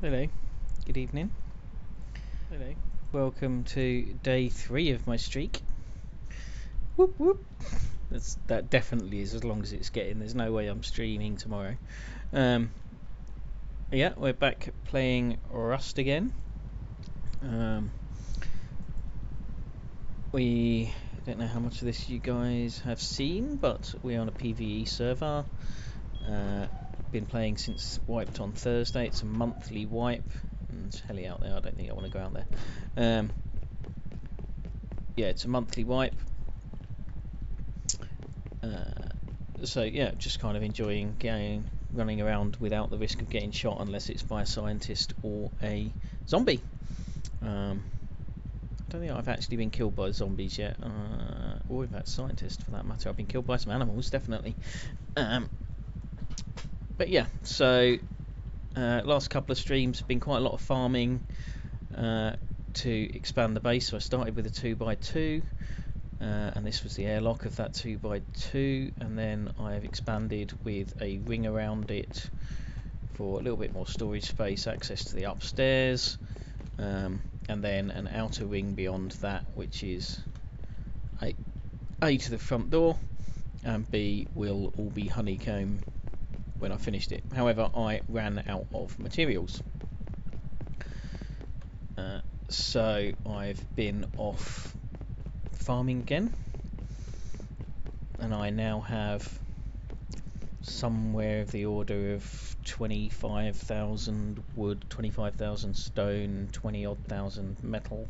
Hello, good evening. Hello. Welcome to day 3 of my streak. Whoop whoop. That definitely is as long as it's getting. There's no way I'm streaming tomorrow. Yeah, we're back playing Rust again. We don't know how much of this you guys have seen, but we're on a PvE server. Been playing since wiped on Thursday. It's a monthly wipe. It's helly out there. I don't think I want to go out there. Yeah, it's a monthly wipe. So yeah, just kind of enjoying running around without the risk of getting shot, unless it's by a scientist or a zombie. I don't think I've actually been killed by zombies yet, or in fact scientists for that matter. I've been killed by some animals, definitely. But yeah, so last couple of streams have been quite a lot of farming to expand the base. So I started with a 2x2. And this was the airlock of that 2x2, and then I've expanded with a ring around it for a little bit more storage space, access to the upstairs, and then an outer ring beyond that, which is A to the front door, and B will all be honeycomb when I finished it. However, I ran out of materials, so I've been off farming again, and I now have somewhere of the order of 25,000 wood, 25,000 stone, 20 odd thousand metal,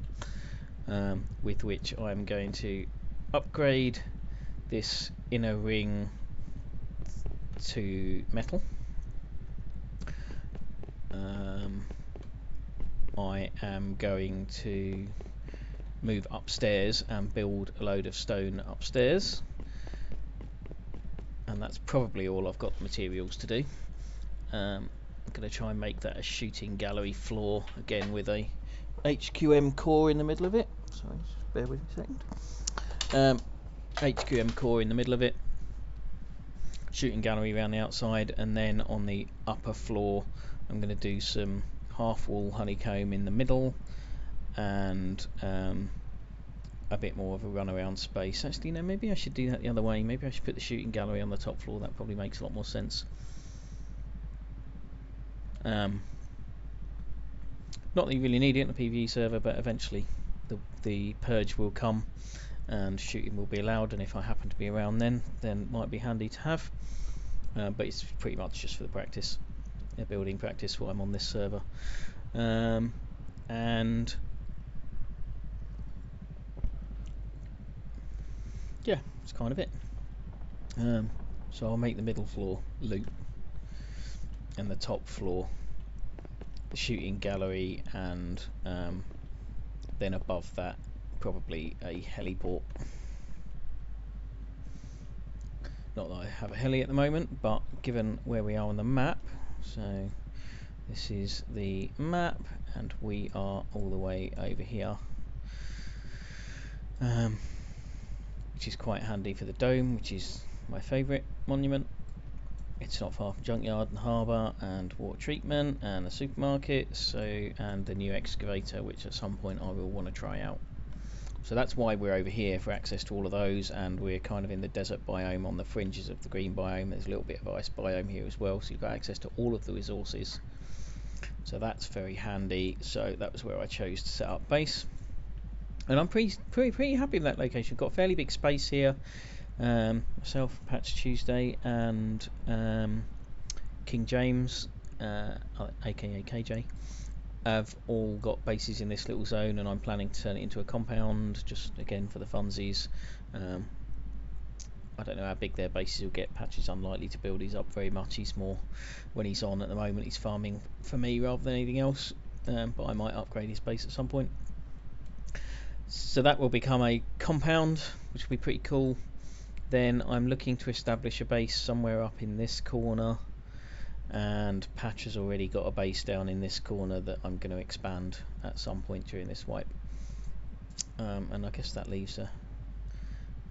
with which I'm going to upgrade this inner ring to metal. I am going to move upstairs and build a load of stone upstairs, and that's probably all I've got materials to do. I'm going to try and make that a shooting gallery floor again with a HQM core in the middle of it. Sorry, just bear with me a second. HQM core in the middle of it, shooting gallery around the outside, and then on the upper floor I'm going to do some half wall honeycomb in the middle, and a bit more of a run around space. Actually, no, maybe I should do that the other way. Maybe I should put the shooting gallery on the top floor. That probably makes a lot more sense. Not that you really need it in a PvE server, but eventually the purge will come and shooting will be allowed, and if I happen to be around then it might be handy to have. But it's pretty much just for the practice, building practice while I'm on this server. And yeah, that's kind of it. So I'll make the middle floor loot, and the top floor the shooting gallery, and then above that probably a heliport. Not that I have a heli at the moment, but given where we are on the map, so this is the map and we are all the way over here, which is quite handy for the dome, which is my favourite monument. It's not far from Junkyard and Harbour and water treatment and a supermarket, and the new excavator, which at some point I will want to try out. So that's why we're over here, for access to all of those, and we're kind of in the desert biome on the fringes of the green biome. There's a little bit of ice biome here as well, so you've got access to all of the resources. So that's very handy. So that was where I chose to set up base, and I'm pretty happy with that location. We've got fairly big space here. Myself, Patch Tuesday, and King James, aka KJ, have all got bases in this little zone, and I'm planning to turn it into a compound, just again for the funsies. I don't know how big their bases will get. Patch is unlikely to build his up very much. He's more, when he's on at the moment, he's farming for me rather than anything else, but I might upgrade his base at some point. So that will become a compound, which will be pretty cool. Then I'm looking to establish a base somewhere up in this corner, and Patch has already got a base down in this corner that I'm going to expand at some point during this wipe. And I guess that leaves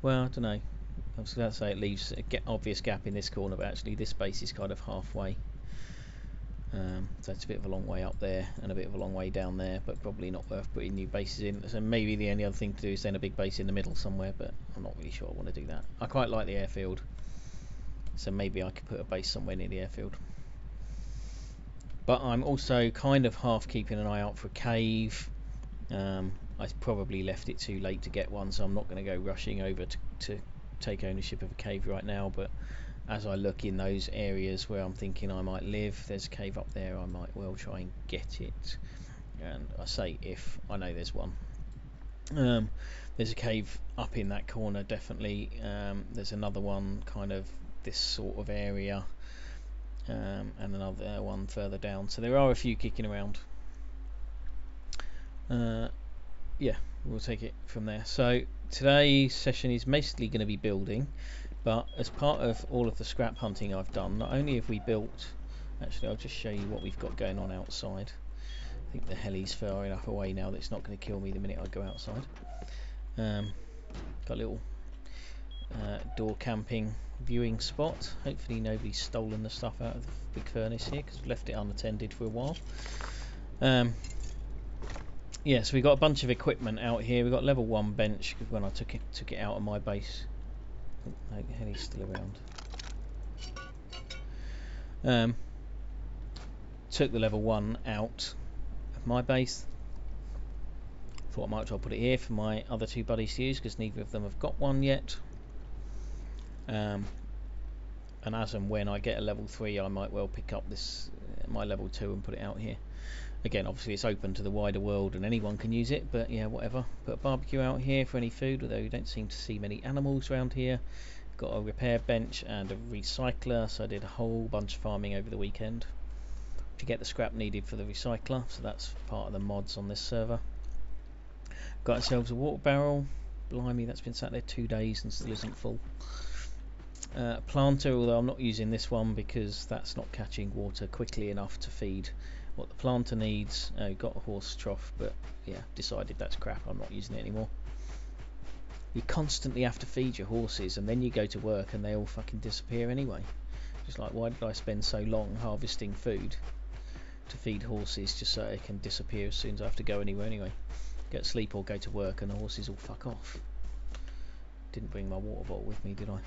well, I don't know, I was going to say it leaves an obvious gap in this corner, but actually this base is kind of halfway. So it's a bit of a long way up there and a bit of a long way down there, but probably not worth putting new bases in. So maybe the only other thing to do is then a big base in the middle somewhere, but I'm not really sure I want to do that. I quite like the airfield, so maybe I could put a base somewhere near the airfield. But I'm also kind of half keeping an eye out for a cave. I probably left it too late to get one, so I'm not going to go rushing over to take ownership of a cave right now, but as I look in those areas where I'm thinking I might live, there's a cave up there, I might well try and get it. And I say if, I know there's one. There's a cave up in that corner, definitely. There's another one kind of this sort of area, and another one further down. So there are a few kicking around. Yeah, we'll take it from there. So today's session is mostly going to be building, but as part of all of the scrap hunting I've done, not only have we built, actually I'll just show you what we've got going on outside. I think the heli's far enough away now that it's not going to kill me the minute I go outside. Got a little door camping viewing spot. Hopefully nobody's stolen the stuff out of the big furnace here, because we've left it unattended for a while. Yeah, so we've got a bunch of equipment out here. We've got level 1 bench, because when I took it out of my base. Oh, no, the heli's still around. Took the level 1 out of my base. Thought I might as well put it here for my other two buddies to use, because neither of them have got one yet. And as and when I get a level 3, I might well pick up this my level 2 and put it out here. Again, obviously it's open to the wider world and anyone can use it, but yeah, whatever. Put a barbecue out here for any food, although you don't seem to see many animals around here. Got a repair bench and a recycler, so I did a whole bunch of farming over the weekend to get the scrap needed for the recycler, so that's part of the mods on this server. Got ourselves a water barrel. Blimey, that's been sat there 2 days and still isn't full. Planter, although I'm not using this one because that's not catching water quickly enough to feed what the planter needs. Got a horse trough, but yeah, decided that's crap, I'm not using it anymore. You constantly have to feed your horses, and then you go to work and they all fucking disappear anyway. Just like, why did I spend so long harvesting food to feed horses just so they can disappear as soon as I have to go anywhere anyway? Go to sleep or go to work and the horses all fuck off. Didn't bring my water bottle with me, did I?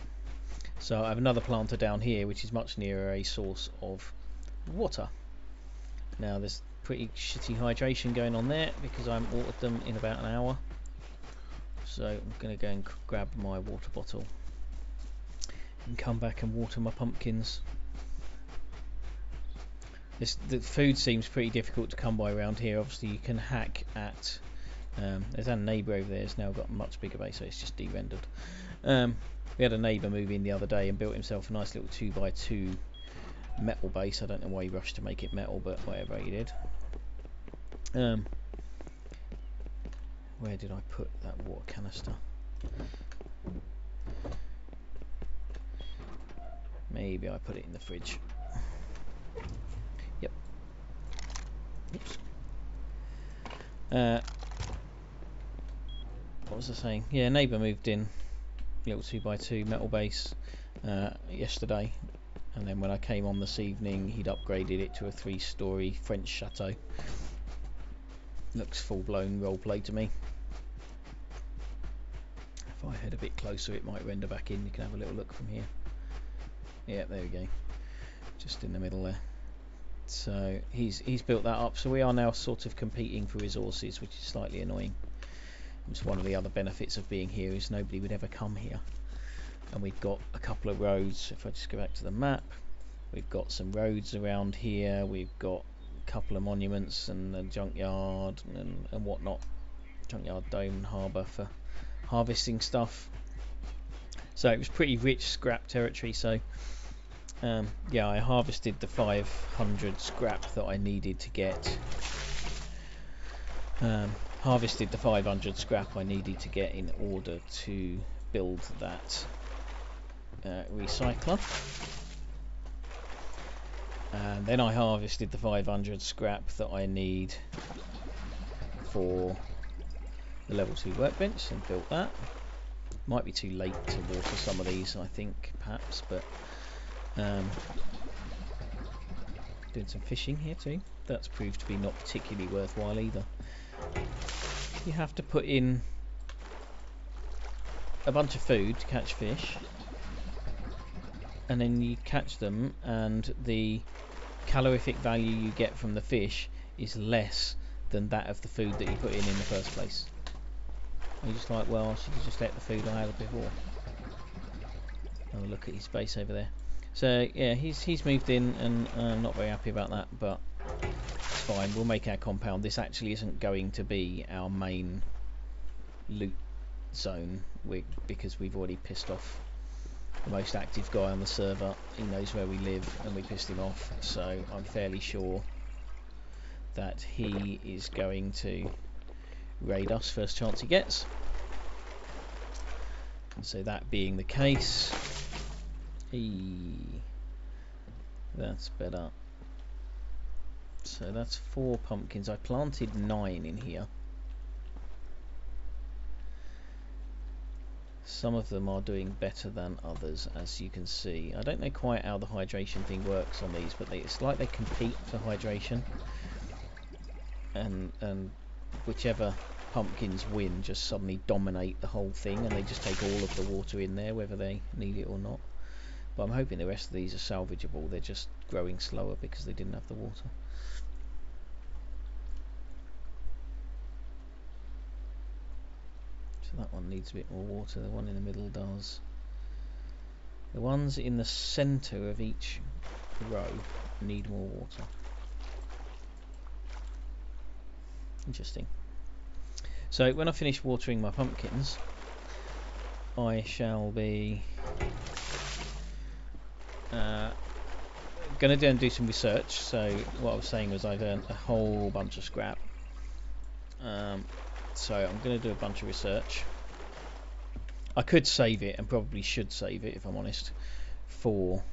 So I have another planter down here which is much nearer a source of water. Now there's pretty shitty hydration going on there because I haven't watered them in about an hour. So I'm going to go and grab my water bottle and come back and water my pumpkins. The food seems pretty difficult to come by around here. Obviously you can hack at there's a neighbour over there who's now got a much bigger base, so it's just de-rendered. We had a neighbour move in the other day and built himself a nice little 2x2 metal base. I don't know why he rushed to make it metal, but whatever he did. Where did I put that water canister? Maybe I put it in the fridge. Yep. Oops. What was I saying? Yeah, neighbour moved in, little 2x2 metal base yesterday, and then when I came on this evening he'd upgraded it to a 3-storey French chateau. Looks full-blown roleplay to me. If I head a bit closer it might render back in. You can have a little look from here. Yeah, there we go, just in the middle there. So he's built that up, so we are now sort of competing for resources, which is slightly annoying. It's one of the other benefits of being here is nobody would ever come here. And we've got a couple of roads. If I just go back to the map, we've got some roads around here, we've got a couple of monuments and a junkyard and whatnot. Junkyard, dome and harbour for harvesting stuff. So it was pretty rich scrap territory. So yeah, I harvested the 500 scrap that I needed to get. Harvested the 500 scrap I needed to get in order to build that recycler. And then I harvested the 500 scrap that I need for the level 2 workbench and built that. Might be too late to water some of these, I think, perhaps, but doing some fishing here too. That's proved to be not particularly worthwhile either. You have to put in a bunch of food to catch fish, and then you catch them, and the calorific value you get from the fish is less than that of the food that you put in the first place. And you're just like, well, I should have just ate the food I had before. Have a look at his base over there. So yeah, he's moved in, and I'm not very happy about that, but it's fine. We'll make our compound. This actually isn't going to be our main loot zone, because we've already pissed off the most active guy on the server. He knows where we live, and we pissed him off, so I'm fairly sure that he is going to raid us first chance he gets. And so that being the case, that's better. So that's 4 pumpkins. I planted 9 in here. Some of them are doing better than others, as you can see. I don't know quite how the hydration thing works on these, but it's like they compete for hydration, and whichever pumpkins win just suddenly dominate the whole thing, and they just take all of the water in there, whether they need it or not. But I'm hoping the rest of these are salvageable. They're just growing slower because they didn't have the water. So that one needs a bit more water. The one in the middle does. The ones in the centre of each row need more water. Interesting. So when I finish watering my pumpkins, I shall be going to do some research. So what I was saying was I've earned a whole bunch of scrap. So I'm going to do a bunch of research. I could save it, and probably should save it if I'm honest, for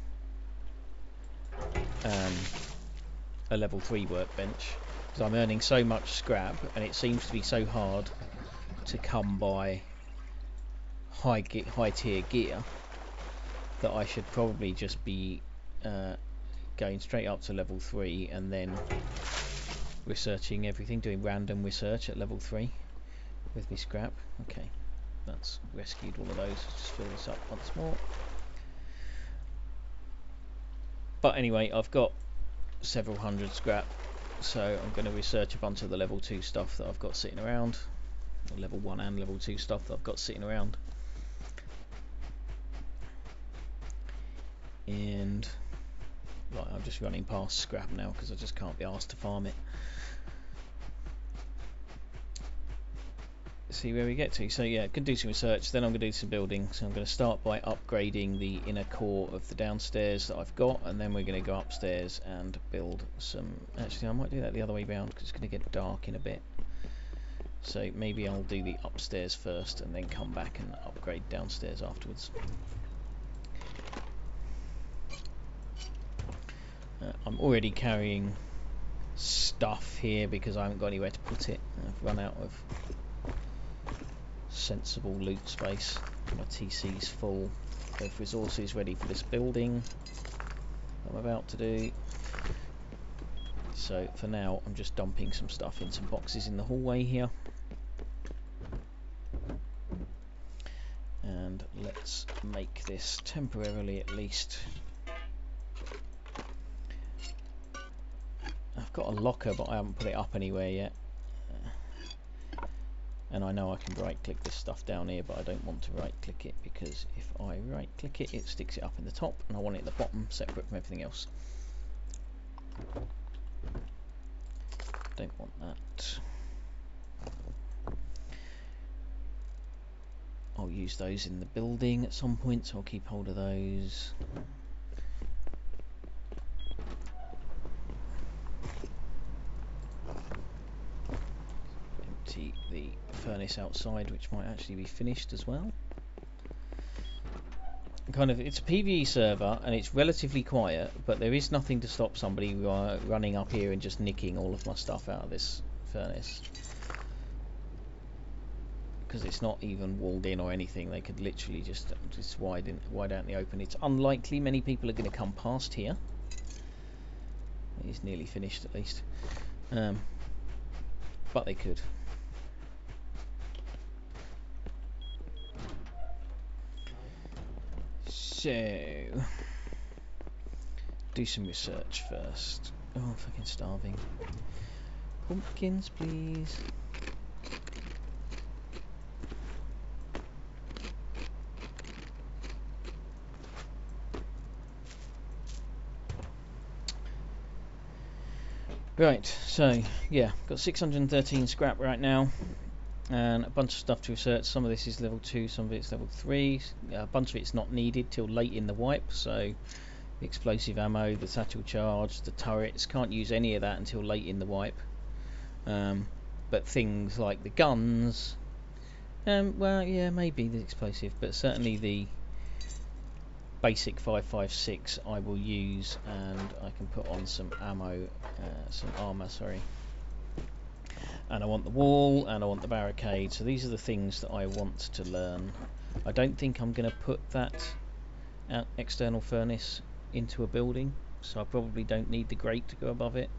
a level 3 workbench, because I'm earning so much scrap, and it seems to be so hard to come by high tier gear, that I should probably just be going straight up to level 3 and then researching everything, doing random research at level 3 with me scrap. Okay, that's rescued all of those. Let's just fill this up once more. But anyway, I've got several hundred scrap, so I'm going to research a bunch of the level 2 stuff that I've got sitting around, or level 1 and level 2 stuff that I've got sitting around. And right, I'm just running past scrap now because I just can't be asked to farm it. See where we get to. So yeah, could do some research, then I'm going to do some building. So I'm going to start by upgrading the inner core of the downstairs that I've got, and then we're going to go upstairs and build some. Actually, I might do that the other way around because it's going to get dark in a bit. So maybe I'll do the upstairs first and then come back and upgrade downstairs afterwards. I'm already carrying stuff here because I haven't got anywhere to put it. I've run out of sensible loot space. My TC's full of resources ready for this building I'm about to do. So for now I'm just dumping some stuff in some boxes in the hallway here. And let's make this temporarily at least. I've got a locker, but I haven't put it up anywhere yet. And I know I can right click this stuff down here, but I don't want to right click it, because if I right click it, it sticks it up in the top, and I want it at the bottom, separate from everything else. Don't want that. I'll use those in the building at some point, so I'll keep hold of those. Empty the furnace outside, which might actually be finished as well. It's a PvE server and it's relatively quiet, but there is nothing to stop somebody running up here and just nicking all of my stuff out of this furnace, because it's not even walled in or anything. They could literally just wide out in the open. It's unlikely many people are going to come past here. is nearly finished at least. But they could. So, do some research first. Oh, I'm fucking starving. Pumpkins, please. Right, so yeah, got 613 scrap right now, and a bunch of stuff to research. Some of this is level 2, some of it's level 3. A bunch of it's not needed till late in the wipe, so the explosive ammo, the satchel charge, the turrets, can't use any of that until late in the wipe. But things like the guns, well, yeah, maybe the explosive, but certainly the basic 5.56 I will use, and I can put on some ammo, some armor, sorry. And I want the wall, and I want the barricade, so these are the things that I want to learn. I don't think I'm going to put that external furnace into a building, so I probably don't need the grate to go above it.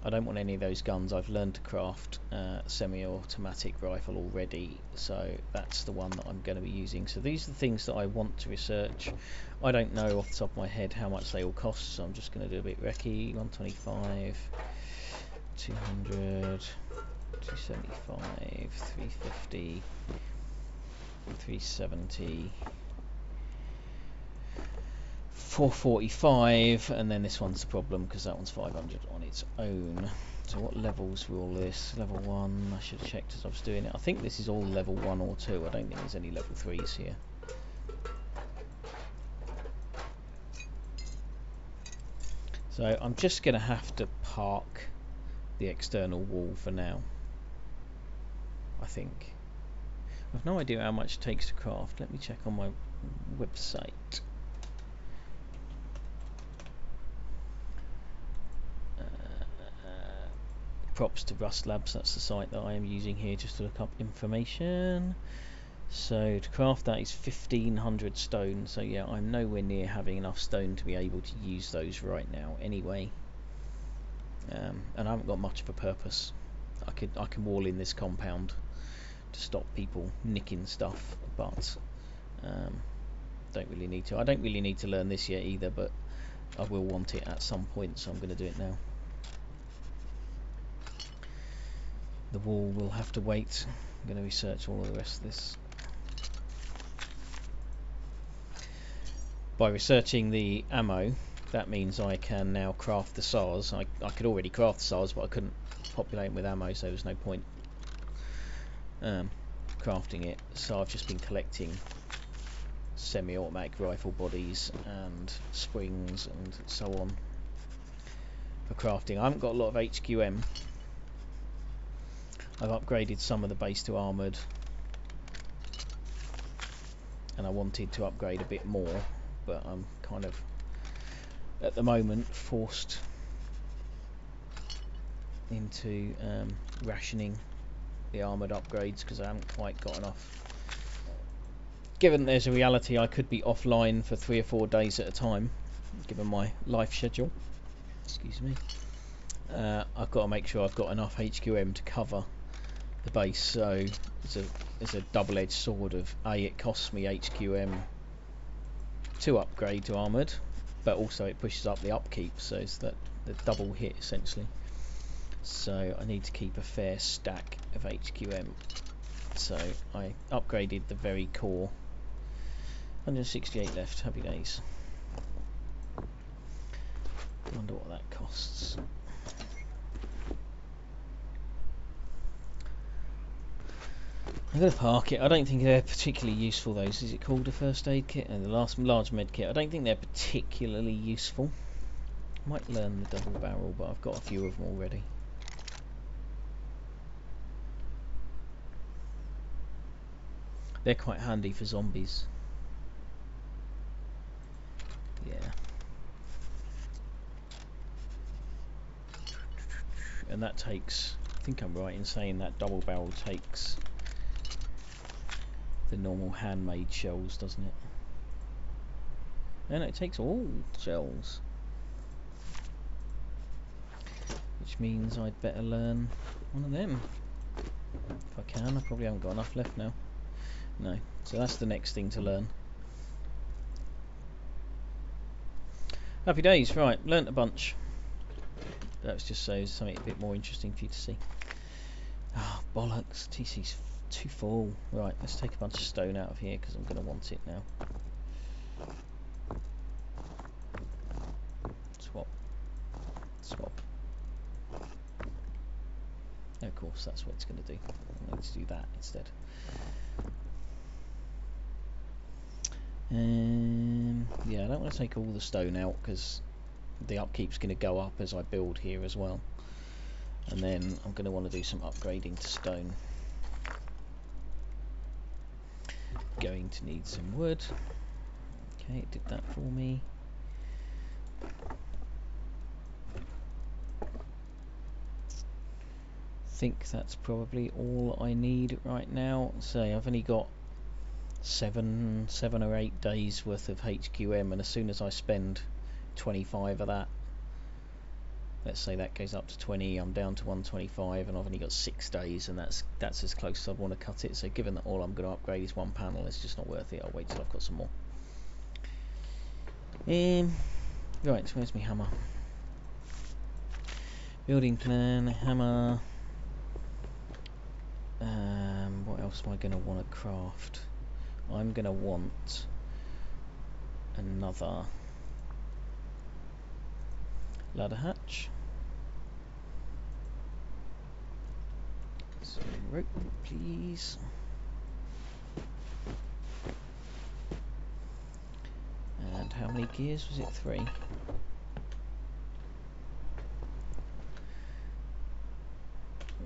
I don't want any of those guns. I've learned to craft a semi-automatic rifle already, so that's the one that I'm going to be using. So these are the things that I want to research. I don't know off the top of my head how much they all cost, so I'm just going to do a bit recce. 125, 200, 275, 350, 370, 445, and then this one's the problem because that one's 500 on its own. So what levels were all this? Level 1, I should have checked as I was doing it. I think this is all level 1 or 2. I don't think there's any level 3s here. So I'm just going to have to park the external wall for now, I think. I've no idea how much it takes to craft. Let me check on my website. Props to Rust Labs, that's the site that I am using here just to look up information. So to craft that is 1500 stone, so yeah, I'm nowhere near having enough stone to be able to use those right now anyway. And I haven't got much of a purpose. I can wall in this compound to stop people nicking stuff, but don't really need to. I don't really need to learn this yet either, but I will want it at some point, so I'm going to do it now. The wall will have to wait. I'm going to research all of the rest of this. By researching the ammo, that means I can now craft the SARS. I could already craft the SARS, but I couldn't populate them with ammo, so there's no point crafting it. So I've just been collecting semi-automatic rifle bodies and springs and so on for crafting. I haven't got a lot of HQM. I've upgraded some of the base to armoured, and I wanted to upgrade a bit more, but I'm kind of at the moment forced into rationing the armoured upgrades because I haven't quite got enough. Given there's a reality I could be offline for 3 or 4 days at a time, given my life schedule, excuse me, I've got to make sure I've got enough HQM to cover the base. So it's a double-edged sword of it costs me HQM to upgrade to armoured, but also it pushes up the upkeep, so it's that the double hit essentially. So I need to keep a fair stack of HQM. So I upgraded the very core. 168 left, happy days. Wonder what that costs. I'm going to park it. I don't think they're particularly useful, those. Is it called a first aid kit? And the last large med kit. I don't think they're particularly useful. I might learn the double barrel, but I've got a few of them already. They're quite handy for zombies. Yeah. And that takes, I think I'm right in saying that double barrel takes the normal handmade shells, doesn't it? No, it takes all shells. which means I'd better learn one of them if I can. I probably haven't got enough left now. No, so that's the next thing to learn. Happy days. Right, learnt a bunch. That just shows something a bit more interesting for you to see. Ah, oh, bollocks. TC's too full. Right, let's take a bunch of stone out of here because I'm going to want it now. Swap. Swap. No, of course, that's what it's going to do. I need to do that instead. Yeah, I don't want to take all the stone out because the upkeep's going to go up as I build here as well. And then I'm going to want to do some upgrading to stone. Going to need some wood. Okay, it did that for me. Think that's probably all I need right now. So I've only got seven or 8 days worth of HQM, and as soon as I spend 25 of that, let's say that goes up to 20, I'm down to 125, and I've only got 6 days, and that's as close as I'd want to cut it. So given that all I'm going to upgrade is one panel, it's just not worth it. I'll wait till I've got some more. Right, so where's my hammer? Building plan, hammer. What else am I going to want to craft? I'm going to want another ladder hatch. Some rope, please. And how many gears was it? 3.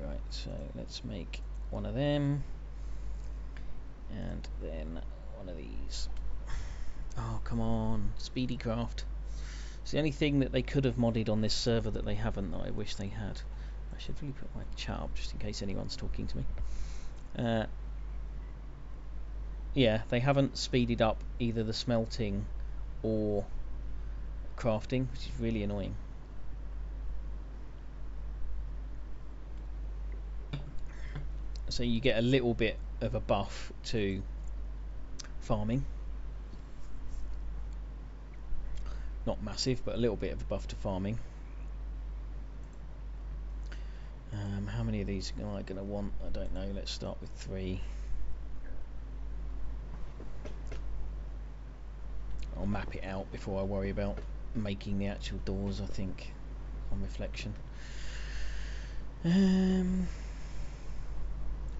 Right, so let's make one of them. And then one of these. Oh, come on. Speedy craft. It's the only thing that they could have modded on this server that they haven't, that I wish they had. I should really put my chat up just in case anyone's talking to me. Yeah, they haven't speeded up either the smelting or crafting, which is really annoying. So you get a little bit of a buff to farming. Not massive, but a little bit of a buff to farming. How many of these am I going to want? I don't know. Let's start with 3. I'll map it out before I worry about making the actual doors, I think, on reflection.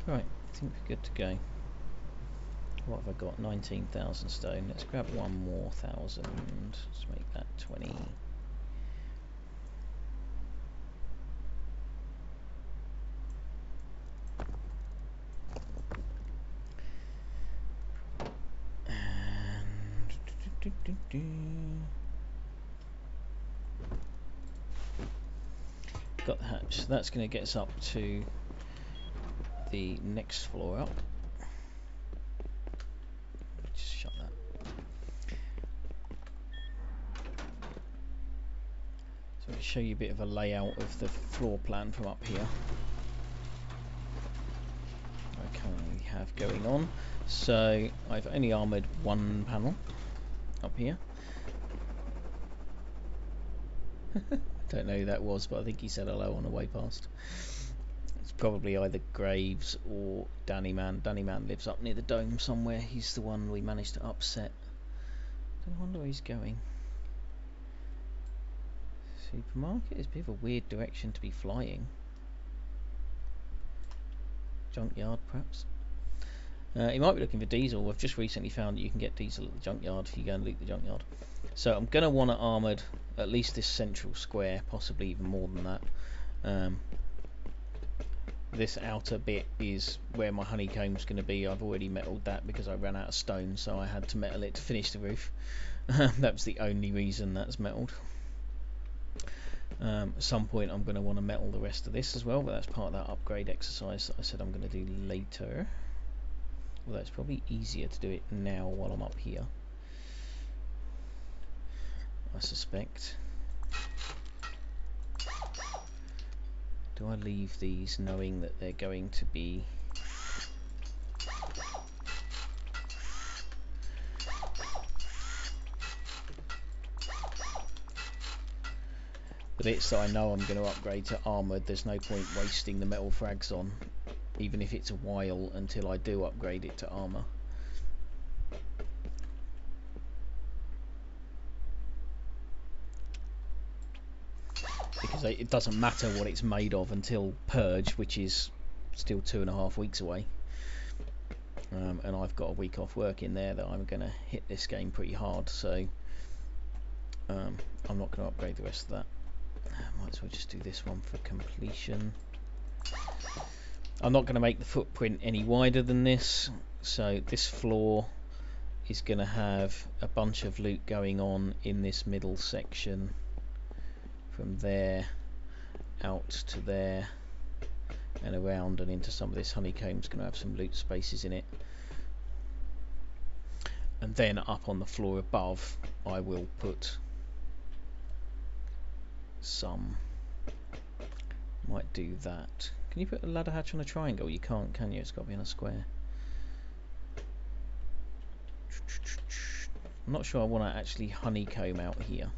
Right, I think we're good to go. What have I got? 19,000 stone. Let's grab one more 1,000. Let's make that 20. Got the hatch, so that's going to get us up to the next floor up. Just shut that. So I'll show you a bit of a layout of the floor plan from up here. I currently have going on. So I've only armoured one panel up here. Don't know who that was, but I think he said hello on the way past. It's probably either Graves or Danny Man. Danny Man lives up near the dome somewhere. He's the one we managed to upset. I wonder where he's going. Supermarket is a bit of a weird direction to be flying. Junkyard, perhaps. He might be looking for diesel. I've just recently found that you can get diesel at the junkyard if you go and loot the junkyard. So I'm going to want to armoured at least this central square, possibly even more than that. This outer bit is where my honeycomb's going to be. I've already metalled that because I ran out of stone, so I had to metal it to finish the roof. That was the only reason that's metalled. At some point I'm going to want to metal the rest of this as well, but that's part of that upgrade exercise that I said I'm going to do later. Although it's probably easier to do it now while I'm up here, I suspect. Do I leave these knowing that they're going to be... The bits that I know I'm going to upgrade to armoured, there's no point wasting the metal frags on, even if it's a while until I do upgrade it to armour. Because it doesn't matter what it's made of until Purge, which is still 2.5 weeks away. And I've got a week off work in there that I'm going to hit this game pretty hard, so I'm not going to upgrade the rest of that. Might as well just do this one for completion. I'm not going to make the footprint any wider than this, so this floor is going to have a bunch of loot going on in this middle section, from there out to there and around and into some of this honeycomb's going to have some loot spaces in it. And then up on the floor above I will put some, might do that. Can you put a ladder hatch on a triangle? You can't, can you? It's got to be on a square. I'm not sure I want to actually honeycomb out here,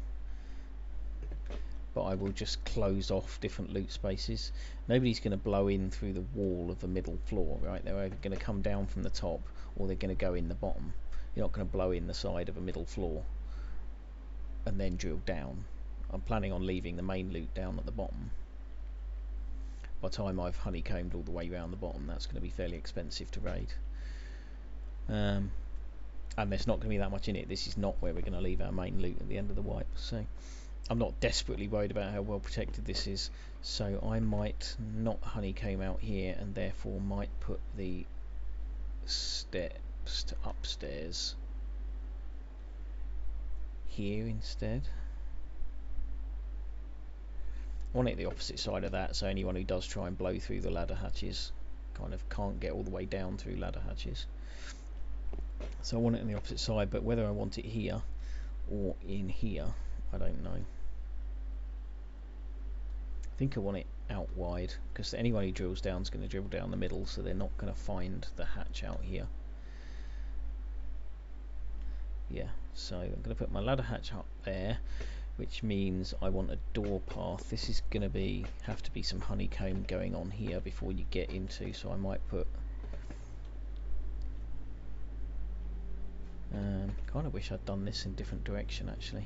but I will just close off different loot spaces. Nobody's going to blow in through the wall of the middle floor, right? They're either going to come down from the top or they're going to go in the bottom. You're not going to blow in the side of a middle floor and then drill down. I'm planning on leaving the main loot down at the bottom. By the time I've honeycombed all the way around the bottom, that's going to be fairly expensive to raid. And there's not going to be that much in it. This is not where we're going to leave our main loot at the end of the wipe. So I'm not desperately worried about how well protected this is. So I might not honeycomb out here, and therefore might put the steps to upstairs here instead. I want it the opposite side of that, so anyone who does try and blow through the ladder hatches kind of can't get all the way down through ladder hatches. So I want it on the opposite side, but whether I want it here or in here, I don't know. I think I want it out wide, because anyone who drills down is going to drill down the middle, so they're not going to find the hatch out here. Yeah, so I'm going to put my ladder hatch up there, which means I want a door path. This is going to have to be some honeycomb going on here before you get into, so I might put kind of wish I'd done this in a different direction actually.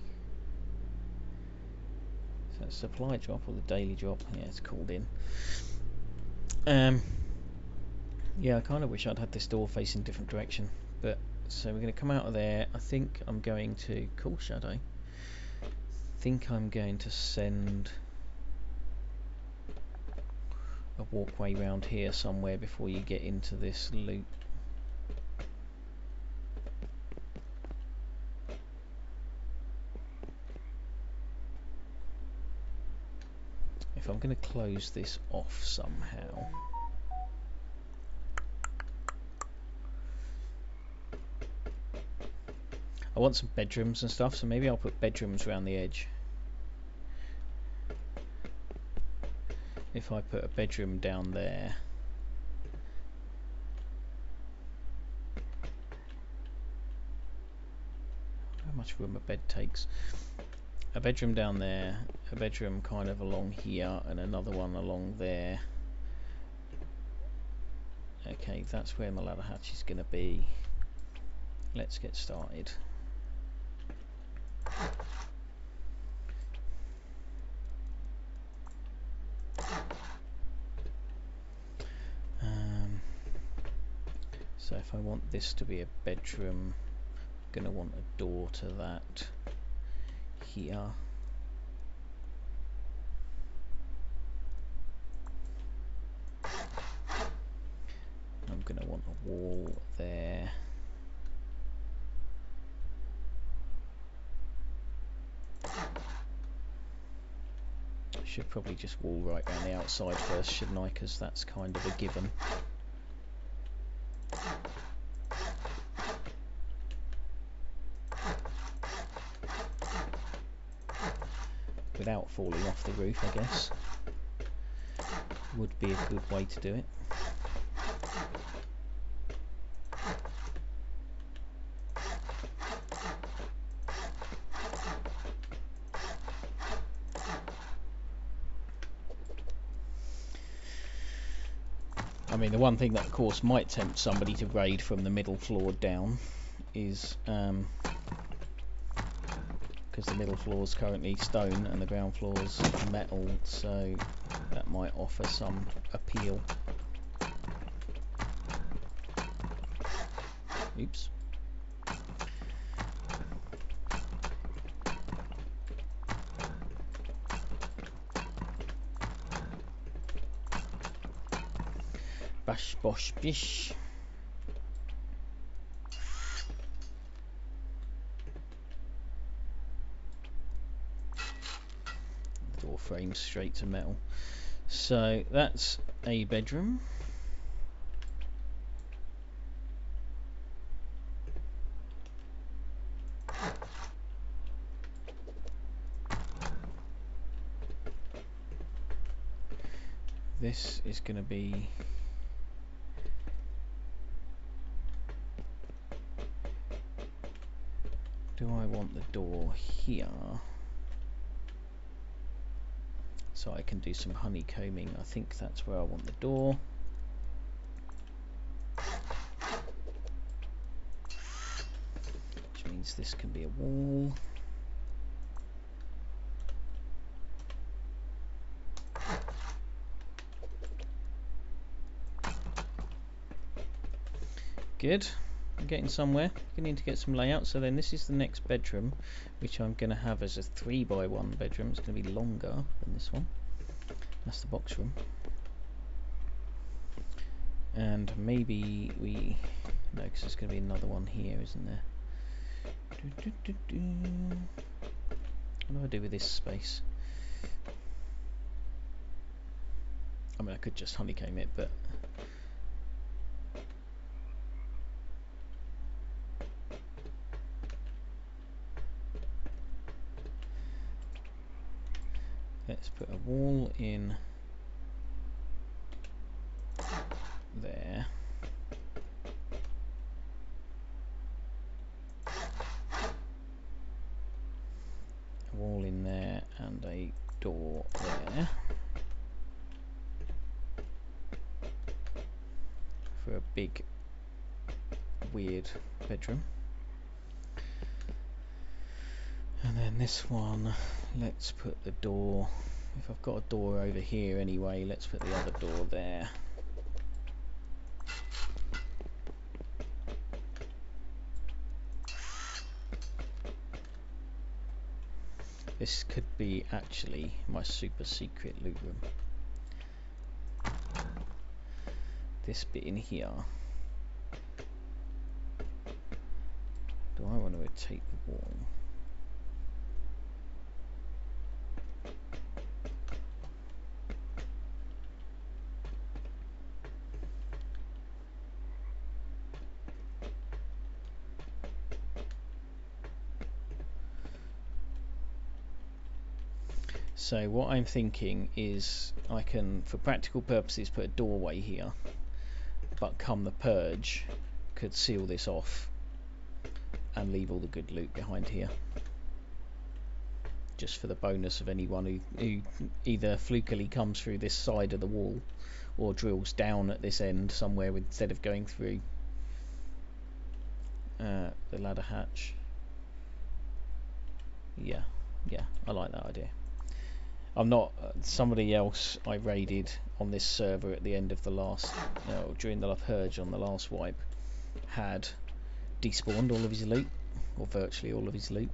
So supply drop or the daily drop, yeah, it's called in. Yeah, I kind of wish I'd had this door facing a different direction, but so we're going to come out of there. I think I'm going to call Shadow. Think I'm going to send a walkway round here somewhere before you get into this loop. If I'm going to close this off somehow, I want some bedrooms and stuff, so maybe I'll put bedrooms around the edge. If I put a bedroom down there, how much room a bed takes. A bedroom down there, a bedroom kind of along here, and another one along there. Okay, that's where my ladder hatch is going to be. Let's get started. So if I want this to be a bedroom, I'm going to want a door to that here. I'm going to want a wall there. I should probably just wall right around the outside first, shouldn't I? Because that's kind of a given. Without falling off the roof, I guess. would be a good way to do it. I mean, the one thing that of course might tempt somebody to raid from the middle floor down is because the middle floor is currently stone and the ground floor is metal, so that might offer some appeal. Oops. Bash bosh bish. Door frame straight to metal. So that's a bedroom. This is going to be do I want the door here so I can do some honeycombing? I think that's where I want the door. Which means this can be a wall. Good. I'm getting somewhere. Beginning to get some layout. So then this is the next bedroom, which I'm going to have as a 3x1 bedroom. It's going to be longer than this one. That's the box room. And maybe we... No, because there's going to be another one here, isn't there? What do I do with this space? I mean, I could just honeycomb it, but... Let's put a wall in there. A wall in there and a door there. For a big, weird bedroom. And then this one, let's put the door, if I've got a door over here anyway, let's put the other door there. This could be actually my super secret loot room. This bit in here. Do I want to rotate the wall? So what I'm thinking is I can, for practical purposes, put a doorway here, but come the purge, could seal this off and leave all the good loot behind here. Just for the bonus of anyone who either flukily comes through this side of the wall or drills down at this end somewhere instead of going through the ladder hatch. Yeah, I like that idea. I'm not somebody else I raided on this server at the end of the last during the purge on the last wipe had despawned all of his loot, or virtually all of his loot,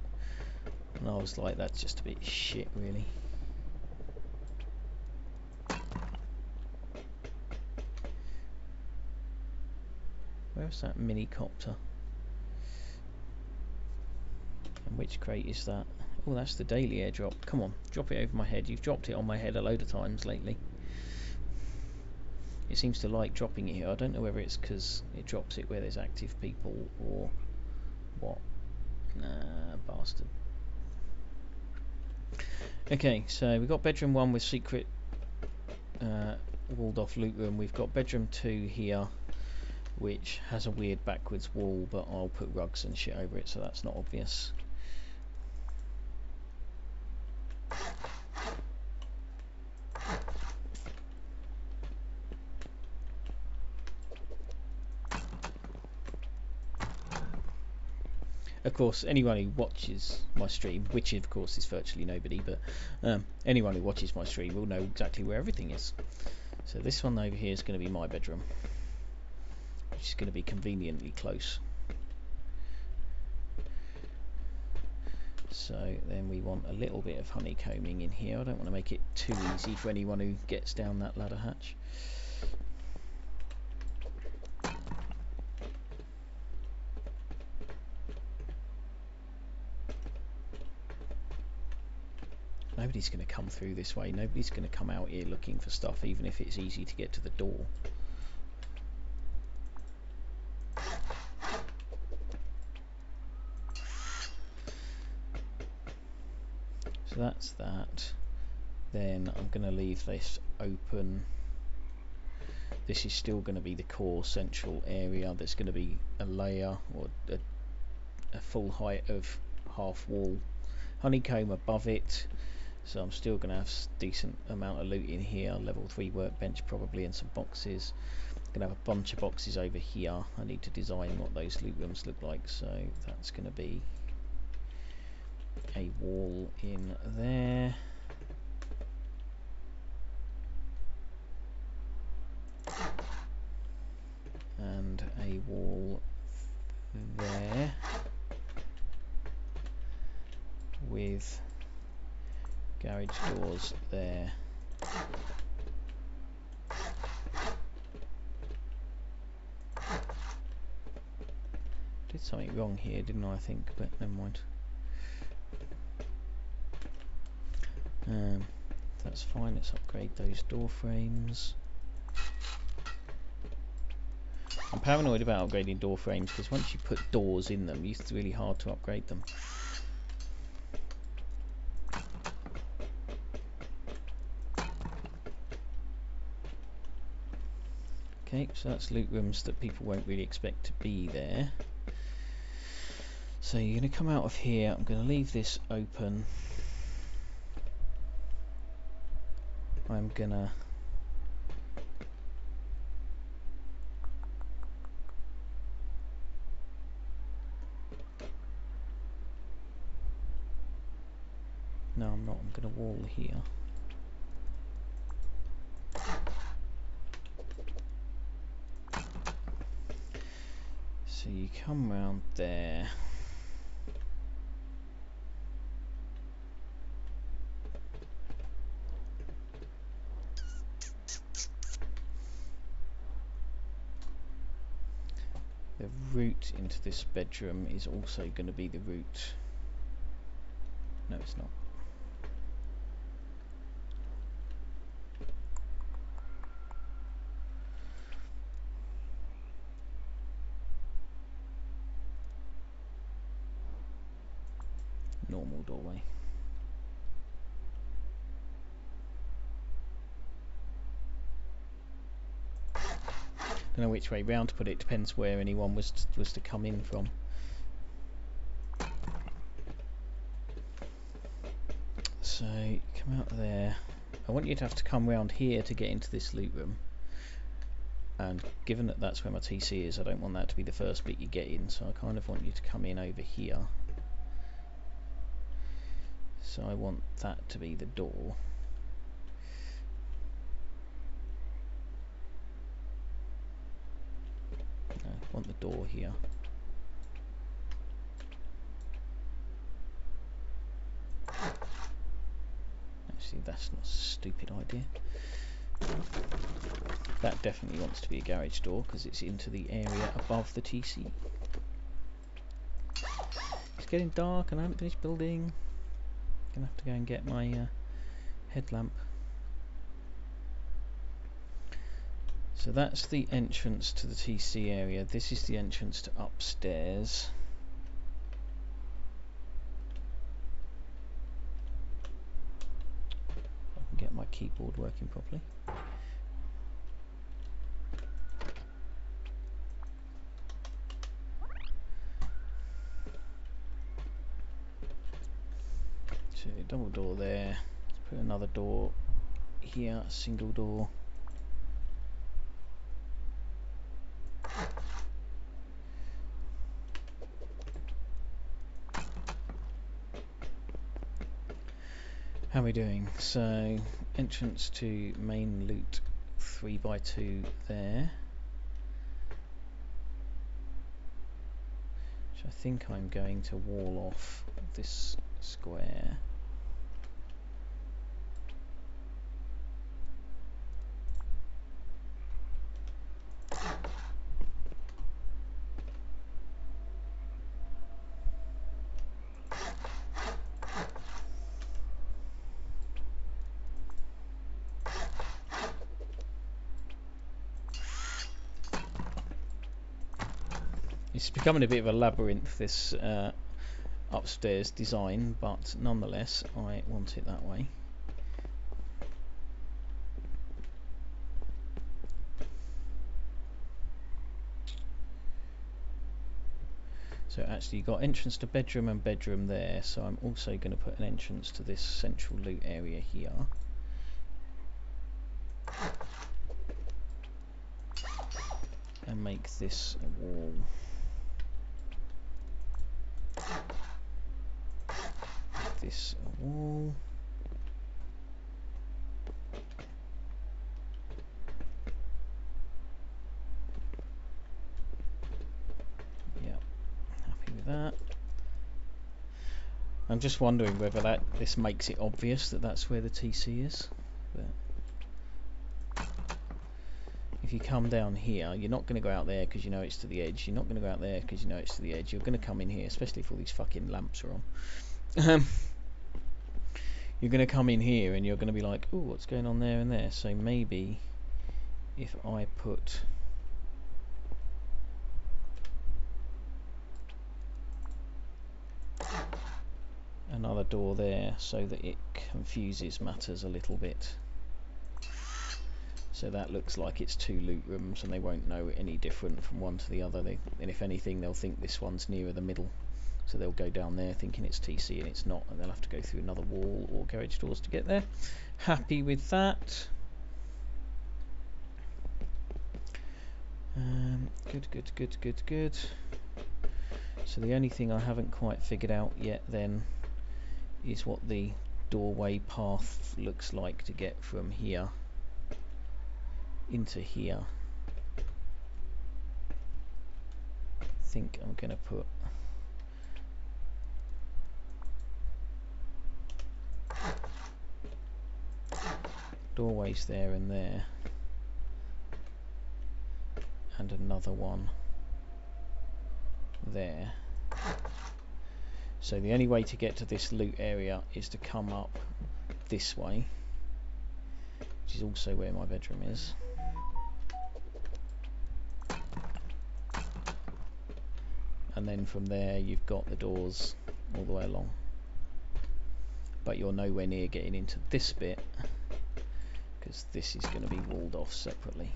and I was like, that's just a bit shit, really. Where's that mini copter? And which crate is that? Oh, that's the daily airdrop. Come on, drop it over my head. You've dropped it on my head a load of times lately. It seems to like dropping it here. I don't know whether it's because it drops it where there's active people or what. Nah, bastard. Okay, so we've got bedroom 1 with secret walled off loot room. We've got bedroom 2 here, which has a weird backwards wall, but I'll put rugs and shit over it so that's not obvious. Of course, anyone who watches my stream, which of course is virtually nobody, but anyone who watches my stream will know exactly where everything is. So this one over here is going to be my bedroom, which is going to be conveniently close. So then we want a little bit of honeycombing in here. I don't want to make it too easy for anyone who gets down that ladder hatch. Nobody's going to come through this way. Nobody's going to come out here looking for stuff, even if it's easy to get to the door. So that's that. Then I'm going to leave this open. This is still going to be the core central area. There's going to be a layer or a full height of half wall honeycomb above it. So I'm still going to have a decent amount of loot in here. Level 3 workbench probably, and some boxes. I'm going to have a bunch of boxes over here. I need to design what those loot rooms look like. So that's going to be a wall in there. And a wall there with garage doors there. Did something wrong here, didn't I think, but never mind. That's fine, let's upgrade those door frames. I'm paranoid about upgrading door frames because once you put doors in them, it's really hard to upgrade them. Okay, so that's loot rooms that people won't really expect to be there. So you're going to come out of here. I'm going to leave this open. I'm going to no, I'm not. I'm going to wall here. So you come round there. The route into this bedroom is also going to be the route. No, it's not. Normal doorway. Don't know which way round to put it. Depends where anyone was to come in from. So come out there. I want you to have to come round here to get into this loot room. And given that that's where my TC is, I don't want that to be the first bit you get in. So I kind of want you to come in over here. So I want that to be the door. No, I want the door here. Actually, that's not a stupid idea. That definitely wants to be a garage door because it's into the area above the TC. It's getting dark and I haven't finished building. Gonna have to go and get my headlamp. So that's the entrance to the TC area. This is the entrance to upstairs. I can get my keyboard working properly. So double door there. Let's put another door here, single door. How are we doing? So entrance to main loot 3x2 there. Which I think I'm going to wall off this square. It's becoming a bit of a labyrinth, this upstairs design, but nonetheless I want it that way. So actually you've got entrance to bedroom and bedroom there, so I'm also going to put an entrance to this central loot area here. And make this a wall. This a wall. Yep, happy with that. I'm just wondering whether this makes it obvious that that's where the TC is. But if you come down here, you're not going to go out there because you know it's to the edge. You're not going to go out there because you know it's to the edge. You're going to come in here, especially if all these fucking lamps are on. You're going to come in here and you're going to be like, oh, what's going on there and there? So maybe if I put another door there so that it confuses matters a little bit. So that looks like it's two loot rooms and they won't know any different from one to the other. And if anything, they'll think this one's nearer the middle. So they'll go down there thinking it's TC and it's not, and they'll have to go through another wall or garage doors to get there. Happy with that. Good. So the only thing I haven't quite figured out yet then is what the doorway path looks like to get from here into here. I think I'm going to put doorways there and there, and another one there. So the only way to get to this loot area is to come up this way, which is also where my bedroom is. And then from there you've got the doors all the way along. But you're nowhere near getting into this bit because this is going to be walled off separately.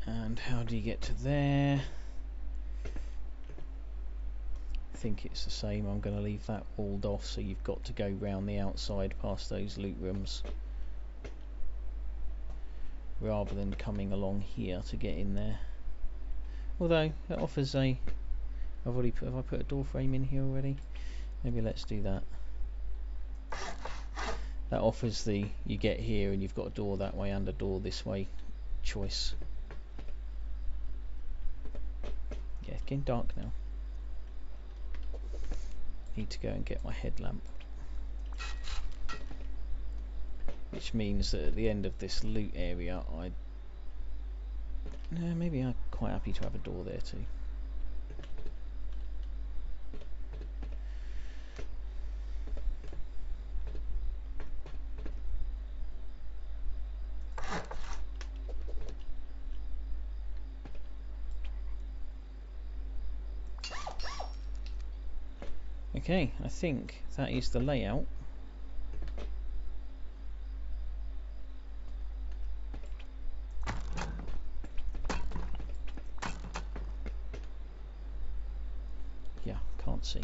And how do you get to there? I think it's the same. I'm going to leave that walled off, so you've got to go round the outside past those loot rooms rather than coming along here to get in there. Although it offers a, have I put a door frame in here already? Maybe let's do that. That offers the, you get here and you've got a door that way and a door this way choice. Yeah, it's getting dark now. Need to go and get my headlamp, which means that at the end of this loot area maybe I'm quite happy to have a door there too. Okay, I think that is the layout. Yeah, can't see.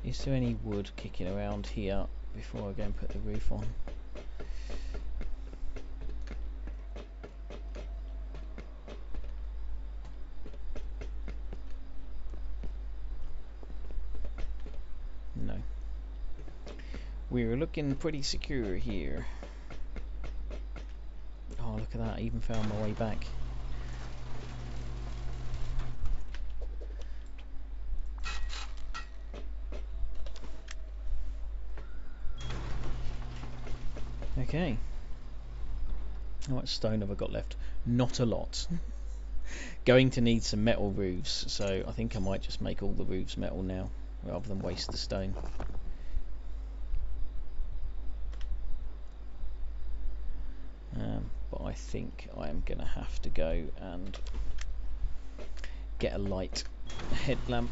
Is there any wood kicking around here before I go and put the roof on? No. We're looking pretty secure here. Oh, look at that, I even found my way back. Okay. How much stone have I got left? Not a lot. Going to need some metal roofs, so I think I might just make all the roofs metal now, rather than waste the stone. But I think I am going to have to go and get a light, a headlamp.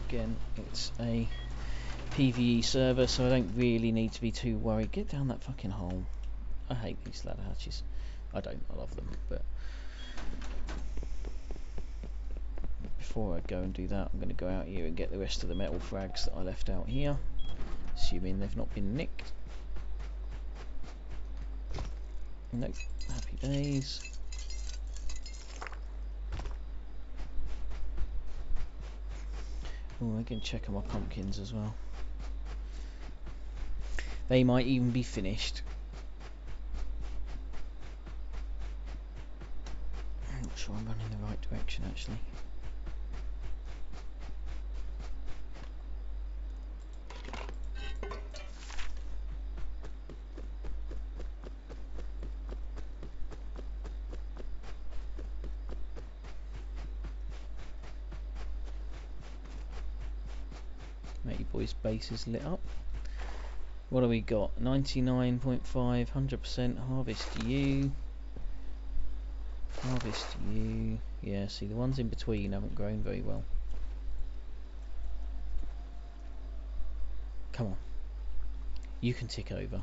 Again, it's a PvE server, so I don't really need to be too worried. Get down that fucking hole. I hate these ladder hatches. I love them, but before I go and do that, I'm going to go out here and get the rest of the metal frags that I left out here, assuming they've not been nicked. Nope, happy days. Oh, I can check on my pumpkins as well. They might even be finished. I'm not sure I'm running the right direction actually. Matey boy's base is lit up. What do we got? 99.5, 100% harvest you. Harvest you. Yeah, see the ones in between haven't grown very well. Come on. You can tick over.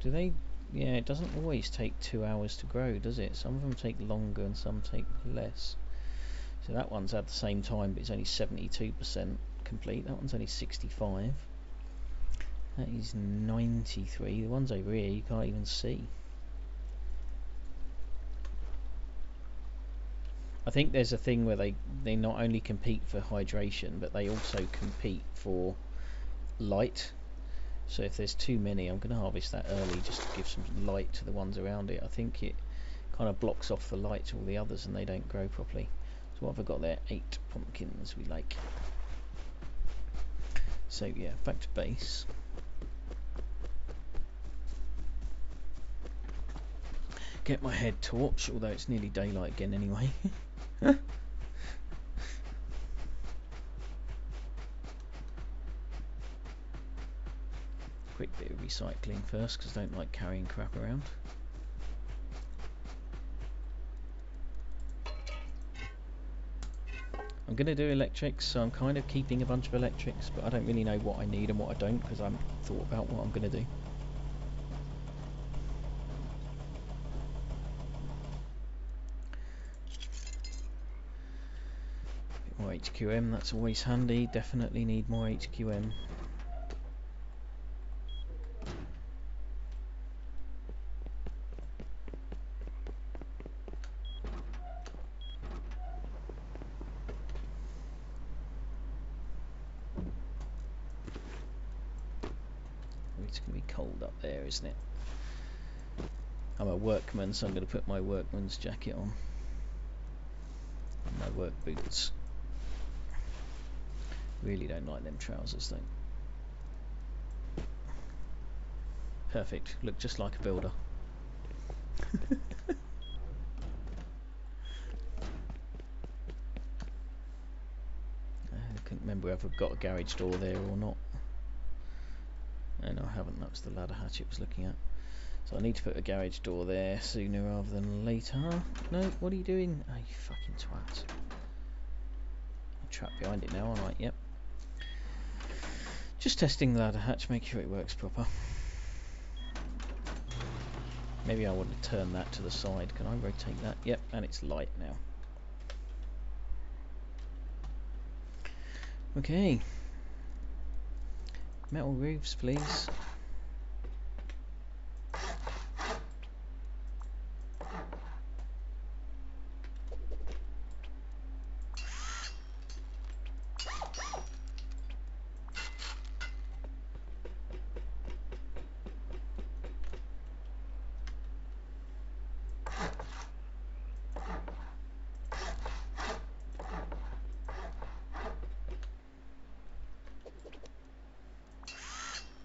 Do they? Yeah, it doesn't always take 2 hours to grow, does it? Some of them take longer and some take less. So that one's at the same time, but it's only 72% complete. That one's only 65. That is 93. The ones over here you can't even see. I think there's a thing where they not only compete for hydration, but they also compete for light. So if there's too many, I'm going to harvest that early just to give some light to the ones around it. I think it kind of blocks off the light to all the others and they don't grow properly. So what have I got there? 8 pumpkins we like. So yeah, back to base. Get my head torch, although it's nearly daylight again anyway. Quick bit of recycling first, because I don't like carrying crap around. I'm going to do electrics, so I'm kind of keeping a bunch of electrics, but I don't really know what I need and what I don't, because I haven't thought about what I'm going to do. More HQM, that's always handy. Definitely need more HQM. It's going to be cold up there, isn't it? I'm a workman, so I'm going to put my workman's jacket on. And my work boots. Really don't like them trousers though. Perfect, look just like a builder. I couldn't remember if I've got a garage door there or not. And I haven't, that was the ladder hatch it was looking at. So I need to put a garage door there sooner rather than later. No, what are you doing? Oh, you fucking twat. I'm trapped behind it now, alright, yep. Just testing the ladder hatch, make sure it works proper. Maybe I want to turn that to the side. Can I rotate that? Yep, and it's light now. Okay. Metal roofs, please.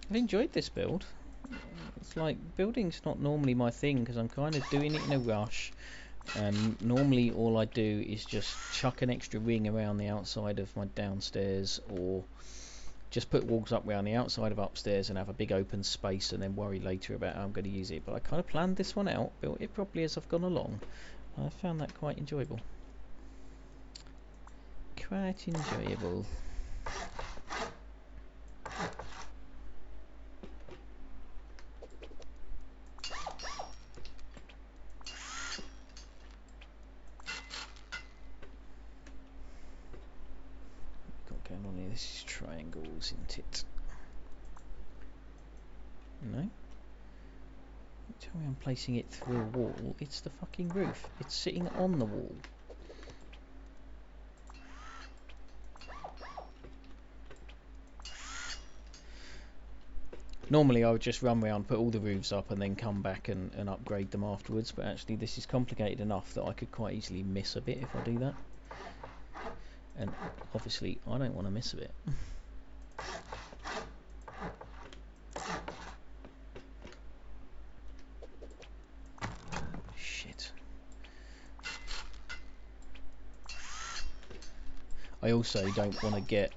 I've enjoyed this build. It's like, building's not normally my thing because I'm kind of doing it in a rush, and normally all I do is just chuck an extra ring around the outside of my downstairs, or just put walls up around the outside of upstairs and have a big open space and then worry later about how I'm going to use it. But I kind of planned this one out, built it properly as I've gone along. I found that quite enjoyable. Quite enjoyable. Got going on here. This is triangles, isn't it? No. Tell me I'm placing it through a wall. It's the fucking roof. It's sitting on the wall. Normally I would just run around, put all the roofs up and then come back and upgrade them afterwards, but actually this is complicated enough that I could quite easily miss a bit if I do that. And obviously I don't want to miss a bit. Shit. I also don't want to get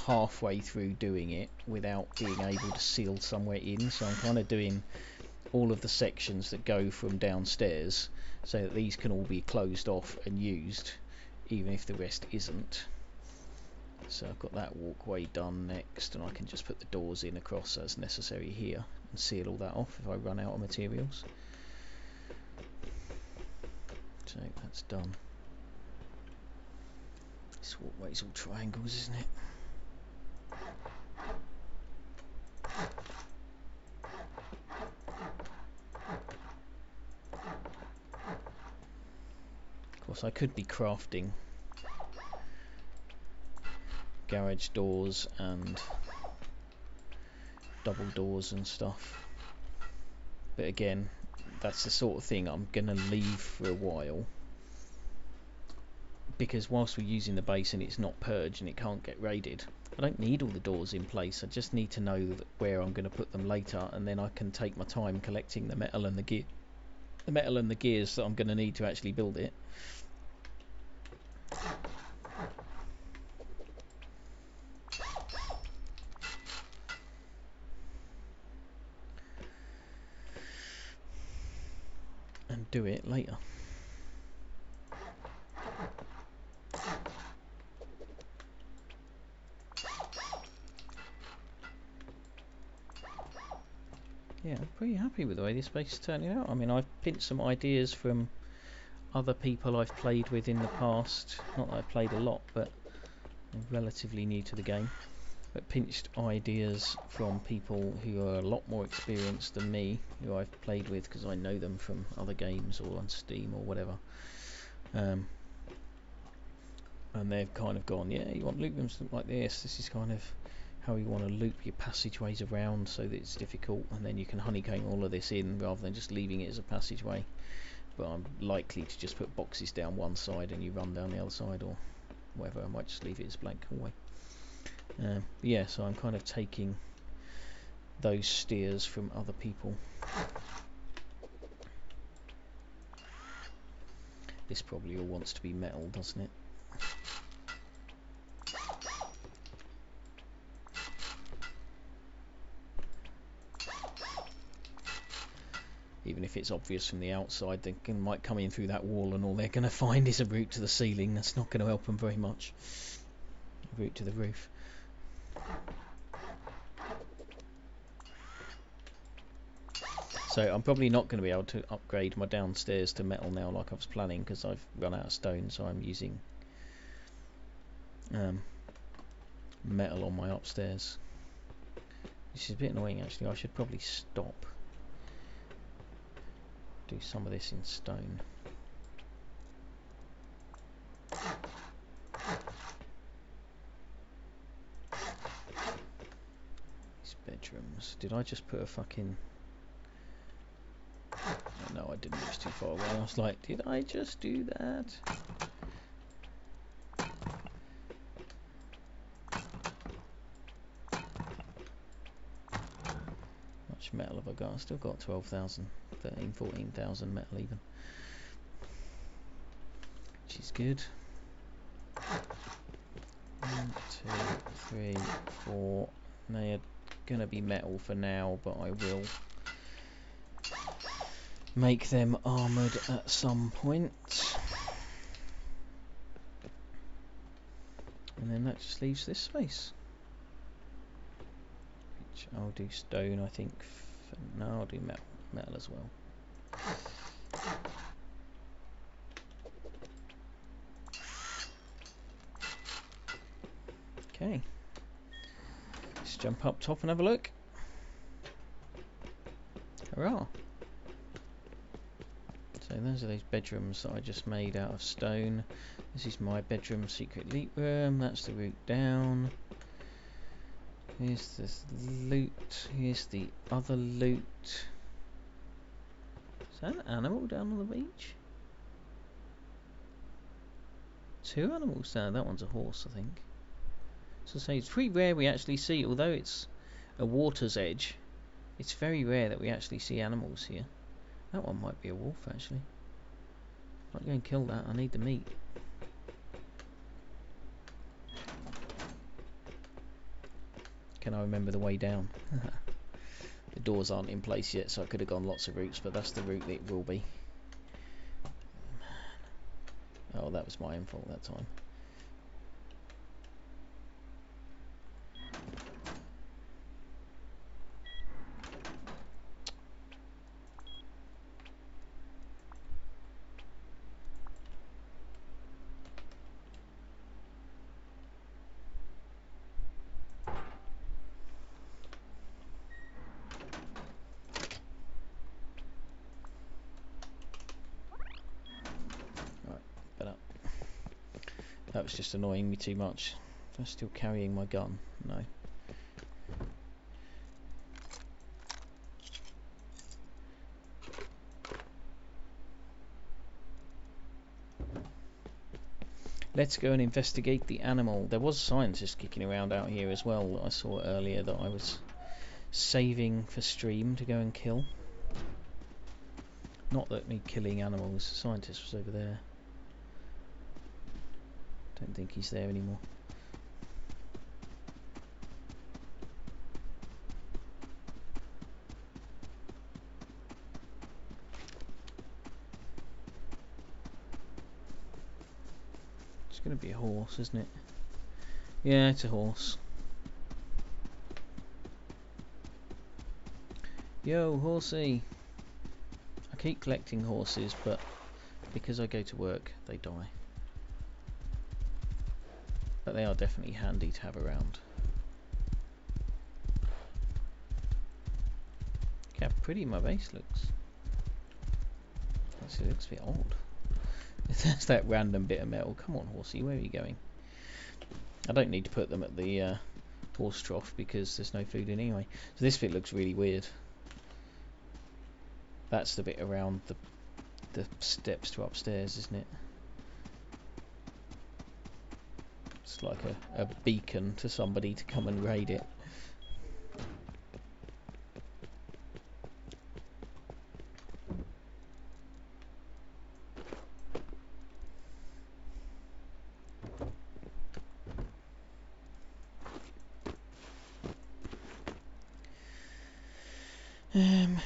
halfway through doing it without being able to seal somewhere in, so I'm kind of doing all of the sections that go from downstairs so that these can all be closed off and used even if the rest isn't. So I've got that walkway done next, and I can just put the doors in across as necessary here and seal all that off if I run out of materials. So that's done. This walkway's all triangles, isn't it? Of course I could be crafting garage doors and double doors and stuff, but again that's the sort of thing I'm gonna leave for a while, because whilst we're using the base and it's not purged and it can't get raided, I don't need all the doors in place. I just need to know where I'm going to put them later, and then I can take my time collecting the metal and the gears that I'm going to need to actually build it. And do it later. Yeah, I'm pretty happy with the way this space is turning out. I mean, I've pinched some ideas from other people I've played with in the past. Not that I've played a lot, but I'm relatively new to the game. But pinched ideas from people who are a lot more experienced than me, who I've played with because I know them from other games or on Steam or whatever. And they've kind of gone, yeah, you want loop rooms to look like this. This is kind of how you want to loop your passageways around so that it's difficult, and then you can honeycomb all of this in rather than just leaving it as a passageway. But I'm likely to just put boxes down one side and you run down the other side, or whatever. I might just leave it as blank hallway. Yeah, so I'm kind of taking those steers from other people. This probably all wants to be metal, doesn't it? if it's obvious from the outside, they might come in through that wall and all they're going to find is a route to the ceiling. That's not going to help them very much. A route to the roof. So I'm probably not going to be able to upgrade my downstairs to metal now like I was planning, because I've run out of stone, so I'm using metal on my upstairs. This is a bit annoying actually. I should probably stop. Do some of this in stone. These bedrooms. Did I just put a fucking... No, I didn't. It was too far away. I was like, did I just do that? Much metal have I got? I've still got 12,000, 13, 14,000 metal even. Which is good. 1, 2, 3, 4. They're gonna be metal for now, but I will make them armoured at some point. And then that just leaves this space, which I'll do stone, I think. No, I'll do metal as well. Okay, let's jump up top and have a look. Hurrah! So those are those bedrooms that I just made out of stone. This is my bedroom secret leak room. That's the route down. Here's this loot. Here's the other loot. Is that an animal down on the beach? 2 animals down. That one's a horse, I think. So I say it's pretty rare we actually see, although it's a water's edge, it's very rare that we actually see animals here. That one might be a wolf actually. I'm not going to kill that, I need the meat. Can I remember the way down? The doors aren't in place yet, so I could have gone lots of routes, but that's the route that it will be. Oh, that was my own fault that time. That was just annoying me too much. I'm still carrying my gun. No. Let's go and investigate the animal. There was scientists kicking around out here as well. I saw earlier that I was saving for stream to go and kill. Not that me killing animals. The scientist was over there. Don't think he's there anymore. It's going to be a horse, isn't it? Yeah, it's a horse. Yo, horsey! I keep collecting horses, but because I go to work, they die. But they are definitely handy to have around. Look how pretty my base looks. Actually, it looks a bit odd. There's that random bit of metal. Come on, horsey, where are you going? I don't need to put them at the horse trough because there's no food in anyway. So this bit looks really weird. That's the bit around the steps to upstairs, isn't it? It's like a beacon to somebody to come and raid it.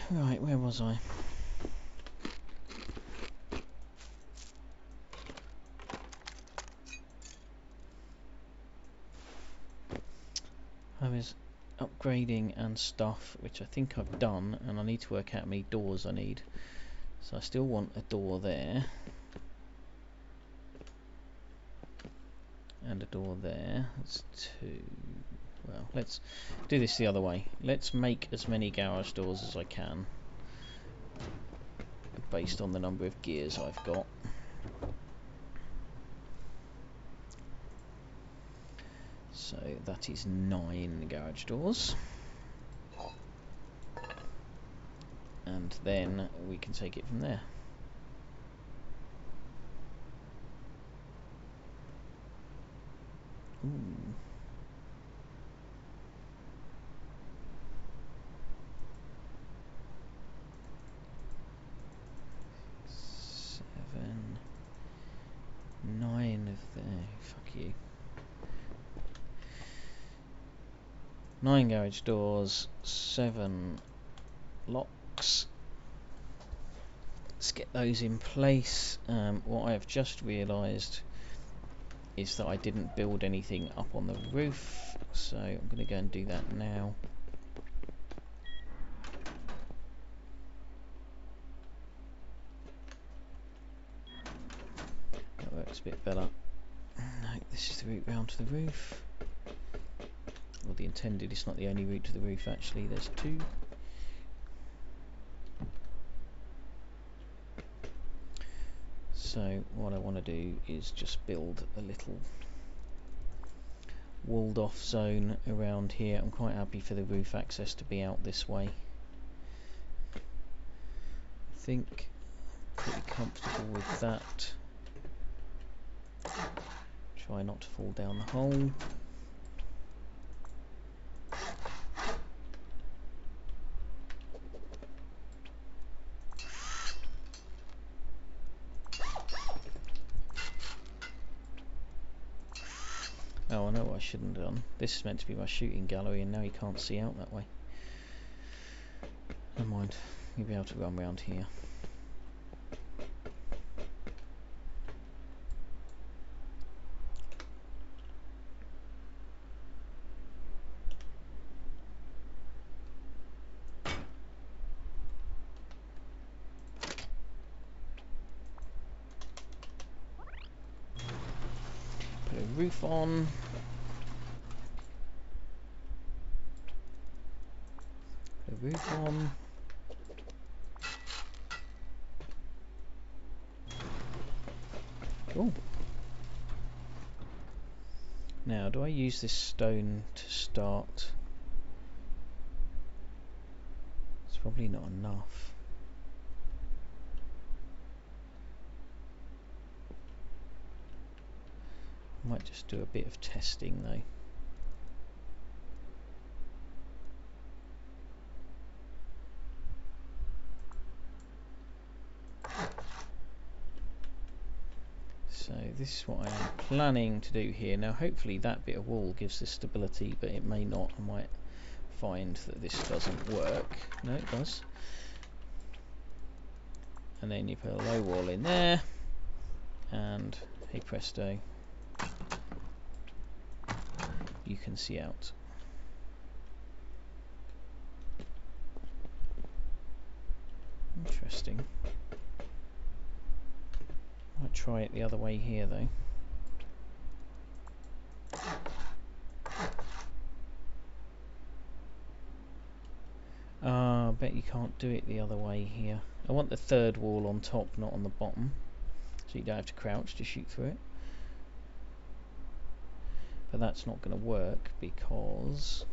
Right, where was I? I was upgrading and stuff, which I think I've done, and I need to work out how many doors I need. So I still want a door there, and a door there. That's 2. Well, let's do this the other way. Let's make as many garage doors as I can, based on the number of gears I've got. So that is 9 garage doors. And then we can take it from there. Ooh. Seven, 9 of the... fuck you. 9 garage doors, 7 locks. Let's get those in place. What I have just realised is that I didn't build anything up on the roof, so I'm going to go and do that now. That works a bit better. No, this is the route round to the roof. Well, the intended, it's not the only route to the roof actually, there's 2. So what I want to do is just build a little walled off zone around here. I'm quite happy for the roof access to be out this way. I think pretty comfortable with that. Try not to fall down the hole. Oh, I know what I shouldn't have done. This is meant to be my shooting gallery, and now you can't see out that way. Never mind. You'll be able to run around here. Put a roof on. Put a roof on. Cool. Now, do I use this stone to start? It's probably not enough. I might just do a bit of testing though. So this is what I am planning to do here. Now hopefully that bit of wall gives this stability, but it may not. I might find that this doesn't work. No, it does. And then you put a low wall in there, and hey presto, you can see out. Interesting. Might try it the other way here though. I bet you can't do it the other way here. I want the third wall on top, not on the bottom, so you don't have to crouch to shoot through it. But that's not going to work because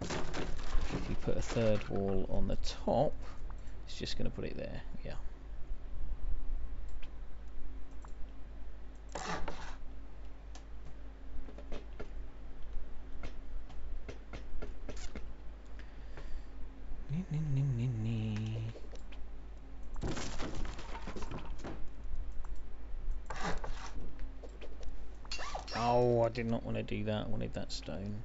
if you put a third wall on the top, it's just going to put it there. Yeah. Oh, I did not want to do that. I wanted that stone.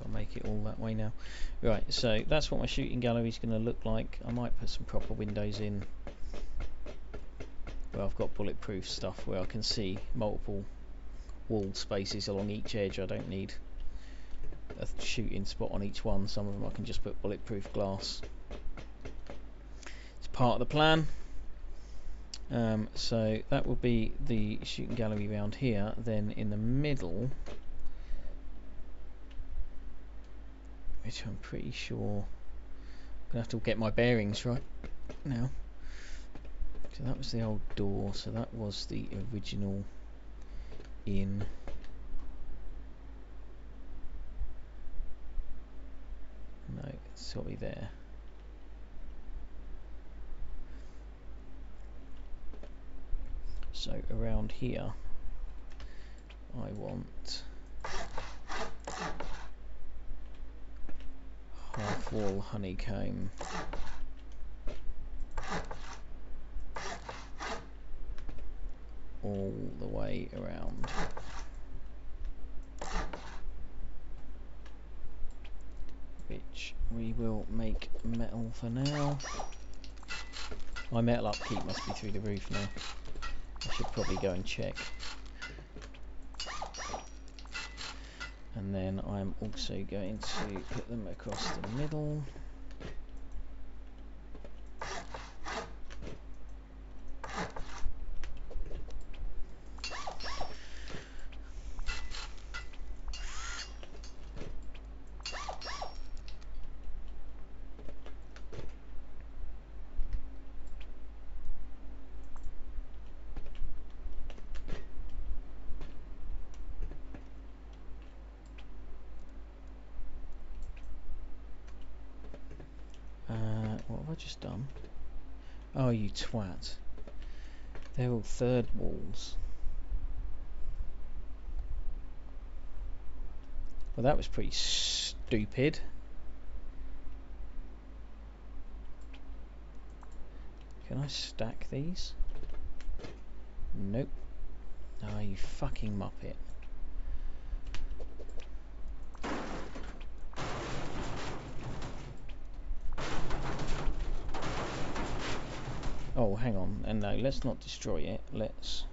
I'll make it all that way now. Right, so that's what my shooting gallery is going to look like. I might put some proper windows in where I've got bulletproof stuff where I can see multiple wall spaces along each edge. I don't need a shooting spot on each one. Some of them I can just put bulletproof glass. It's part of the plan. So that will be the shooting gallery round here. Then in the middle, which I'm pretty sure I'm gonna have to get my bearings right now. So that was the old door, so that was the original inn. No, sorry there. So around here I want half wall honeycomb, all the way around. Which we will make metal for now. My metal upkeep must be through the roof now. I should probably go and check. And then I'm also going to put them across the middle. What have I just done? Oh, you twat. They're all third walls. Well, that was pretty stupid. Can I stack these? Nope. Ah, you fucking muppet. Oh, hang on. And no, let's not destroy it. Let's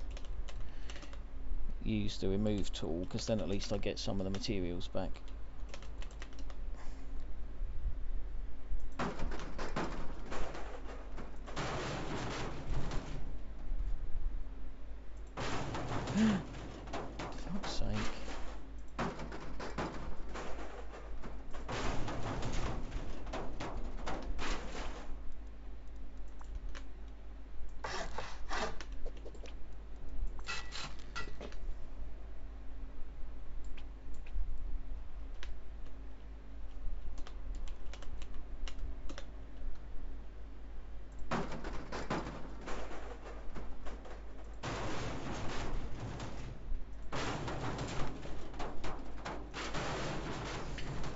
use the remove tool, because then at least I get some of the materials back. Fuck's sake.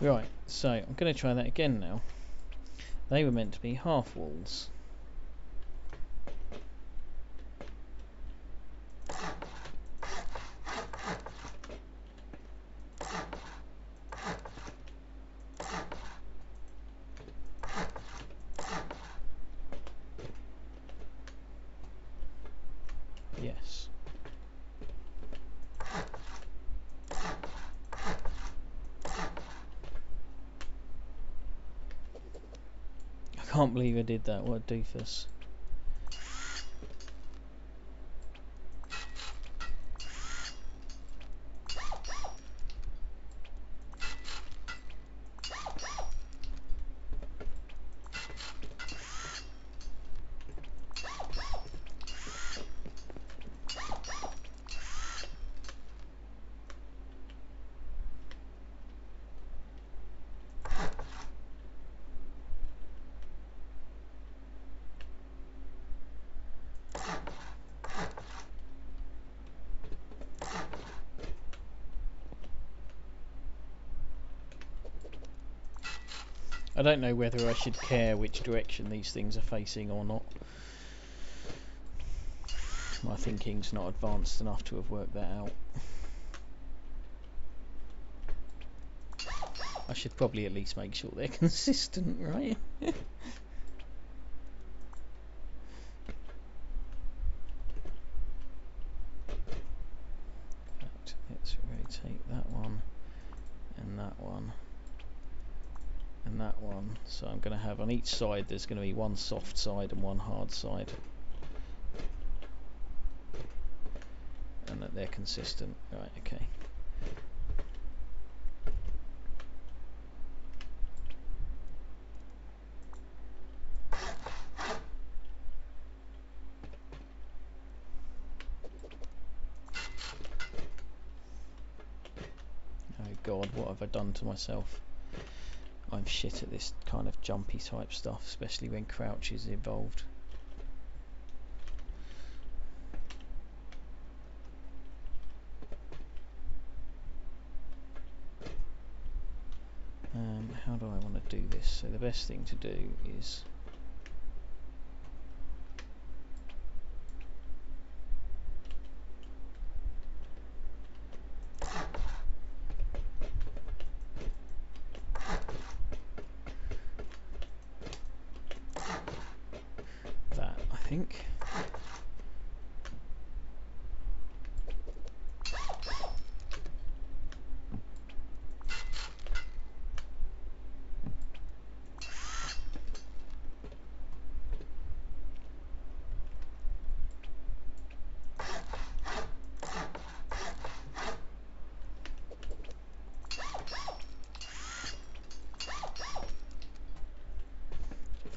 Right, so I'm going to try that again now. They were meant to be half walls. Yes. I can't believe I did that. What a doofus. I don't know whether I should care which direction these things are facing or not. My thinking's not advanced enough to have worked that out. I should probably at least make sure they're consistent, right? one. So I'm going to have on each side, there's going to be one soft side and one hard side, and that they're consistent. Right, okay. Oh god, what have I done to myself? I'm shit at this kind of jumpy type stuff, especially when crouch is involved. How do I want to do this? So the best thing to do is that, I think.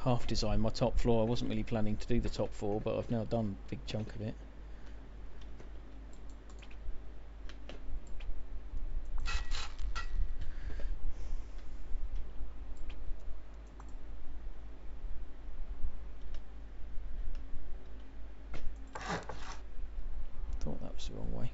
Half designed my top floor. I wasn't really planning to do the top floor, but I've now done a big chunk of it. Thought that was the wrong way.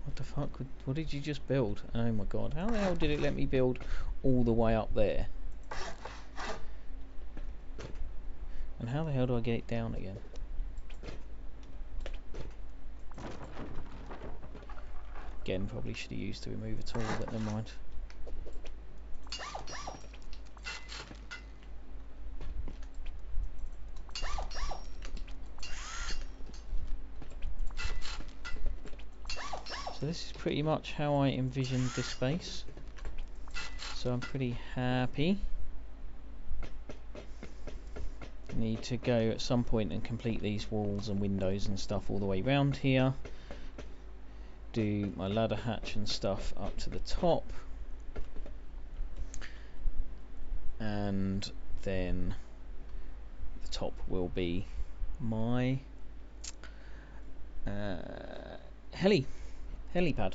What the fuck? What did you just build? Oh my god, how the hell did it let me build all the way up there? And how the hell do I get it down again? Again, probably should have used the remover tool, but never mind. So this is pretty much how I envisioned this space. So I'm pretty happy. Need to go at some point and complete these walls and windows and stuff all the way around here. Do my ladder hatch and stuff up to the top. And then the top will be my helipad.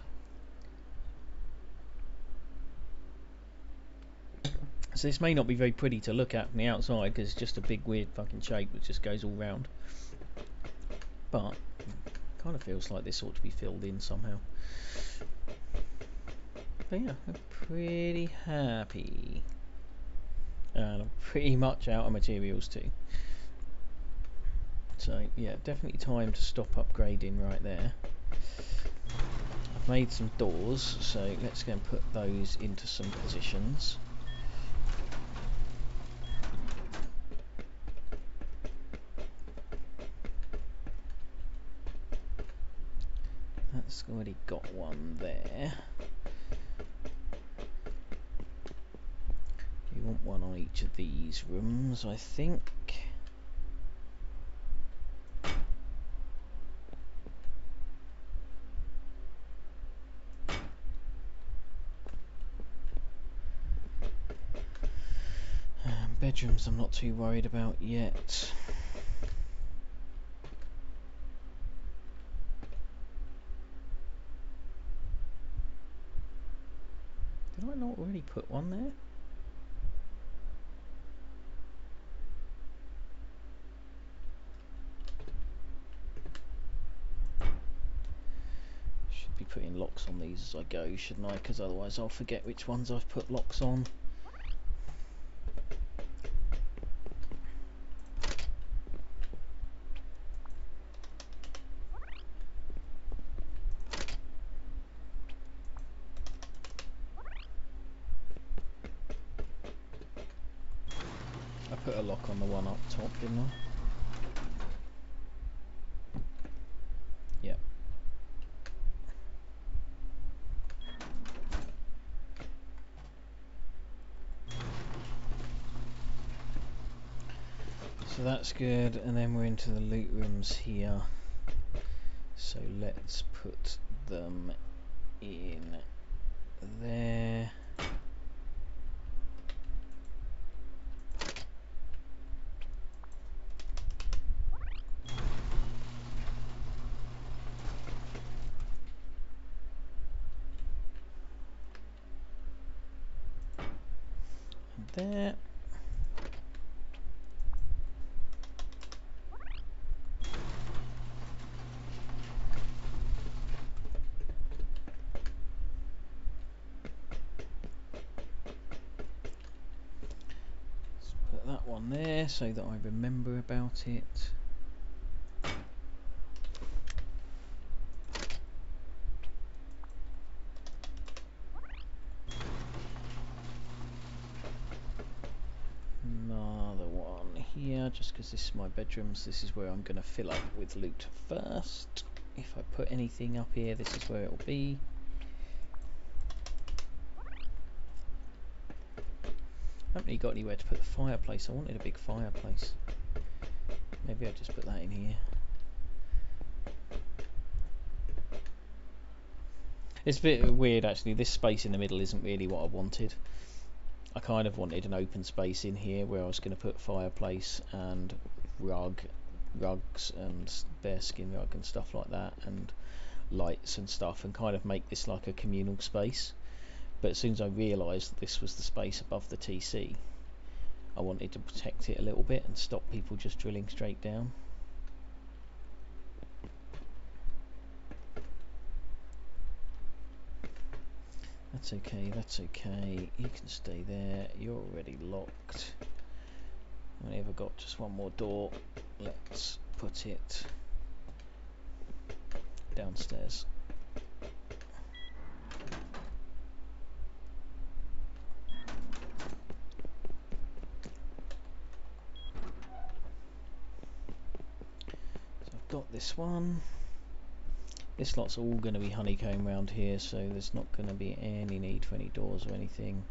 So this may not be very pretty to look at from the outside because it's just a big weird fucking shape that just goes all round, but it kind of feels like this ought to be filled in somehow. But yeah, I'm pretty happy, and I'm pretty much out of materials too. So yeah, definitely time to stop upgrading right there. I've made some doors, so let's go and put those into some positions. That's already got one there. You want one on each of these rooms, I think. Bedrooms I'm not too worried about yet. Did I not already put one there? Should be putting locks on these as I go, shouldn't I? Because otherwise I'll forget which ones I've put locks on. put a lock on the one up top, didn't I? Yep. So that's good, and then we're into the loot rooms here. So let's put them in there. And there. Put that one there so that I remember about it. Another one here, just because this is my bedrooms. This is where I'm going to fill up with loot first. If I put anything up here, this is where it will be. I haven't really got anywhere to put the fireplace. I wanted a big fireplace. Maybe I'll just put that in here. It's a bit weird actually. This space in the middle isn't really what I wanted. I kind of wanted an open space in here where I was going to put fireplace and rugs and bearskin rug and stuff like that, and lights and stuff, and kind of make this like a communal space. But as soon as I realised that this was the space above the TC, I wanted to protect it a little bit and stop people just drilling straight down. That's okay, that's okay. You can stay there. You're already locked. I've only ever got just one more door. Let's put it downstairs. So I've got this one. This lot's all going to be honeycomb around here, so there's not going to be any need for any doors or anything.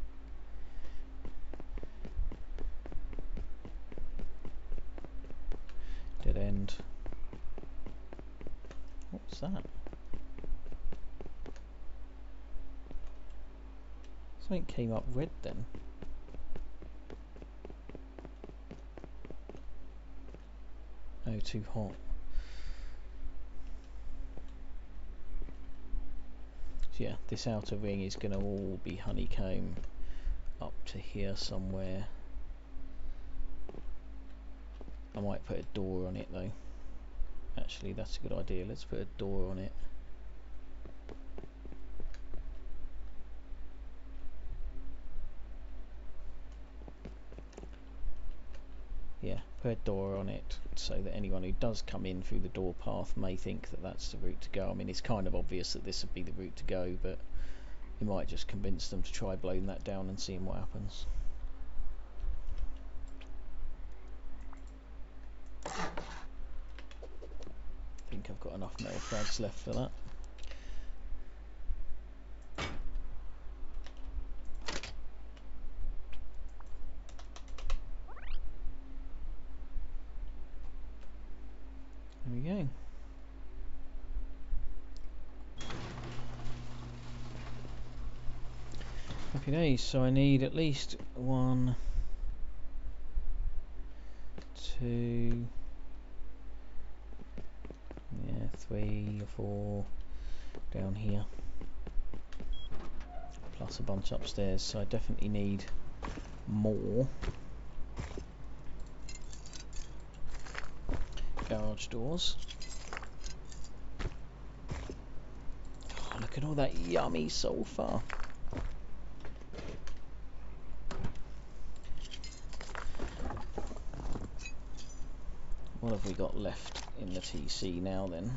Dead end. What was that? Something came up red then. Oh, too hot. So yeah, this outer ring is going to all be honeycomb up to here somewhere. I might put a door on it though. Actually, that's a good idea. Let's put a door on it. Yeah, put a door on it so that anyone who does come in through the door path may think that that's the route to go. I mean, it's kind of obvious that this would be the route to go, but you might just convince them to try blowing that down and seeing what happens. I think I've got enough metal frags left for that. There we go. Happy days. So I need at least 1, 2, 3 or 4 down here, plus a bunch upstairs. So I definitely need more garage doors. Oh, look at all that yummy sulfur. What have we got left in the TC now then?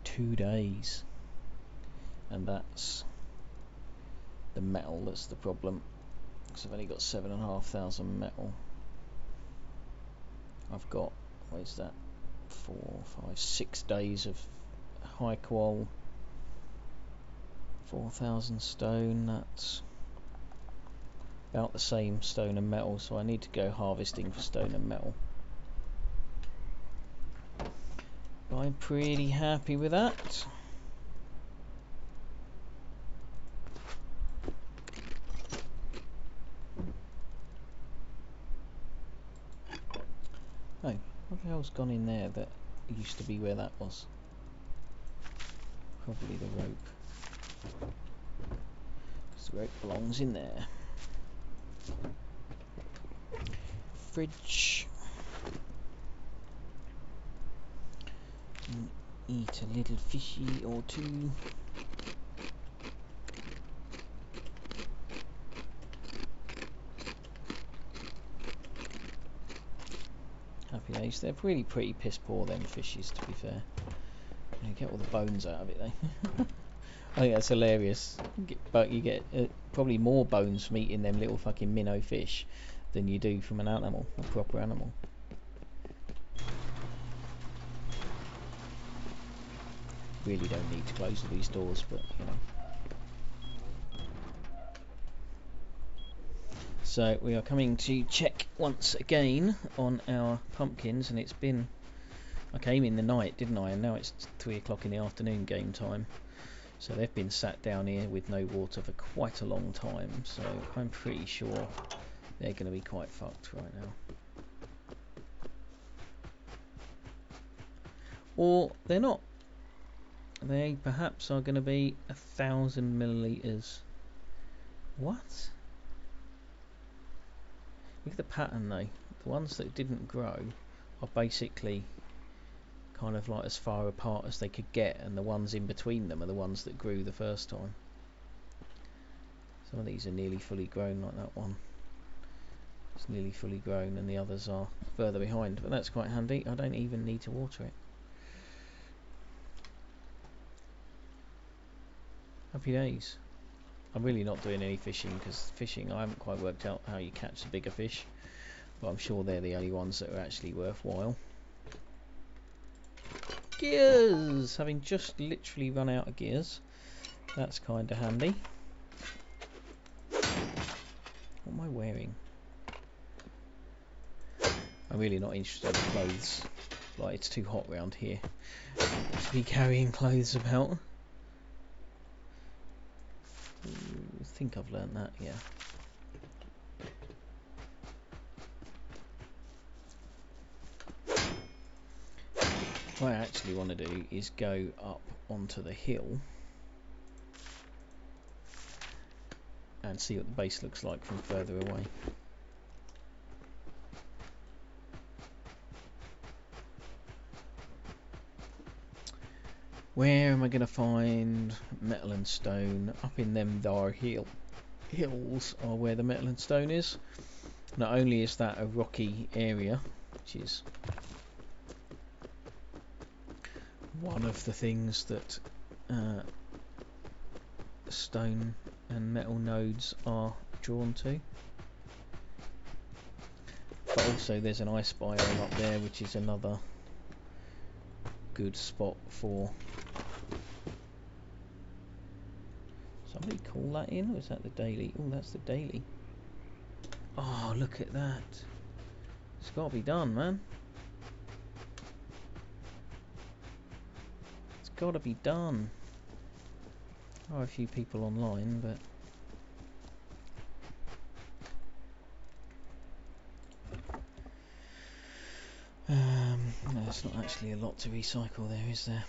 2 days. And that's the metal that's the problem. because I've only got 7,500 metal. I've got, what is that, 4, 5, 6 days of high qual, 4,000 stone. That's about the same stone and metal, so I need to go harvesting for stone and metal. I'm pretty happy with that. Oh, what the hell's gone in there that used to be where that was? Probably the rope. The rope belongs in there. Fridge. And eat a little fishy or two. Happy days. They're really pretty piss poor, them fishes, to be fair. You get all the bones out of it though. I think that's hilarious. But you get probably more bones from eating them little fucking minnow fish than you do from an animal, a proper animal. Really don't need to close all these doors, but you know. So we are coming to check once again on our pumpkins, and it's been, I came in the night, didn't I, and now it's 3 o'clock in the afternoon game time. So they've been sat down here with no water for quite a long time, so I'm pretty sure they're going to be quite fucked right now. Or they're not. They perhaps are going to be 1,000 milliliters. What? Look at the pattern though. The ones that didn't grow are basically kind of like as far apart as they could get, and the ones in between them are the ones that grew the first time. Some of these are nearly fully grown, like that one. It's nearly fully grown, and the others are further behind, but that's quite handy. I don't even need to water it. Happy days. I'm really not doing any fishing, because fishing, I haven't quite worked out how you catch the bigger fish, but I'm sure they're the only ones that are actually worthwhile. Gears! Having just literally run out of gears. That's kind of handy. What am I wearing? I'm really not interested in clothes. Like, it's too hot round here to be carrying clothes about. I think I've learnt that, yeah. What I actually want to do is go up onto the hill and see what the base looks like from further away. Where am I going to find metal and stone? Up in them there hills are where the metal and stone is. Not only is that a rocky area, which is one of the things that stone and metal nodes are drawn to, but also there's an ice biome up there, which is another good spot for. Somebody call that in, or is that the daily? Oh, that's the daily. Oh, look at that. It's got to be done, man. It's got to be done. There are a few people online, but no, it's not actually a lot to recycle there, is there?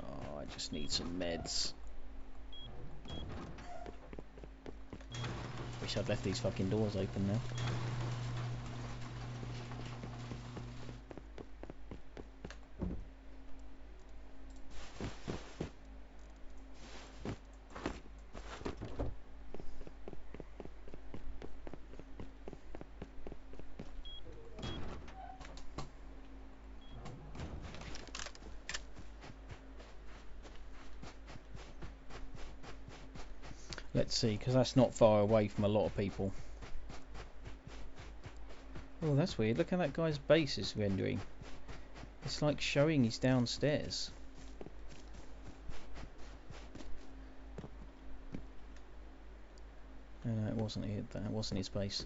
Oh, I just need some meds. Wish I'd left these fucking doors open now. Let's see, because that's not far away from a lot of people. Oh, that's weird. Look how that guy's base is rendering. It's like showing he's downstairs. No, it wasn't it. That wasn't his base.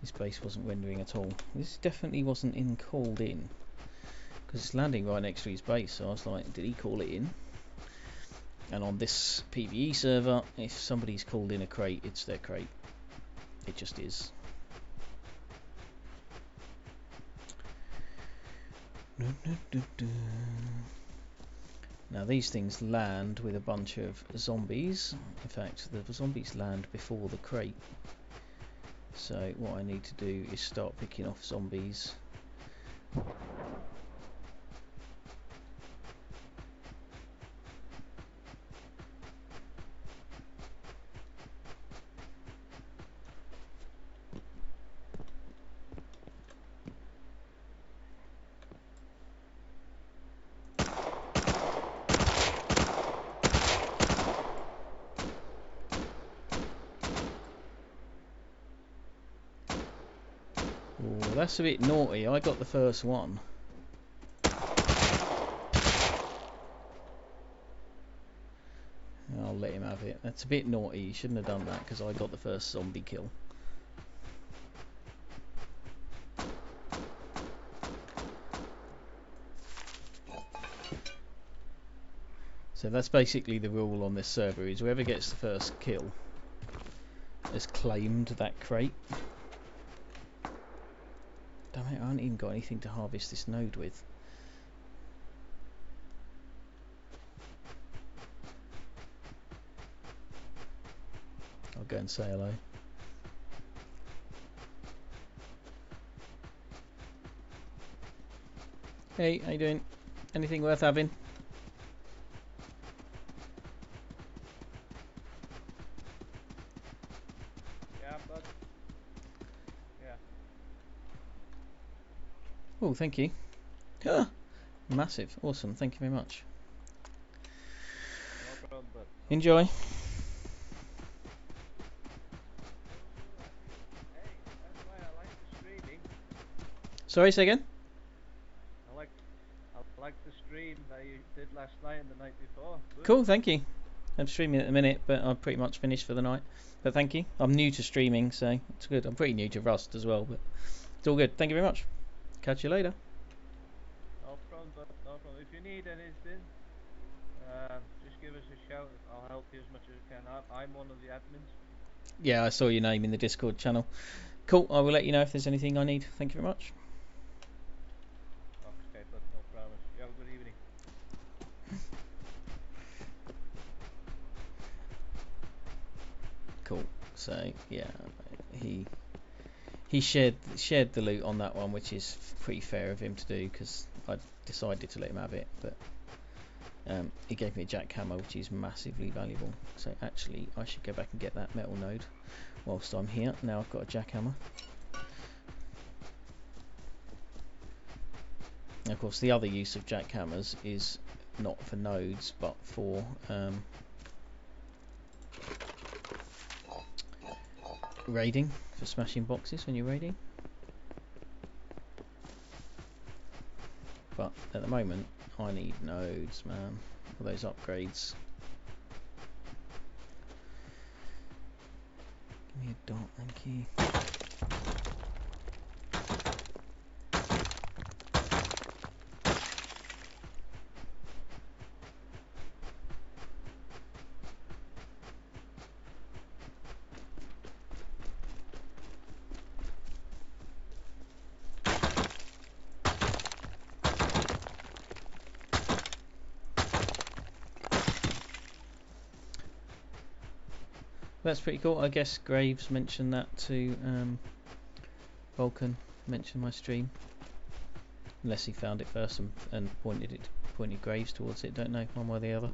His base wasn't rendering at all. This definitely wasn't called in, because it's landing right next to his base. So I was like, did he call it in? And on this PvE server, if somebody's called in a crate, it's their crate. It just is. Now these things land with a bunch of zombies. In fact, the zombies land before the crate. So what I need to do is start picking off zombies. Oh, that's a bit naughty. I got the first one. I'll let him have it. That's a bit naughty. You shouldn't have done that because I got the first zombie kill. So that's basically the rule on this server, is whoever gets the first kill has claimed that crate. Damn it, I haven't even got anything to harvest this node with. I'll go and say hello. Hey, how you doing? Anything worth having? Yeah, bud. Yeah. Oh, thank you. Ah, massive, awesome, thank you very much. No problem, bud. No Enjoy. problem. Hey, that's why I like the streaming. Sorry, say again? I like the stream that you did last night and the night before. Good. Cool, thank you. I'm streaming at the minute, but I'm pretty much finished for the night. But thank you. I'm new to streaming, so it's good. I'm pretty new to Rust as well, but it's all good. Thank you very much. Catch you later. No problem, bud. No problem. If you need anything, just give us a shout. I'll help you as much as I can. I'm one of the admins. Yeah, I saw your name in the Discord channel. Cool, I will let you know if there's anything I need. Thank you very much. Okay, bud. No problem. You have a good evening. Cool. So yeah, he shared the loot on that one, which is pretty fair of him to do because I decided to let him have it. But he gave me a jackhammer, which is massively valuable. So actually, I should go back and get that metal node whilst I'm here. Now I've got a jackhammer. And of course, the other use of jackhammers is not for nodes, but for raiding, for smashing boxes when you're raiding. But at the moment, I need nodes, man. All those upgrades. Give me a dot, thank you. That's pretty cool. I guess Graves mentioned that to Vulcan. Mentioned my stream, unless he found it first and pointed Graves towards it. Don't know, one way or the other.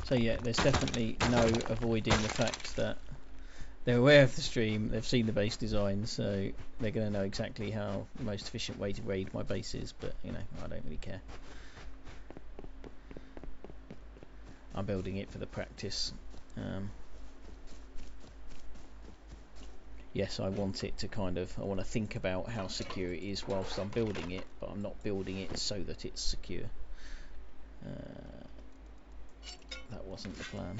So yeah, there's definitely no avoiding the fact that they're aware of the stream. They've seen the base design, so they're going to know exactly how the most efficient way to raid my base is. But you know, I don't really care. I'm building it for the practice. Yes, I want it to I want to think about how secure it is whilst I'm building it, but I'm not building it so that it's secure. That wasn't the plan.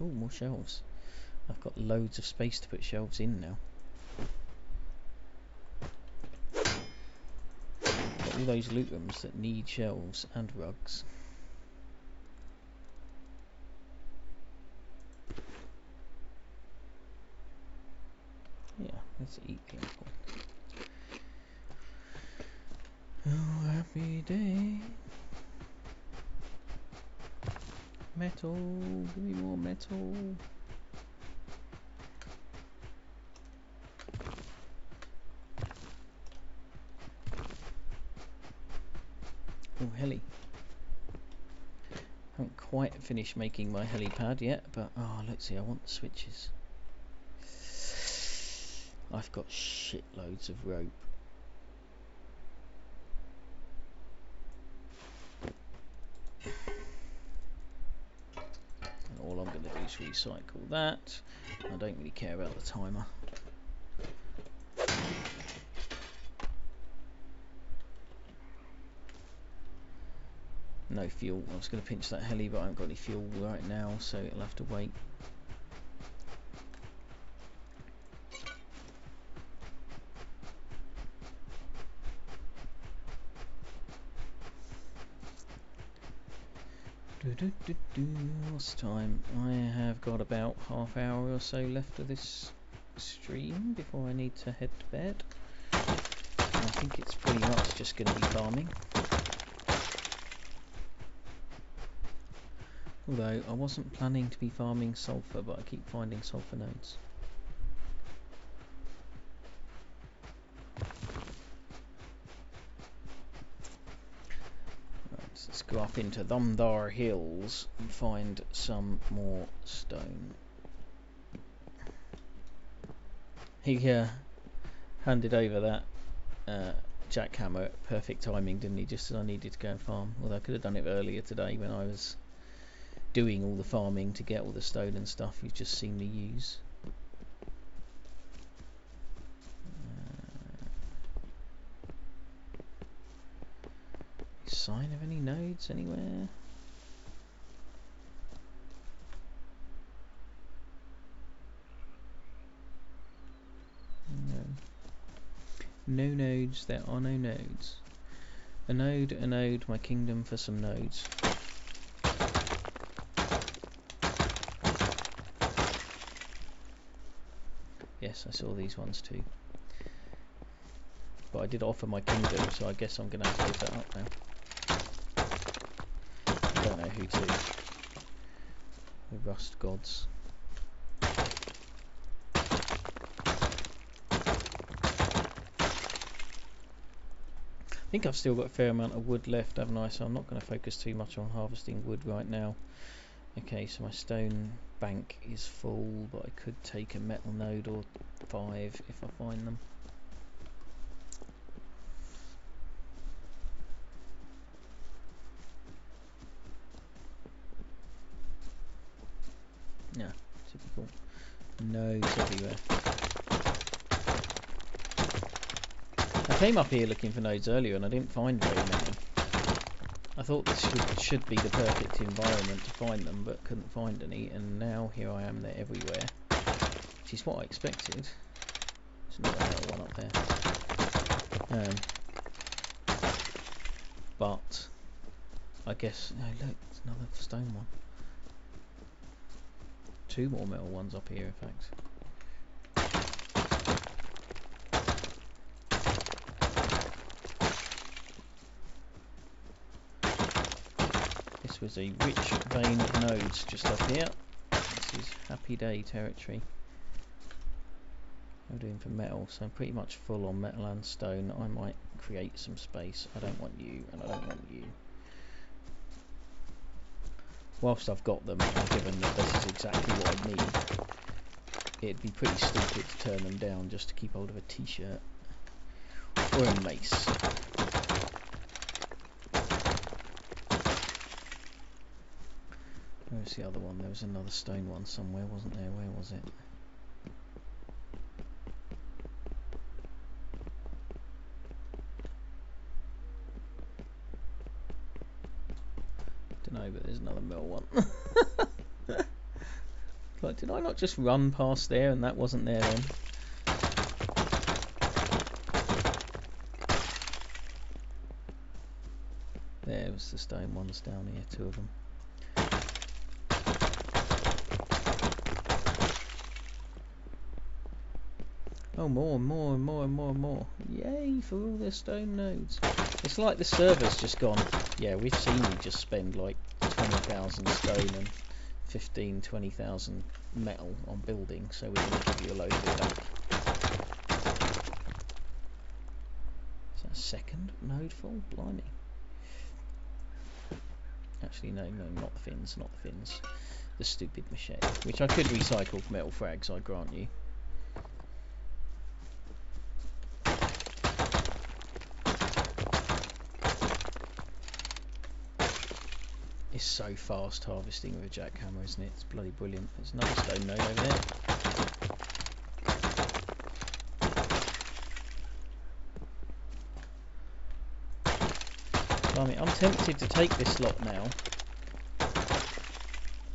Oh, more shelves. I've got loads of space to put shelves in now. Got all those loot rooms that need shelves and rugs. Yeah, let's eat the apple. Oh, happy day. Metal, give me more metal. Oh, heli. Haven't quite finished making my helipad yet, but let's see, I want the switches. I've got shitloads of rope. And all I'm going to do is recycle that. I don't really care about the timer. No fuel. I was going to pinch that heli, but I haven't got any fuel right now, so it'll have to wait. What's the time? I have got about half hour or so left of this stream before I need to head to bed. I think it's pretty much just going to be farming. Although I wasn't planning to be farming sulfur, but I keep finding sulfur nodes. Let's go up into Thumdar Hills and find some more stone. He handed over that jackhammer at perfect timing, didn't he? Just as I needed to go and farm. Although I could have done it earlier today when I was doing all the farming to get all the stone and stuff you've just seen me use. Sign of any nodes anywhere? No. No nodes, there are no nodes. A node, my kingdom for some nodes. Yes, I saw these ones too. But I did offer my kingdom, so I guess I'm going to have to give that up now. I don't know who to. The rust gods. I think I've still got a fair amount of wood left, haven't I? So I'm not going to focus too much on harvesting wood right now. Okay, so my stone bank is full, but I could take a metal node or 5 if I find them. Yeah, typical. Nodes everywhere. I came up here looking for nodes earlier and I didn't find very many. I thought this should be the perfect environment to find them, but couldn't find any, and now here I am, they're everywhere. Which is what I expected. There's another metal one up there. But I guess, no, look, there's another stone one. 2 more metal ones up here, in fact. This was a rich vein of nodes just up here. This is happy day territory. I'm doing for metal, so I'm pretty much full on metal and stone. I might create some space. I don't want you, and I don't want you. Whilst I've got them, and given that this is exactly what I need, it'd be pretty stupid to turn them down just to keep hold of a t-shirt or a mace. Where's the other one? There was another stone one somewhere, wasn't there? Where was it? Don't know, but there's another mill one. Like, did I not just run past there and that wasn't there then? There was the stone ones down here, 2 of them. Oh, more and more and more and more and more. Yay for all the stone nodes. It's like the server's just gone, yeah, we've seen you just spend like 20,000 stone and 20,000 metal on building, so we're going to give you a load of it back. Is that a second node full? Blimey. Actually, no, not the fins, not the fins. The stupid machete, which I could recycle for metal frags, I grant you. It's so fast harvesting with a jackhammer, isn't it? It's bloody brilliant. There's another stone node over there. Blimey, I'm tempted to take this lot now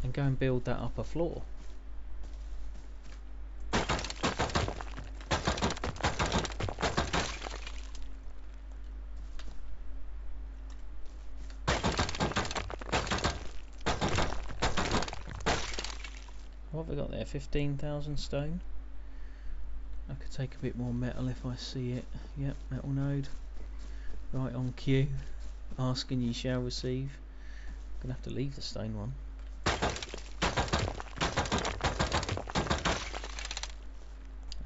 and go and build that upper floor. What have I got there? 15,000 stone. I could take a bit more metal if I see it. Yep, metal node. Right on cue. Asking ye shall receive. Gonna have to leave the stone one.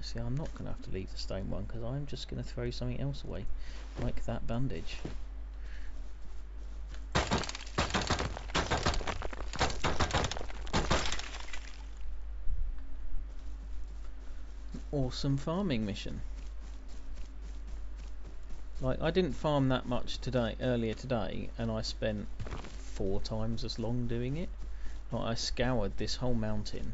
See, I'm not gonna have to leave the stone one because I'm just gonna throw something else away, like that bandage. Awesome farming mission. Like, I didn't farm that much earlier today, and I spent 4 times as long doing it. Like, I scoured this whole mountain.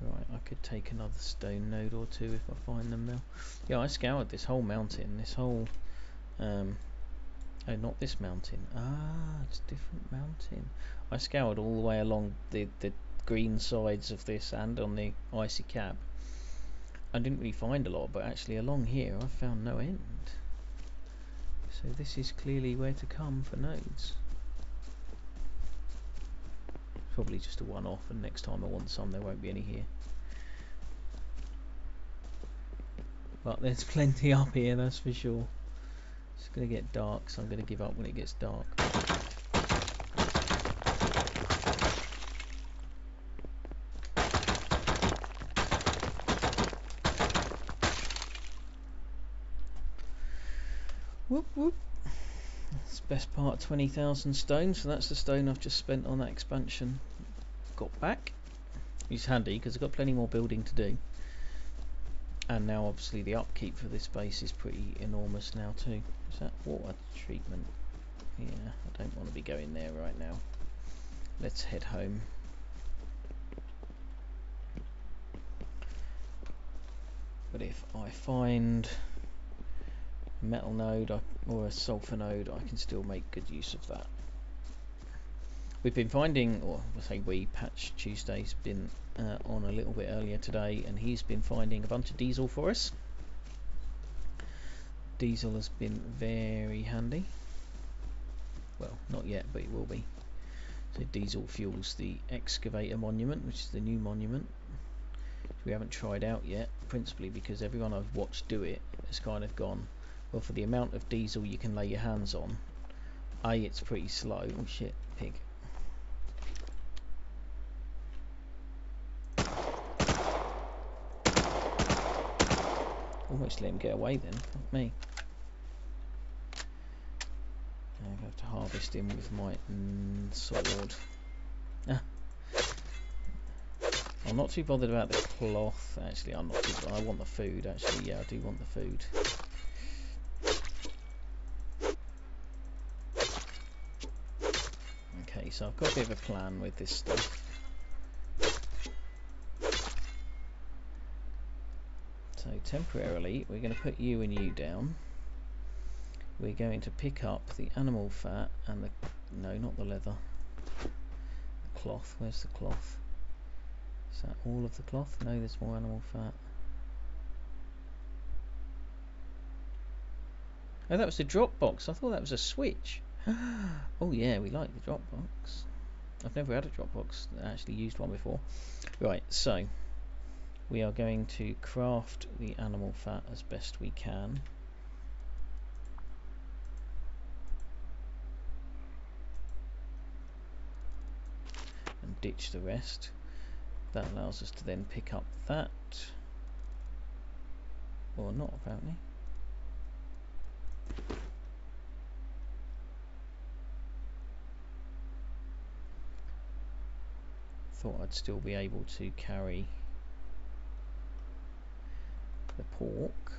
Right, I could take another stone node or 2 if I find them now. Yeah, I scoured this whole mountain, this whole oh, not this mountain. Ah, it's a different mountain. I scoured all the way along the green sides of this and on the icy cap. I didn't really find a lot, but actually along here I found no end. So this is clearly where to come for nodes. Probably just a one-off, and next time I want some there won't be any here. But there's plenty up here, that's for sure. It's going to get dark, so I'm going to give up when it gets dark. Whoop whoop. That's the best part, 20,000 stone, so that's the stone I've just spent on that expansion. Got back. It's handy because I've got plenty more building to do. And now obviously the upkeep for this base is pretty enormous now too. Is that water treatment? Yeah, I don't want to be going there right now. Let's head home. But if I find a metal node or a sulfur node, I can still make good use of that. We've been finding, or I say we, Patch Tuesday's been on a little bit earlier today, and he's been finding a bunch of diesel for us. Diesel has been very handy. Well, not yet, but it will be. So diesel fuels the excavator monument, which is the new monument, which we haven't tried out yet, principally because everyone I've watched do it has kind of gone, well, for the amount of diesel you can lay your hands on, A, it's pretty slow. Oh shit, pig. Almost let him get away then, not me. I have to harvest him with my sword. Ah. I'm not too bothered about the cloth. Actually, I'm not too bothered. I want the food. Actually, yeah, I do want the food. so I've got a bit of a plan with this stuff. So temporarily we're going to put you and you down. We're going to pick up the animal fat and the, no, not the leather, the cloth. Where's the cloth? Is that all of the cloth? No, there's more animal fat. Oh, that was the drop box. I thought that was a switch. Oh yeah, we like the drop box. I've never had a drop box. I actually used one before. Right, so we are going to craft the animal fat as best we can. And ditch the rest. That allows us to then pick up that. Or not, apparently. Thought I'd still be able to carry the pork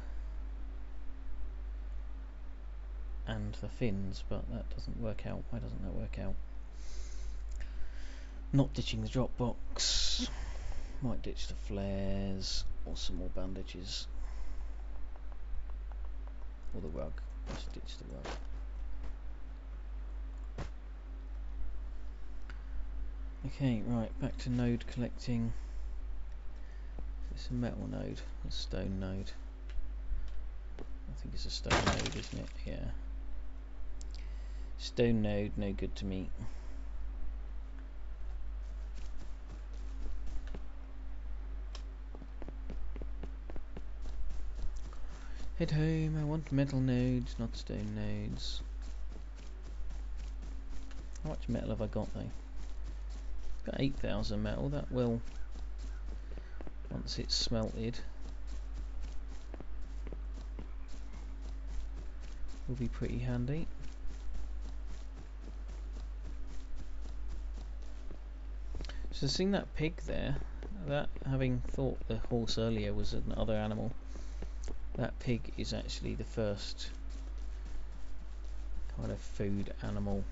and the fins, but that doesn't work out. Why doesn't that work out? Not ditching the drop box. Might ditch the flares or some more bandages. Or the rug. Let's ditch the rug. Okay, right, back to node collecting. It's a metal node, a stone node. I think it's a stone node, isn't it? Yeah. Stone node, no good to me. Head home, I want metal nodes, not stone nodes. How much metal have I got though? Got 8,000 metal, that will, once it's smelted, will be pretty handy. So seeing that pig there, that, having thought the horse earlier was another animal, that pig is actually the first kind of food animal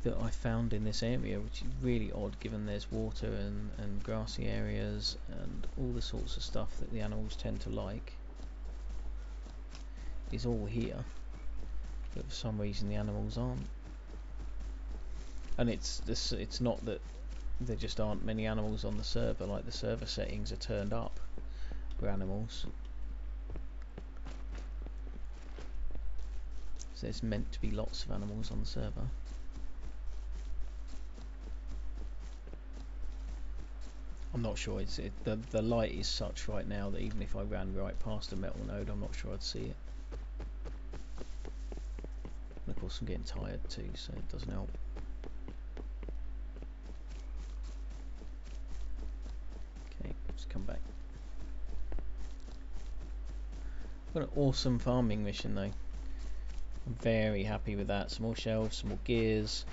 that I found in this area, which is really odd given there's water and grassy areas and all the sorts of stuff that the animals tend to like is all here, but for some reason the animals aren't. And it's not that there just aren't many animals on the server, like the server settings are turned up for animals. So there's meant to be lots of animals on the server. I'm not sure. The light is such right now that even if I ran right past a metal node, I'm not sure I'd see it. And of course I'm getting tired too, so it doesn't help. Okay, let's come back. What an awesome farming mission though. I'm very happy with that. Some more shelves, some more gears,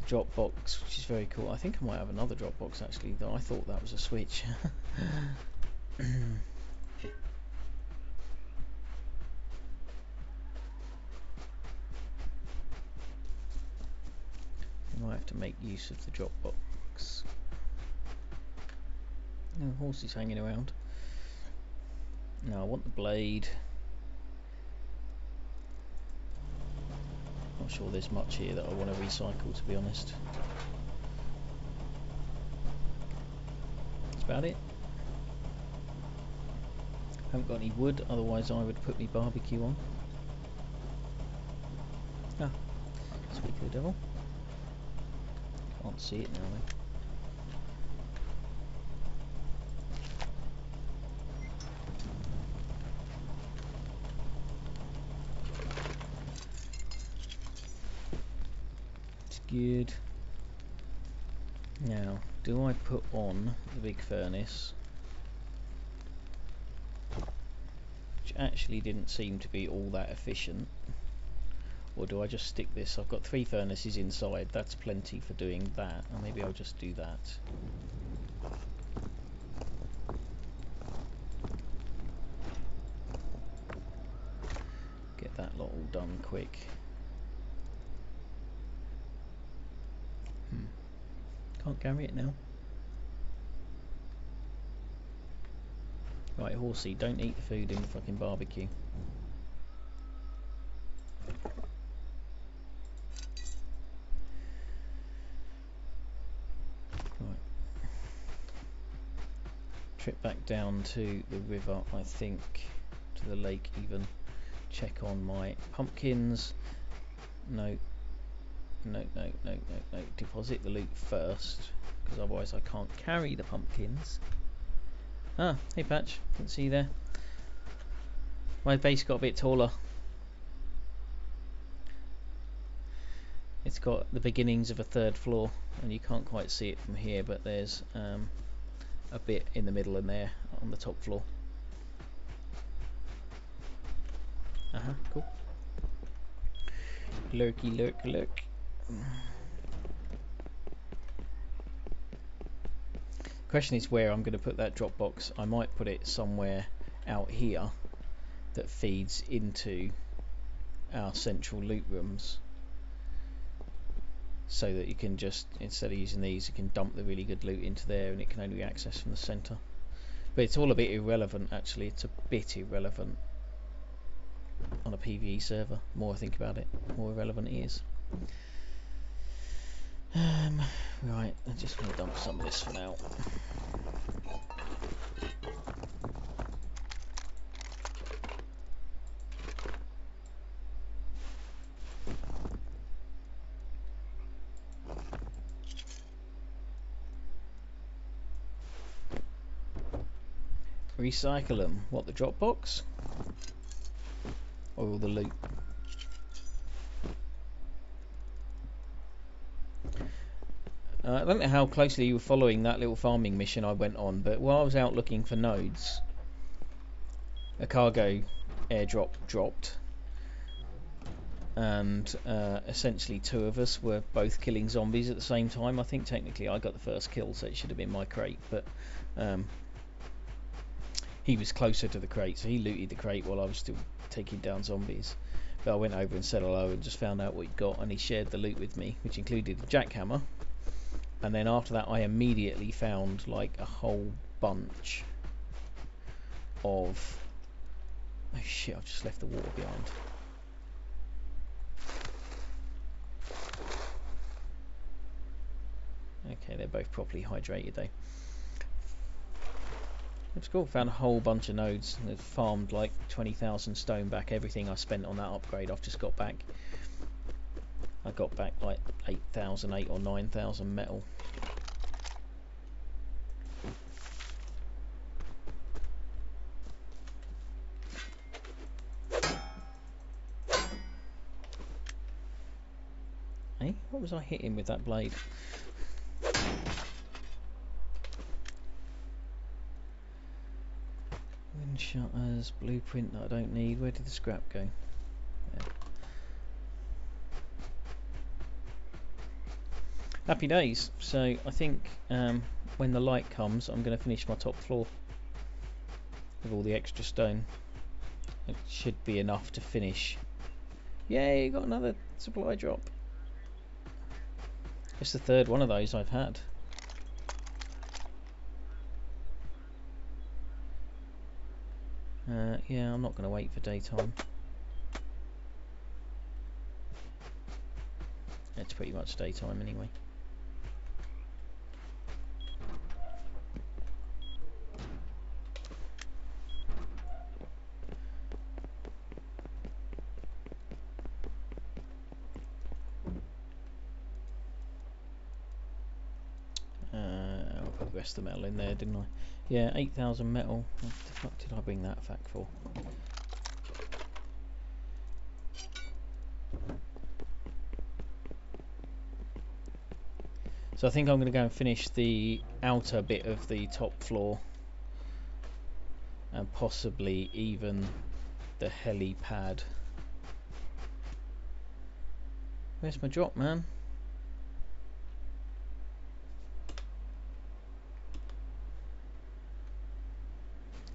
drop box, which is very cool. I think I might have another drop box actually, though I thought that was a switch. I might have to make use of the drop box. No, the horse is hanging around. No, I want the blade. Not sure there's much here that I want to recycle, to be honest. That's about it. Haven't got any wood, otherwise I would put my barbecue on. Ah, speak of the devil. Can't see it now though. It's good. Now, do I put on the big furnace? Which actually didn't seem to be all that efficient. Or do I just stick this? I've got 3 furnaces inside, that's plenty for doing that. Or maybe I'll just do that. Get that lot all done quick. Can't carry it now. Right, horsey, don't eat the food in the fucking barbecue. Right. Trip back down to the river, I think, to the lake even. Check on my pumpkins. No. No. Deposit the loot first, because otherwise I can't carry the pumpkins. Ah, hey Patch, didn't see you there. My base got a bit taller. It's got the beginnings of a third floor, and you can't quite see it from here, but there's a bit in the middle and there on the top floor. Cool. Lurky, lurk. Question is where I'm going to put that drop box. I might put it somewhere out here that feeds into our central loot rooms, so that you can just, instead of using these, you can dump the really good loot into there and it can only be accessed from the centre. But it's all a bit irrelevant actually. It's a bit irrelevant on a PvE server. The more I think about it, the more irrelevant it is. Right, I'm just going to dump some of this for now. Recycle them. What, the drop box? Or all the loot? I don't know how closely you were following that little farming mission I went on, but while I was out looking for nodes, a cargo airdrop dropped, and essentially two of us were both killing zombies at the same time. I think technically I got the first kill, so it should have been my crate, but he was closer to the crate, so he looted the crate while I was still taking down zombies. But I went over and said hello and just found out what he'd got, and he shared the loot with me, which included a jackhammer. And then after that I immediately found like a whole bunch of... oh shit, I've just left the water behind. Okay, they're both properly hydrated though. It's cool, found a whole bunch of nodes. They've farmed like 20,000 stone back. Everything I spent on that upgrade I've just got back. I got back like 8,000, 8 or 9,000 metal. Hey, what was I hitting with that blade? Wind shutters, blueprint that I don't need. Where did the scrap go? There. Happy days. So I think when the light comes, I'm going to finish my top floor with all the extra stone. It should be enough to finish. Yay, got another supply drop. It's the third one of those I've had. Yeah, I'm not going to wait for daytime. It's pretty much daytime anyway. I'll put the rest of the metal in there, didn't I? Yeah, 8,000 metal. What the fuck did I bring that fact for? So I think I'm going to go and finish the outer bit of the top floor, and possibly even the helipad. Where's my drop, man?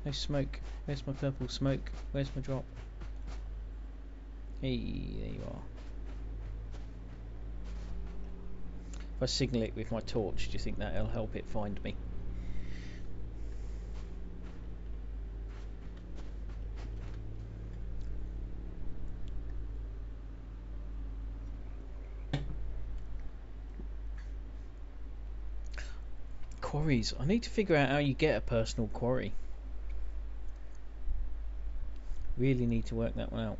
No smoke. Where's my purple smoke? Where's my drop? Hey, there you are. If I signal it with my torch, do you think that'll help it find me? Quarries. I need to figure out how you get a personal quarry. Really need to work that one out.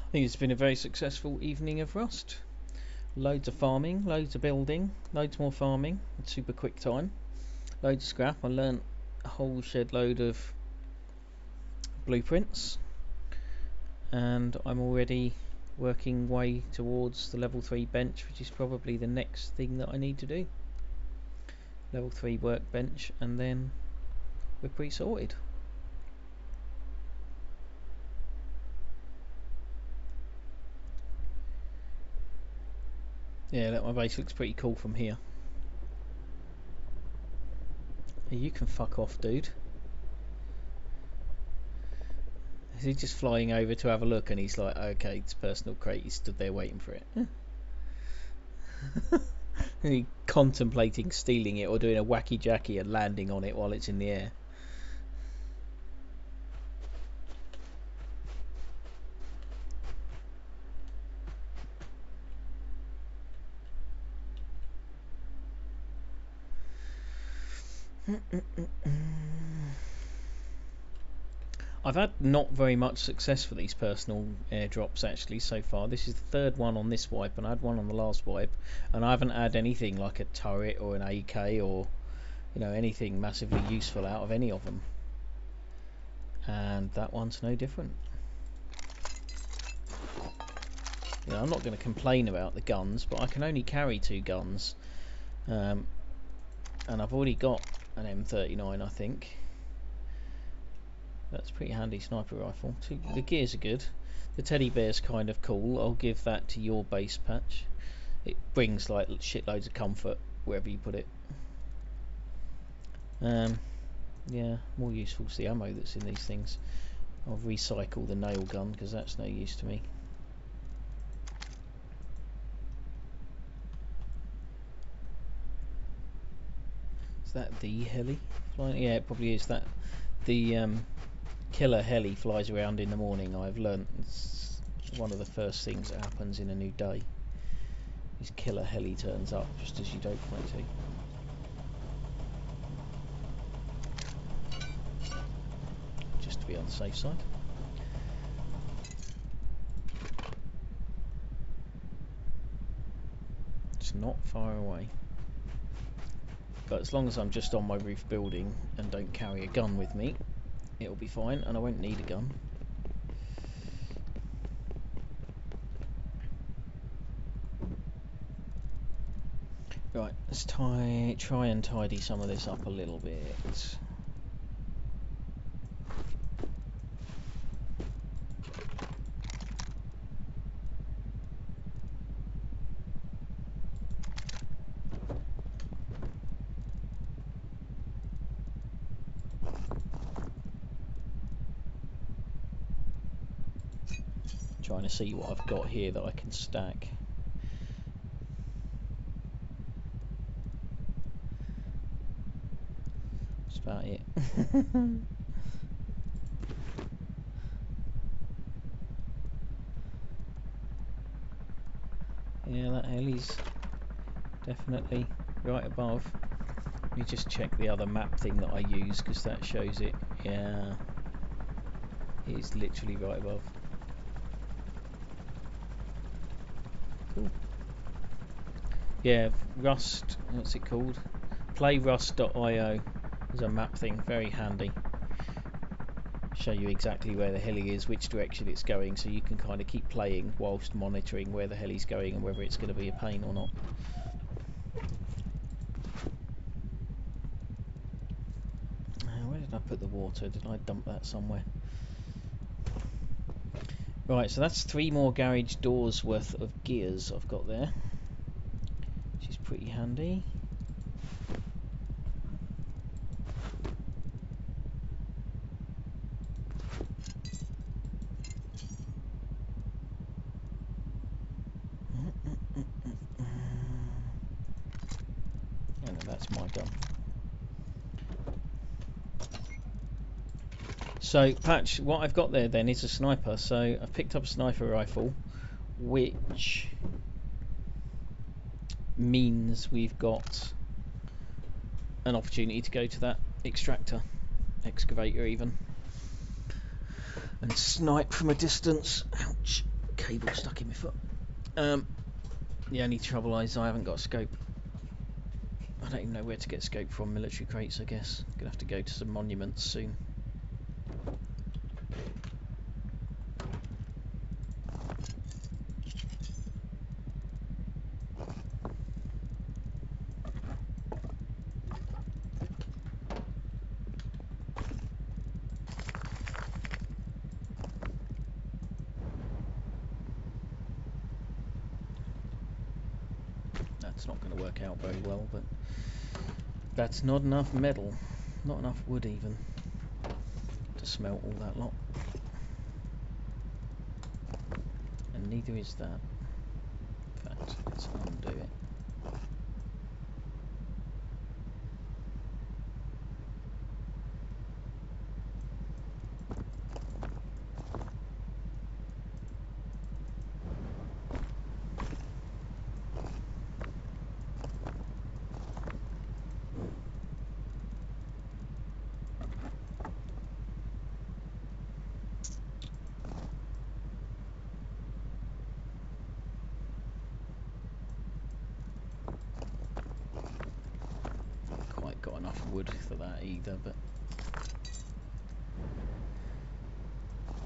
I think it's been a very successful evening of Rust. Loads of farming, loads of building, loads more farming, super quick time, loads of scrap. I learnt a whole shed load of blueprints, and I'm already working way towards the level 3 bench, which is probably the next thing that I need to do. Level 3 workbench, and then we're pretty sorted. Yeah, that my base looks pretty cool from here. Hey, you can fuck off, dude. Is he just flying over to have a look, and he's like, okay, it's personal crate, he stood there waiting for it. He contemplating stealing it or doing a wacky jacky and landing on it while it's in the air. I've had not very much success for these personal airdrops actually so far. This is the third one on this wipe, and I had one on the last wipe, and I haven't had anything like a turret or an AK or anything massively useful out of any of them. And that one's no different. I'm not going to complain about the guns, but I can only carry 2 guns, and I've already got an M39, I think. That's a pretty handy sniper rifle. The gears are good. The teddy bear's kind of cool. I'll give that to your base patch. It brings like shitloads of comfort wherever you put it. Yeah, more useful is the ammo that's in these things. I'll recycle the nail gun because that's no use to me. Is that the heli flying? Yeah, it probably is. That the killer heli flies around in the morning. I've learnt it's one of the first things that happens in a new day. This killer heli turns up just as you don't want it to. Just to be on the safe side. It's not far away. But as long as I'm just on my roof building and don't carry a gun with me, it'll be fine, and I won't need a gun. Right, let's try and tidy some of this up a little bit. Trying to see what I've got here that I can stack. That's about it. Yeah, that heli's definitely right above. Let me just check the other map thing that I use because that shows it. Yeah, it is literally right above. Cool. Yeah, Rust, what's it called? Playrust.io is a map thing, very handy. Show you exactly where the heli is, which direction it's going, so you can kind of keep playing whilst monitoring where the heli's going and whether it's going to be a pain or not. Where did I put the water? Did I dump that somewhere? Right, so that's 3 more garage doors worth of gears I've got there, which is pretty handy. That's my gun. So, Patch, what I've got there then is a sniper. So, I've picked up a sniper rifle, which means we've got an opportunity to go to that extractor, excavator even, and snipe from a distance. Ouch, cable stuck in my foot. The only trouble is I haven't got a scope. I don't even know where to get scope from. Military crates, I guess. Gonna have to go to some monuments soon. That's not going to work out very well, but that's not enough metal, not enough wood even, to smelt all that lot. And neither is that. In fact, let's undo it. Quite got enough wood for that either, but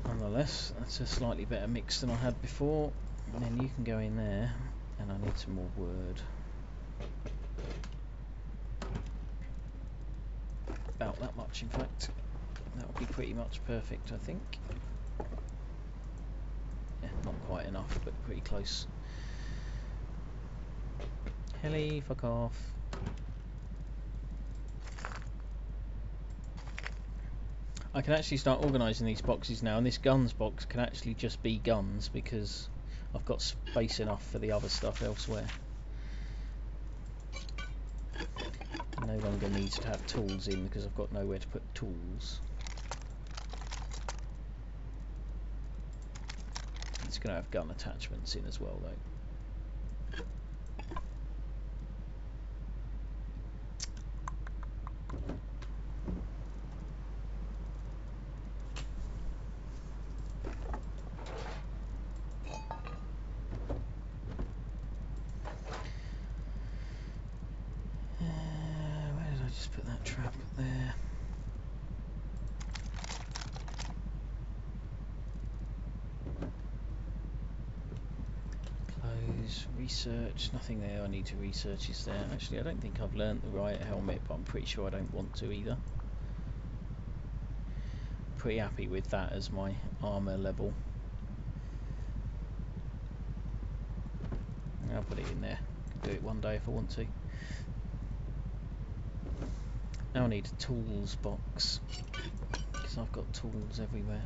nonetheless, that's a slightly better mix than I had before. And then you can go in there, and I need some more wood. About that much, in fact. That would be pretty much perfect, I think. Yeah, not quite enough, but pretty close. Heli, fuck off. I can actually start organising these boxes now, and this guns box can actually just be guns because I've got space enough for the other stuff elsewhere. No longer needs to have tools in because I've got nowhere to put tools. It's going to have gun attachments in as well though. Where did I just put that trap there? Close, research, nothing there I need to research is there. Actually, I don't think I've learnt the right helmet, but I'm pretty sure I don't want to either. Pretty happy with that as my armour level. I'll put it in there. Do it one day if I want to. Now I need a tools box because I've got tools everywhere.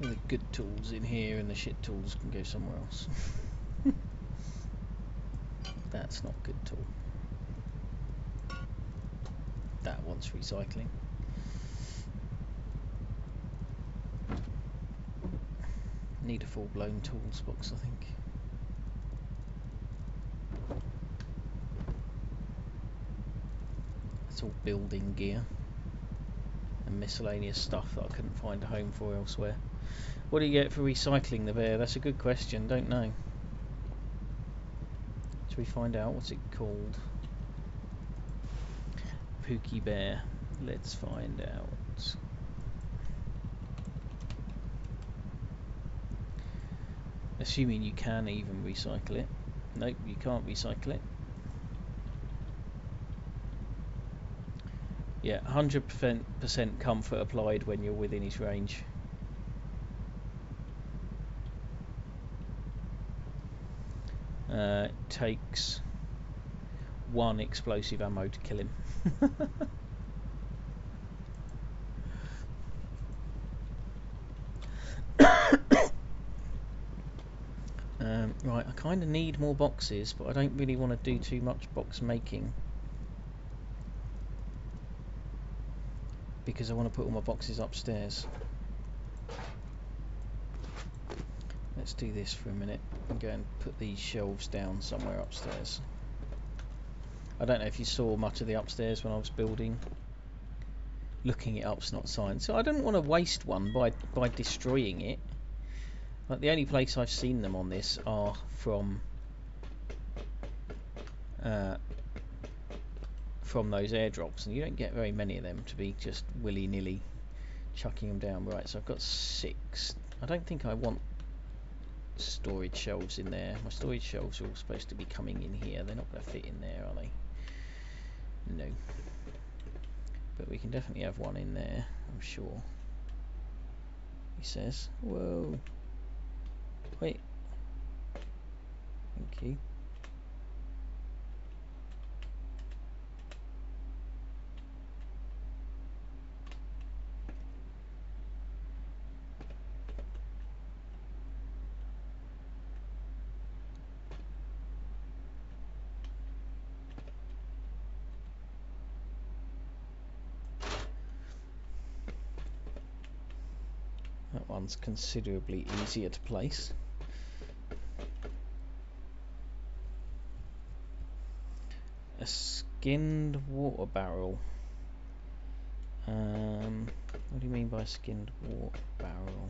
The good tools in here and the shit tools can go somewhere else. That's not good tool. That wants recycling. Need a full-blown tools box, I think. It's all building gear and miscellaneous stuff that I couldn't find a home for elsewhere. What do you get for recycling the bear? That's a good question, don't know. Should we find out? What's it called? Pookie bear. Let's find out. Assuming you can even recycle it. Nope, you can't recycle it. Yeah, 100% comfort applied when you're within his range. Takes 1 explosive ammo to kill him. Right, I kind of need more boxes, but I don't really want to do too much box making because I want to put all my boxes upstairs. Let's do this for a minute and go and put these shelves down somewhere upstairs. I don't know if you saw much of the upstairs when I was building. Looking it up's not science, so I don't want to waste one by destroying it. Like, the only place I've seen them on this are from those airdrops, and you don't get very many of them to be just willy-nilly chucking them down. Right, so I've got 6. I don't think I want storage shelves in there. My storage shelves are all supposed to be coming in here. They're not going to fit in there, are they? No. But we can definitely have one in there, I'm sure. He says. Whoa. Wait. Thank you. That one's considerably easier to place. A skinned water barrel. What do you mean by skinned water barrel?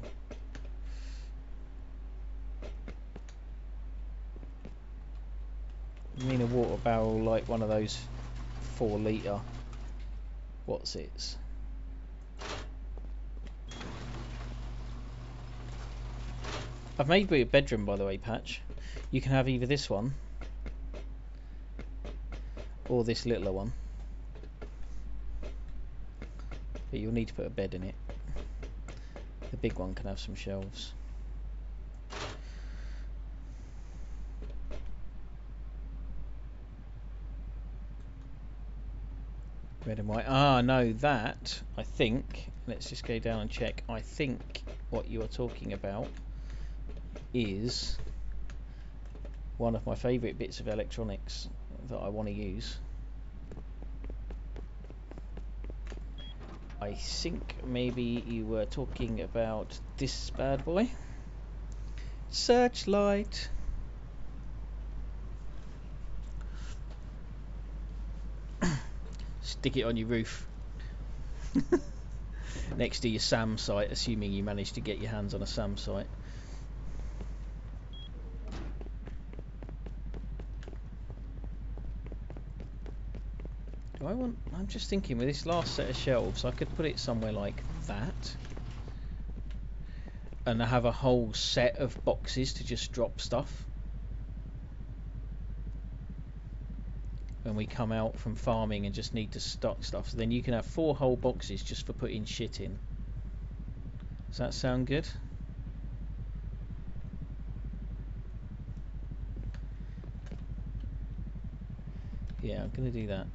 You mean a water barrel like one of those 4 litre what's it? I've made a bedroom, by the way, Patch. You can have either this one or this littler one, but you'll need to put a bed in it. The big one can have some shelves. Red and white. Ah, no, that, I think, let's just go down and check. I think what you are talking about is one of my favourite bits of electronics that I want to use. I think maybe you were talking about this bad boy. Searchlight. Stick it on your roof. Next to your SAM site, assuming you managed to get your hands on a SAM site. I'm just thinking with this last set of shelves, I could put it somewhere like that. And I have a whole set of boxes to just drop stuff. When we come out from farming and just need to stock stuff. So then you can have 4 whole boxes just for putting shit in. Does that sound good? Yeah, I'm going to do that.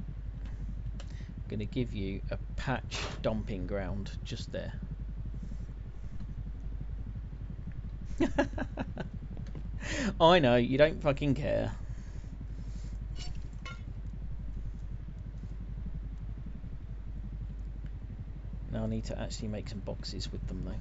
I'm going to give you a patch dumping ground just there. I know, you don't fucking care. Now I need to actually make some boxes with them though.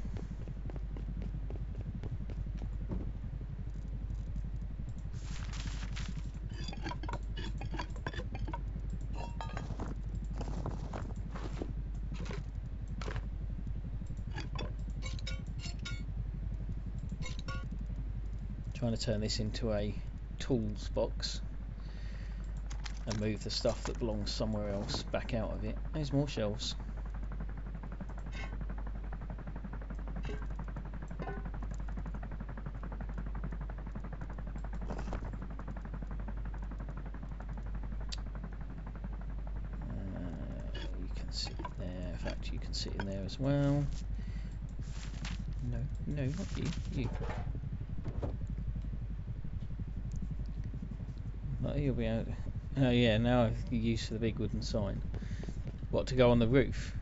Trying to turn this into a tools box and move the stuff that belongs somewhere else back out of it. There's more shelves. You can sit there. In fact, you can sit in there as well. No, not you. You. Oh, you'll be able to... Oh yeah, now I've used for the big wooden sign. What, to go on the roof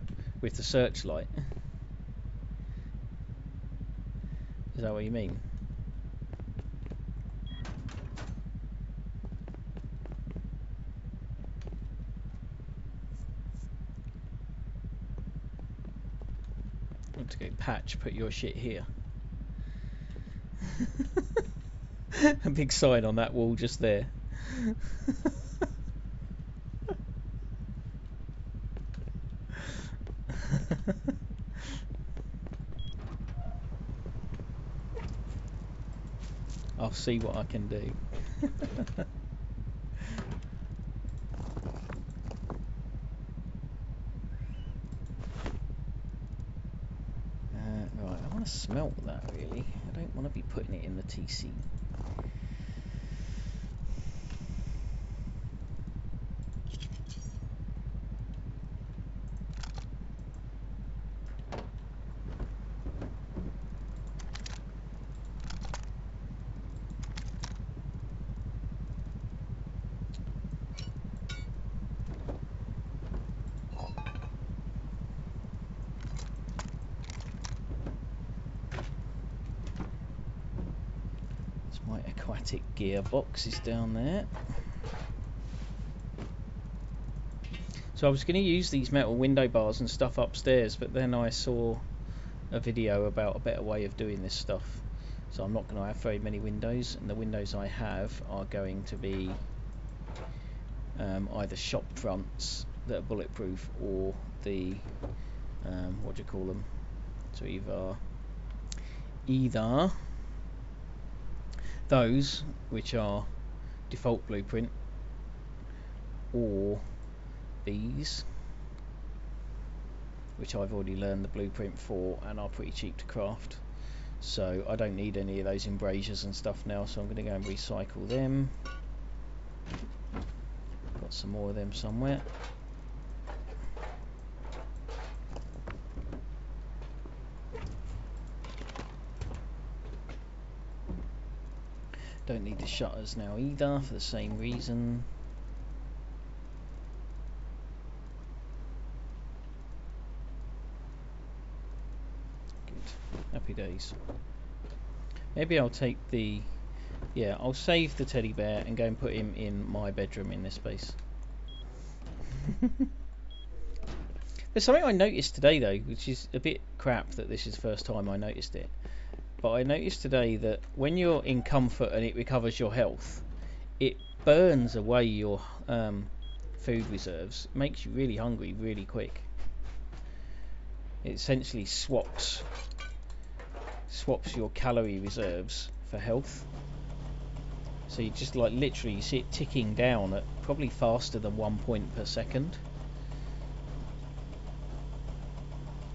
with the searchlight? Is that what you mean? Want to go patch, put your shit here. A big sign on that wall just there. I'll see what I can do. Right, I want to smelt that really. I don't want to be putting it in the TC. My aquatic gearbox is down there. So I was going to use these metal window bars and stuff upstairs, but then I saw a video about a better way of doing this stuff. So I'm not going to have very many windows, and the windows I have are going to be either shop fronts that are bulletproof, or the what do you call them? So either those which are default blueprint, or these which I've already learned the blueprint for and are pretty cheap to craft. So I don't need any of those embrasures and stuff now, so I'm going to go and recycle them. Got some more of them somewhere. Don't need the shutters now either, for the same reason. Good. Happy days. Maybe I'll take the... Yeah, I'll save the teddy bear and go and put him in my bedroom in this space. There's something I noticed today though, which is a bit crap that this is the first time I noticed it. But I noticed today that when you're in comfort and it recovers your health, it burns away your food reserves. It makes you really hungry really quick. It essentially swaps your calorie reserves for health. So you just like literally you see it ticking down at probably faster than 1 point per second.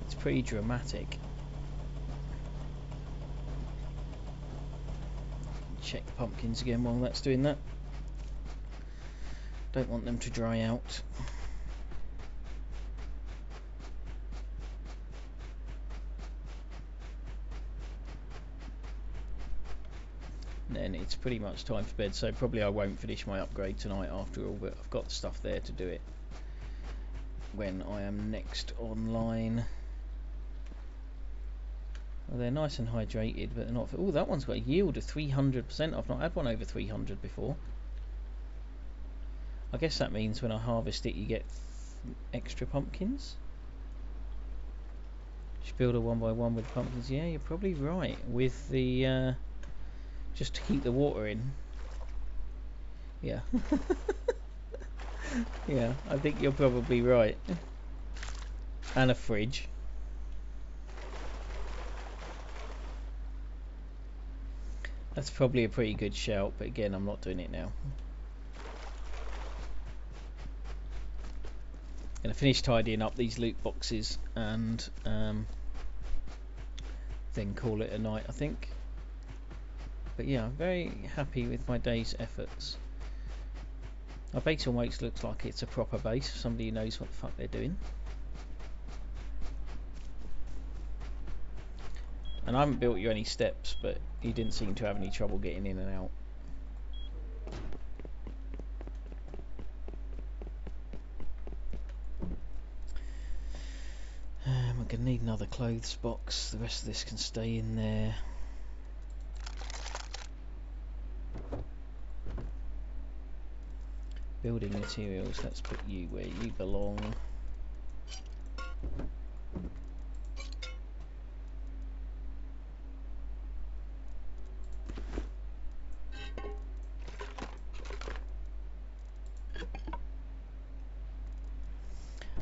It's pretty dramatic. Check the pumpkins again while that's doing that. Don't want them to dry out. And then it's pretty much time for bed, so probably I won't finish my upgrade tonight after all, but I've got the stuff there to do it when I am next online. Well, they're nice and hydrated, but they're not... Oh, that one's got a yield of 300%. I've not had one over 300 before. I guess that means when I harvest it you get extra pumpkins. Just build a 1 by 1 with pumpkins. Yeah, you're probably right. With the... just to keep the water in. Yeah. Yeah, I think you're probably right. And a fridge. That's probably a pretty good shout, but again, I'm not doing it now. Gonna finish tidying up these loot boxes and then call it a night, I think. But yeah, I'm very happy with my day's efforts. My base almost looks like it's a proper base for somebody who knows what the fuck they're doing. And I haven't built you any steps, but you didn't seem to have any trouble getting in and out. need another clothes box. The rest of this can stay in there. Building materials, let's put you where you belong.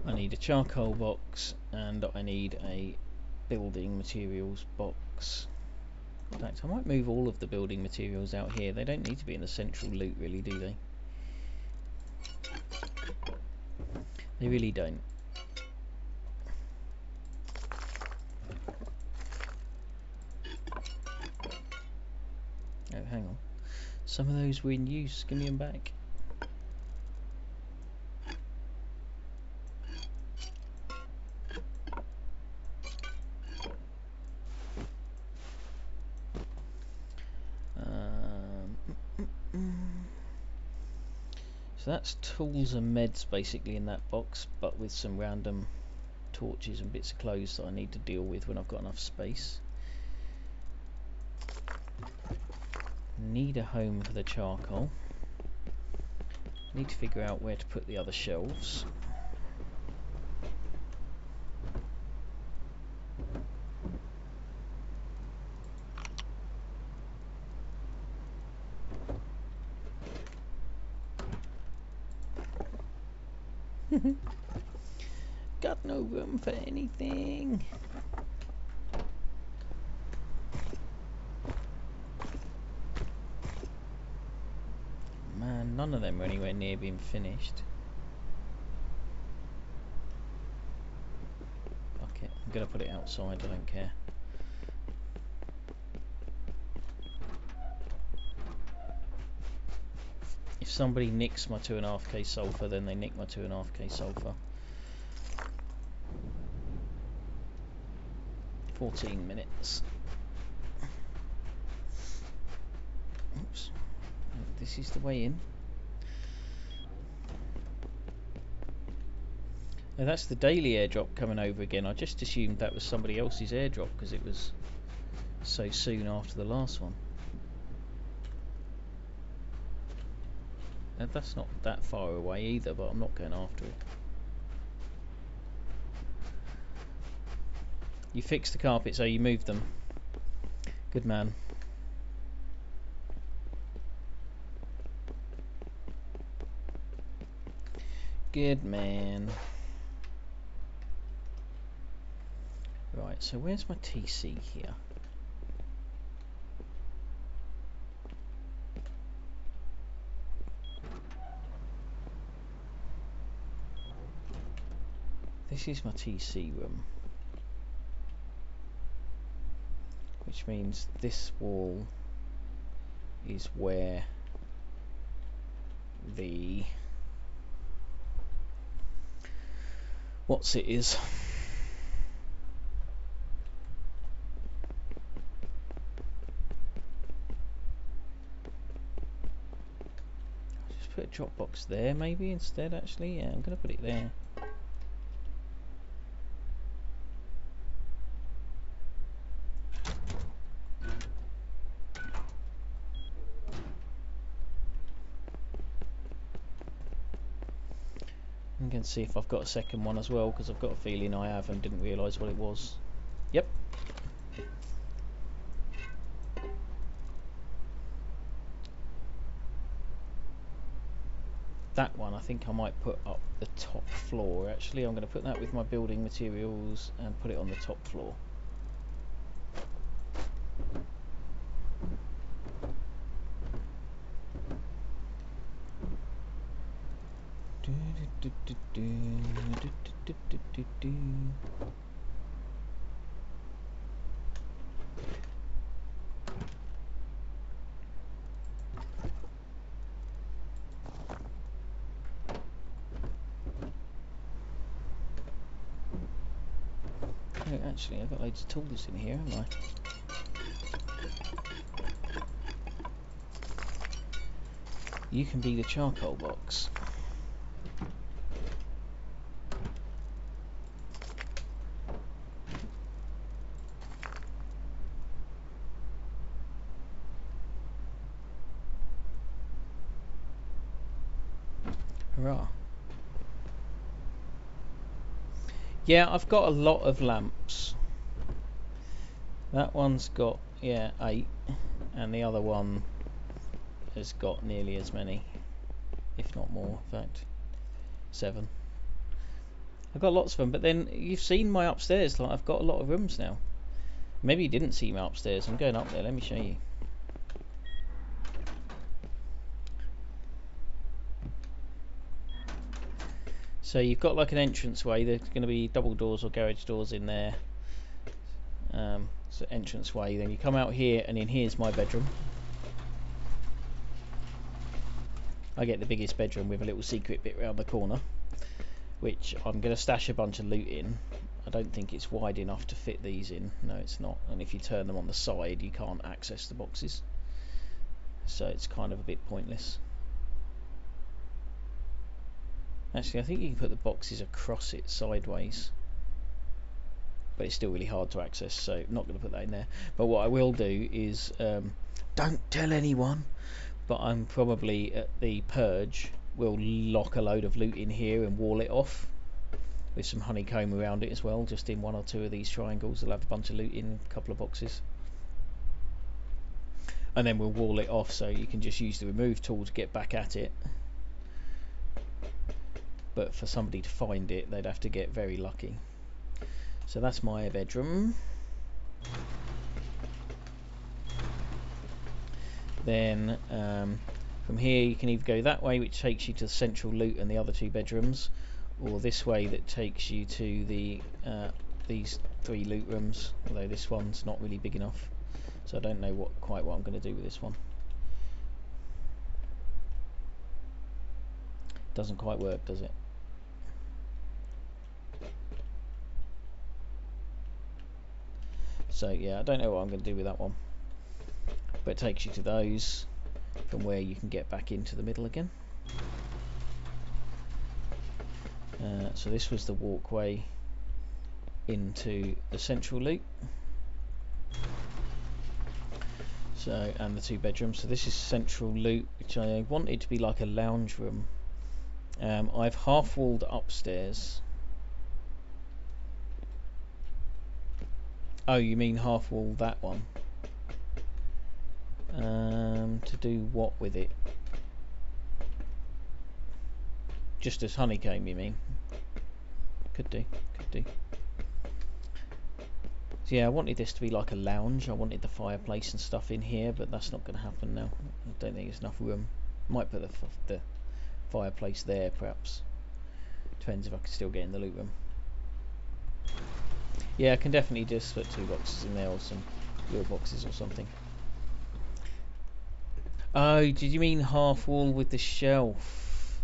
I need a charcoal box and I need a building materials box. In fact, I might move all of the building materials out here. They don't need to be in the central loot, really, do they? They really don't. Oh, hang on. Some of those were in use. Give me them back. So that's tools and meds basically in that box, but with some random torches and bits of clothes that I need to deal with when I've got enough space. Need a home for the charcoal. Need to figure out where to put the other shelves. Got no room for anything. Man, none of them are anywhere near being finished. Fuck it, I'm gonna put it outside, I don't care. If somebody nicks my 2.5k sulfur, then they nick my 2.5k sulfur. 14 minutes. Oops. This is the way in. Now that's the daily airdrop coming over again. I just assumed that was somebody else's airdrop because it was so soon after the last one. Now that's not that far away either, but I'm not going after it. You fixed the carpet, so you moved them. Good man. Good man. Right, so where's my TC here? This is my TC room. Which means this wall is where the what's it is. I'll just put a drop box there maybe instead actually. Yeah, I'm gonna put it there. I'm going to see if I've got a second one as well, because I've got a feeling I have and didn't realise what it was. Yep. That one I think I might put up the top floor actually. I'm going to put that with my building materials and put it on the top floor. Oh, actually, I've got loads of tools in here, haven't I? You can be the charcoal box. Hurrah. Yeah, I've got a lot of lamps. That one's got, yeah, 8, and the other one has got nearly as many, if not more, in fact, 7. I've got lots of them, but then you've seen my upstairs, like I've got a lot of rooms now. Maybe you didn't see my upstairs. I'm going up there, let me show you. So you've got like an entranceway. There's going to be double doors or garage doors in there. So entranceway. Then you come out here, and in here's my bedroom. I get the biggest bedroom with a little secret bit round the corner, which I'm going to stash a bunch of loot in. I don't think it's wide enough to fit these in. No, it's not. And if you turn them on the side, you can't access the boxes. So it's kind of a bit pointless. Actually, I think you can put the boxes across it sideways, but it's still really hard to access, so I'm not going to put that in there. But what I will do is, don't tell anyone, but I'm probably at the purge will lock a load of loot in here and wall it off with some honeycomb around it as well. Just in 1 or 2 of these triangles, I'll have a bunch of loot in a couple of boxes, and then we'll wall it off so you can just use the remove tool to get back at it. But for somebody to find it, they'd have to get very lucky. So that's my bedroom. Then from here you can either go that way, which takes you to the central loot and the other 2 bedrooms, or this way that takes you to the these 3 loot rooms, although this one's not really big enough, so I don't know quite what I'm going to do with this one. Doesn't quite work, does it? So yeah, I don't know what I'm going to do with that one, but it takes you to those, from where you can get back into the middle again. So this was the walkway into the central loot. So, and the 2 bedrooms. So this is central loot, which I wanted to be like a lounge room. I've half walled upstairs. Oh, you mean half wall that one? To do what with it? Just as honeycomb, you mean? Could do, could do. So yeah, I wanted this to be like a lounge. I wanted the fireplace and stuff in here, but that's not going to happen now. I don't think there's enough room. Might put the fireplace there, perhaps. Depends if I can still get in the loot room. Yeah, I can definitely just put 2 boxes in there, or some little boxes or something. Oh, did you mean half wall with the shelf?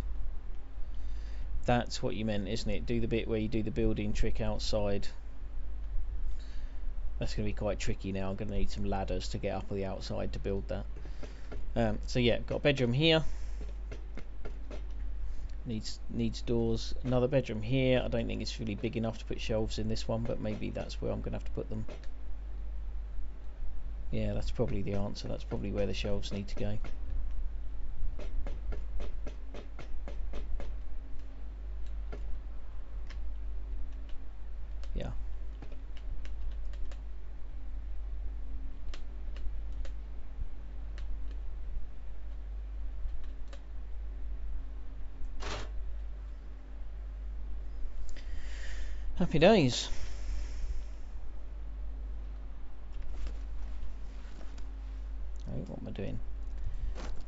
That's what you meant, isn't it? Do the bit where you do the building trick outside. That's going to be quite tricky now. I'm going to need some ladders to get up on the outside to build that. So yeah, got a bedroom here. Needs doors. Another bedroom here. I don't think it's really big enough to put shelves in this one, but maybe that's where I'm going to have to put them. Yeah, that's probably the answer. That's probably where the shelves need to go. Yeah. Happy days. Right, what am I doing?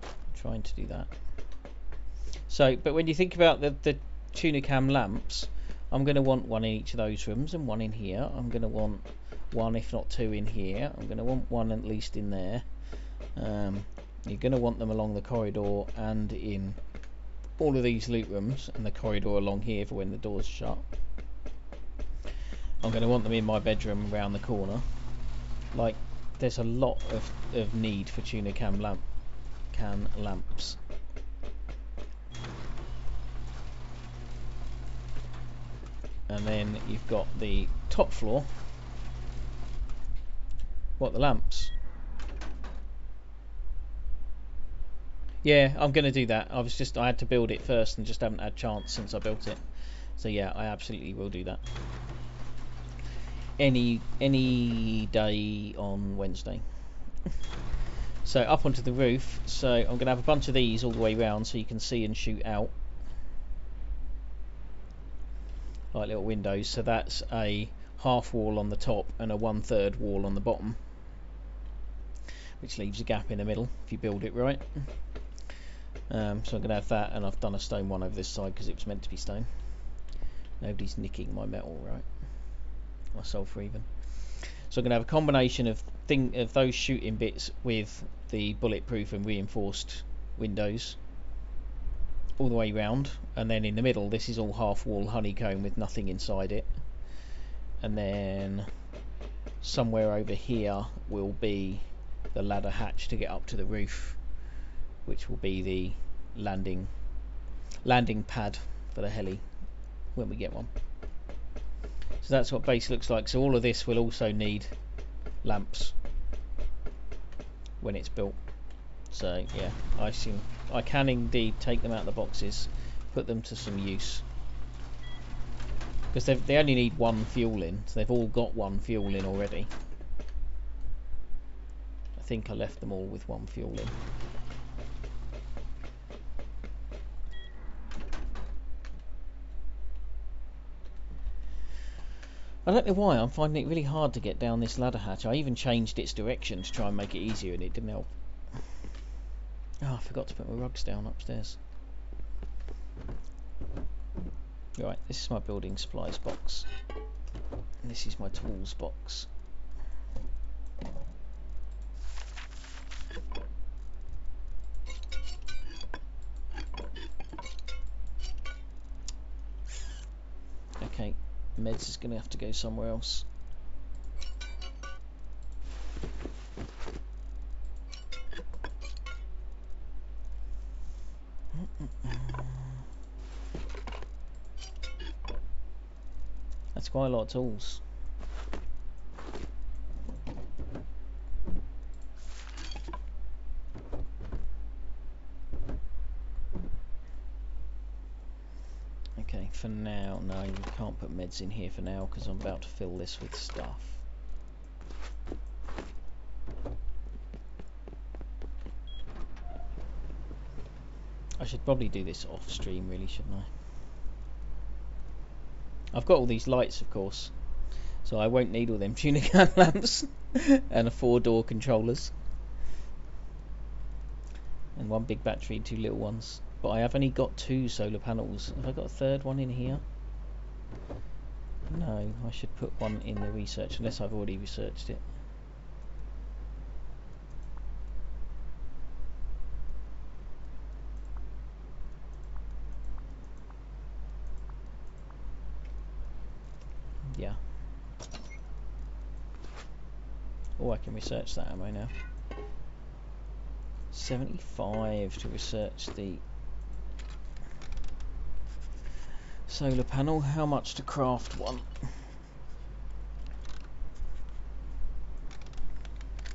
I'm trying to do that. So, but when you think about the Tunicam lamps, I'm going to want 1 in each of those rooms and 1 in here. I'm going to want 1, if not 2, in here. I'm going to want 1 at least in there. You're going to want them along the corridor and in all of these loot rooms, and the corridor along here for when the door's shut. I'm going to want them in my bedroom around the corner. Like, there's a lot of need for Tunicam lamps. And then you've got the top floor. What, the lamps? Yeah, I'm going to do that. I had to build it first and just haven't had a chance since I built it. So yeah, I absolutely will do that. Any day on Wednesday. So up onto the roof. So I'm going to have a bunch of these all the way around so you can see and shoot out. Like little windows. So that's a half wall on the top and a 1/3 wall on the bottom, which leaves a gap in the middle if you build it right. So I'm going to have that, and I've done a stone one over this side because it was meant to be stone. Nobody's nicking my metal, right? My sulfur even. So I'm going to have a combination of those shooting bits with the bulletproof and reinforced windows all the way round, and then in the middle this is all half wall honeycomb with nothing inside it, and then somewhere over here will be the ladder hatch to get up to the roof, which will be the landing pad for the heli when we get one. So that's what base looks like. So all of this will also need lamps when it's built. So yeah, I assume I can indeed take them out of the boxes, put them to some use, because they only need one fuel in, so they've all got one fuel in already. I think I left them all with one fuel in. I don't know why I'm finding it really hard to get down this ladder hatch. I even changed its direction to try and make it easier, and it didn't help. Oh, I forgot to put my rugs down upstairs. Right, this is my building supplies box. And this is my tools box. Okay, meds is going to have to go somewhere else. That's quite a lot of tools. Okay, for now, no, you can't put meds in here for now because I'm about to fill this with stuff. I should probably do this off stream, really, shouldn't I? I've got all these lights, of course, so I won't need all them tunican lamps and a 4-door controllers and one big battery and 2 little ones. But I have only got 2 solar panels. Have I got a third one in here? No, I should put one in the research, unless I've already researched it. Yeah. Oh, I can research that, am I now? 75 to research the solar panel. How much to craft one?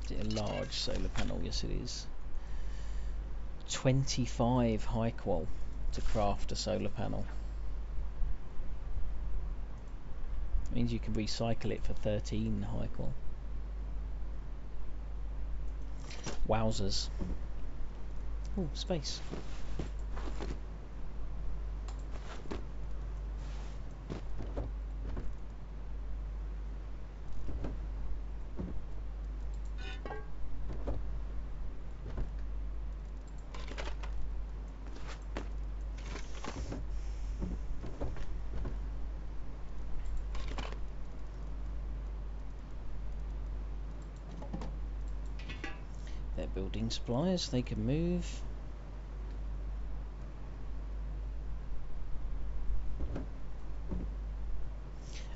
Is it a large solar panel? Yes, it is. 25 high qual to craft a solar panel. It means you can recycle it for 13 high qual. Wowzers. Oh, space. They're building supplies, they can move.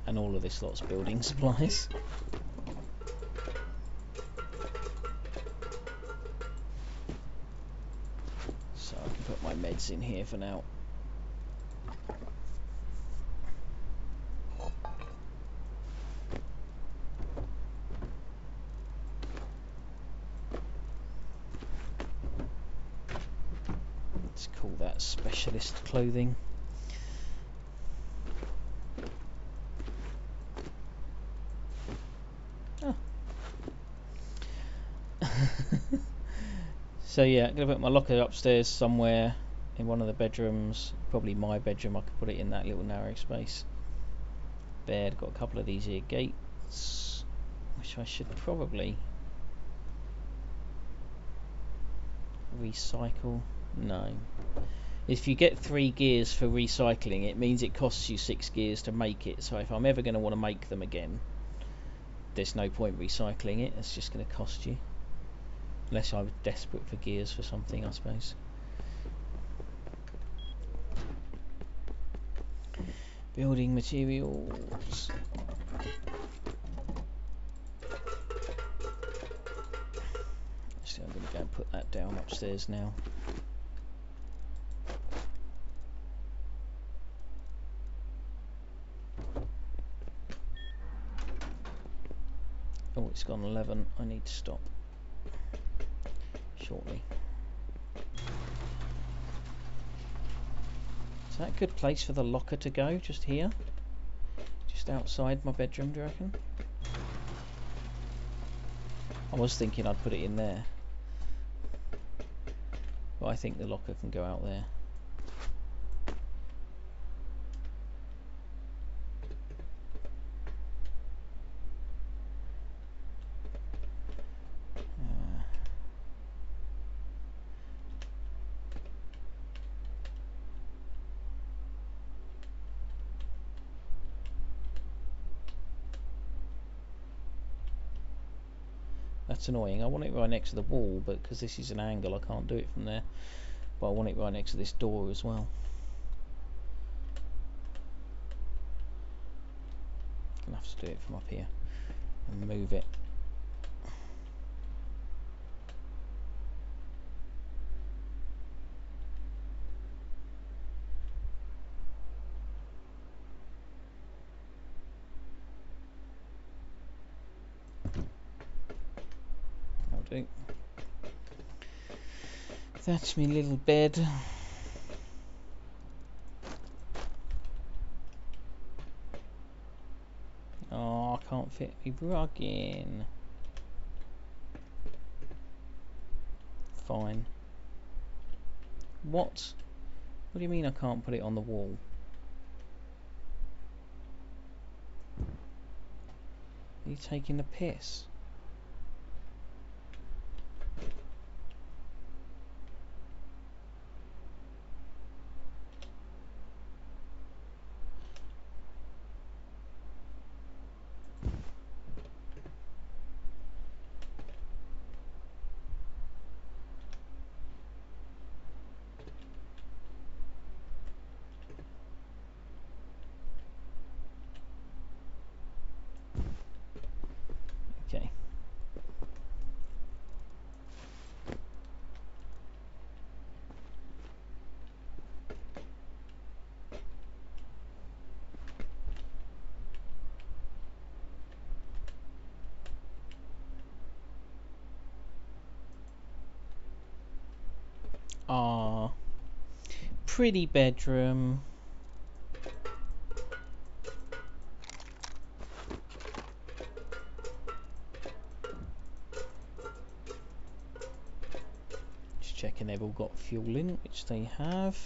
And all of this lot's building supplies. So I can put my meds in here for now. call that specialist clothing. Oh. So yeah, I'm gonna put my locker upstairs somewhere in one of the bedrooms. Probably my bedroom. I could put it in that little narrow space. Bed. Got a couple of these here gates, which I should probably recycle. No. If you get 3 gears for recycling, it means it costs you 6 gears to make it. So if I'm ever going to want to make them again, there's no point recycling it. It's just going to cost you. Unless I was desperate for gears for something, I suppose. Building materials. So I'm going to go and put that down upstairs now. Oh, it's gone 11. I need to stop shortly. Is that a good place for the locker to go? Just here? Just outside my bedroom, do you reckon? I was thinking I'd put it in there. But I think the locker can go out there. That's annoying. I want it right next to the wall, but because this is an angle, I can't do it from there. But I want it right next to this door as well. Gonna have to do it from up here and move it. I'll do. That's my little bed. Oh, I can't fit me rug in. Fine. What? What do you mean I can't put it on the wall? Are you taking the piss? Okay. Ah, pretty bedroom. Just checking they've all got fuel in, which they have.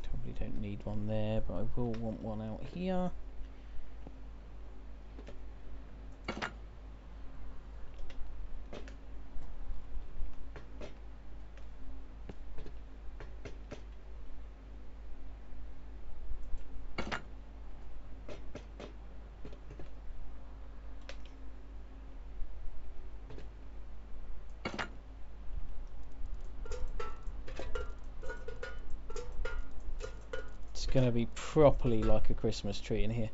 Probably don't need one there, but I will want one out here. going to be properly like a Christmas tree in here.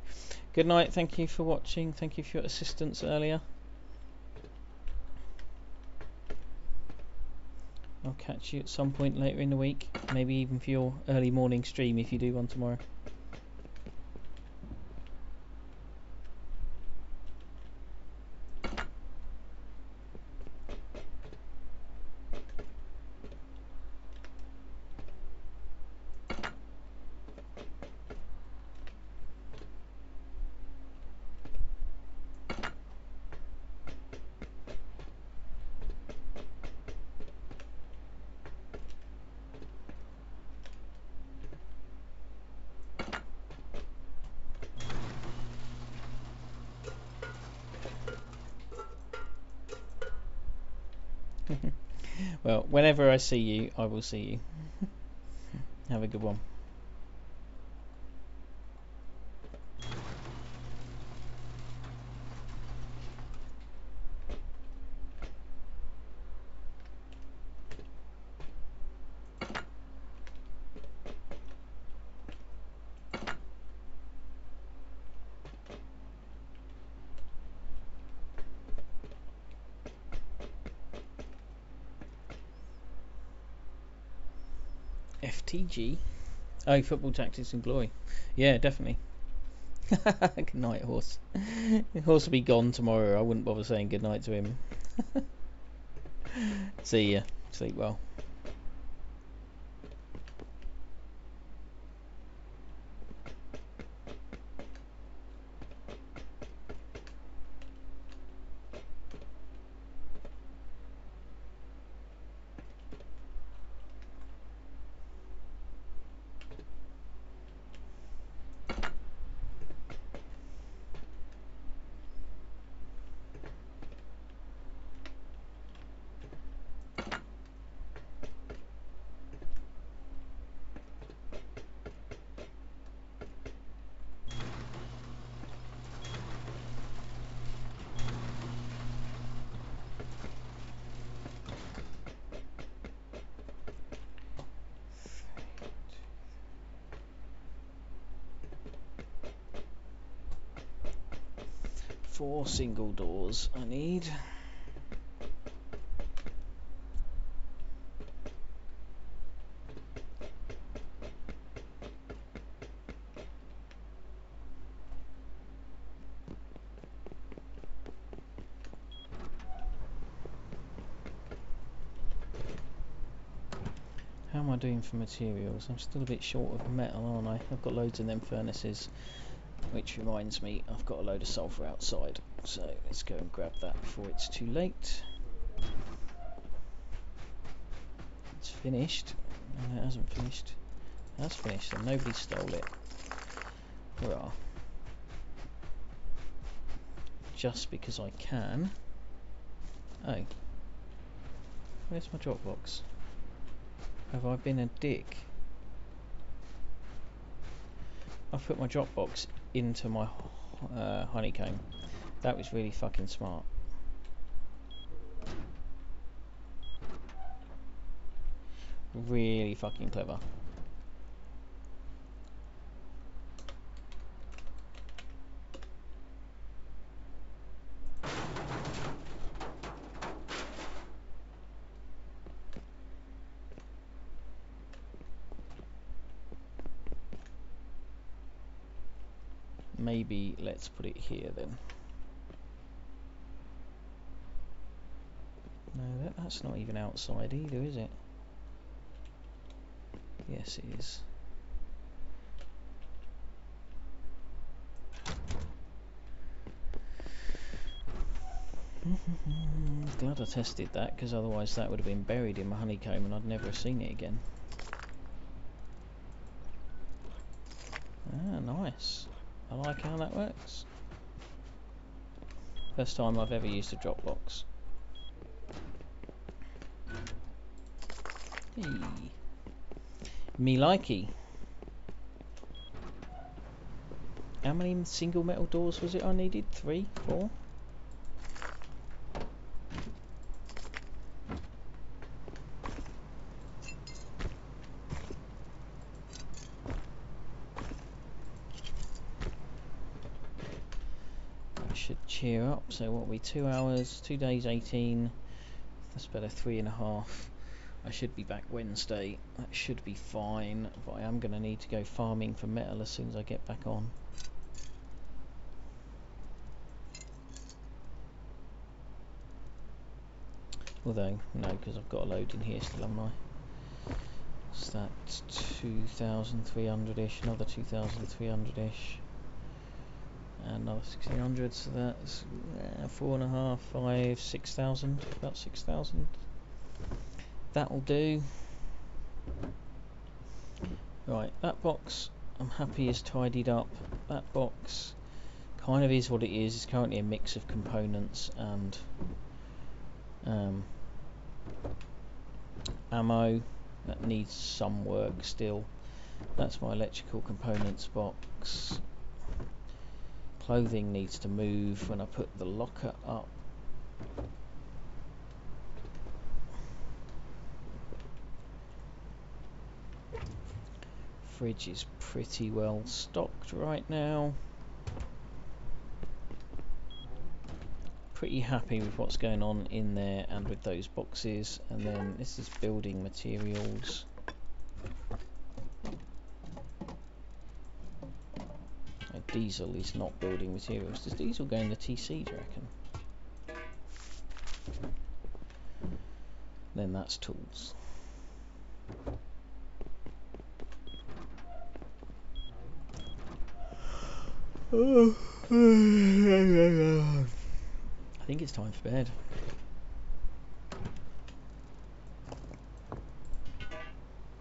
Good night, thank you for watching, thank you for your assistance earlier. I'll catch you at some point later in the week, maybe even for your early morning stream if you do one tomorrow. Well, whenever I see you, I will see you. Have a good one. FTG? Oh, Football Tactics and Glory. Yeah, definitely. Good night, horse. The horse will be gone tomorrow. I wouldn't bother saying good night to him. See ya. Sleep well. Four single doors I need. How am I doing for materials? I'm still a bit short of metal, aren't I? I've got loads in them furnaces, which reminds me I've got a load of sulphur outside, so let's go and grab that before it's too late. It's finished. No, it hasn't finished. It has finished and nobody stole it. Hurrah. Just because I can. Oh. Where's my drop box? Have I been a dick? I've put my drop box into my honeycomb. That was really fucking smart. Really fucking clever. Maybe let's put it here then. No, that's not even outside either, is it? Yes, it is. Glad I tested that, because otherwise that would have been buried in my honeycomb and I'd never have seen it again. Ah, nice. I like how that works. First time I've ever used a drop box. Hey. Me likey. How many single metal doors was it I needed? 3? 4? should cheer up. So what are we, 2 hours, 2 days, 18, that's better, 3.5. I should be back Wednesday, that should be fine, but I am going to need to go farming for metal as soon as I get back on. Although, no, because I've got a load in here still, haven't I? So that's 2,300-ish, another 2,300-ish. And another 1,600, so that's 4.5, 5, 6,000, about 6,000. That'll do. Right, that box I'm happy is tidied up. That box kind of is what it is. It's currently a mix of components and ammo that needs some work still. That's my electrical components box. Clothing needs to move when I put the locker up. Fridge is pretty well stocked right now. Pretty happy with what's going on in there and with those boxes. And then this is building materials. Diesel is not building materials. Does diesel go in the TC, do you reckon? Then that's tools. I think it's time for bed.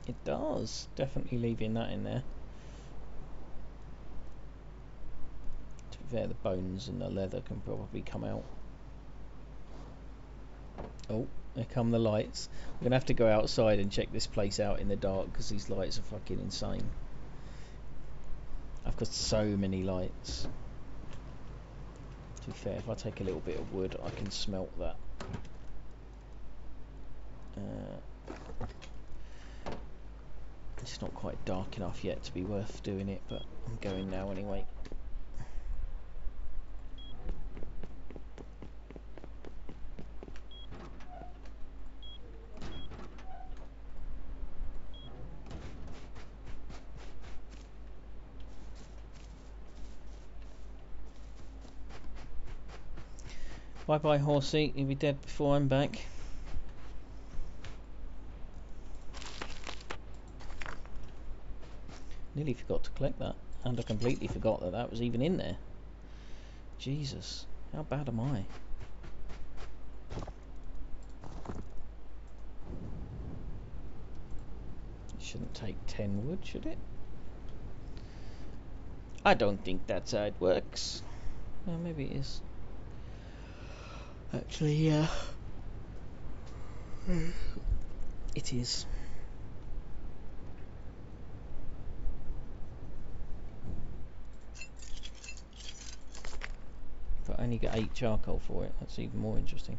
It does. Definitely leaving that in there. To be fair, the bones and the leather can probably come out. Oh, there come the lights. I'm going to have to go outside and check this place out in the dark because these lights are fucking insane. I've got so many lights. To be fair, if I take a little bit of wood, I can smelt that. It's not quite dark enough yet to be worth doing it, but I'm going now anyway. Bye bye, horsey. You'll be dead before I'm back. Nearly forgot to collect that, and I completely forgot that that was even in there. Jesus, how bad am I? It shouldn't take 10 wood, should it? I don't think that's how it works. Well, maybe it is. Actually, yeah. It is. If I only get 8 charcoal for it, that's even more interesting.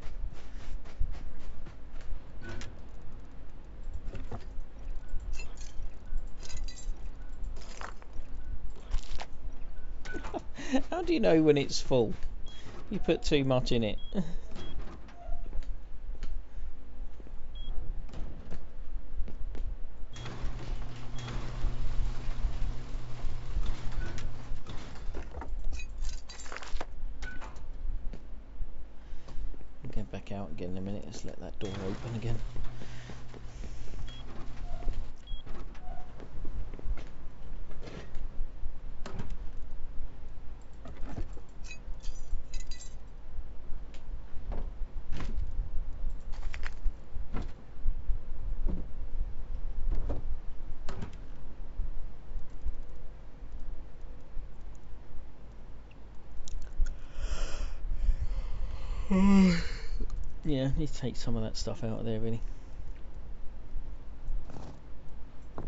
How do you know when it's full? You put too much in it. I'll get back out again in a minute. Let's let that door open again. Yeah, I need to take some of that stuff out of there, really. I'm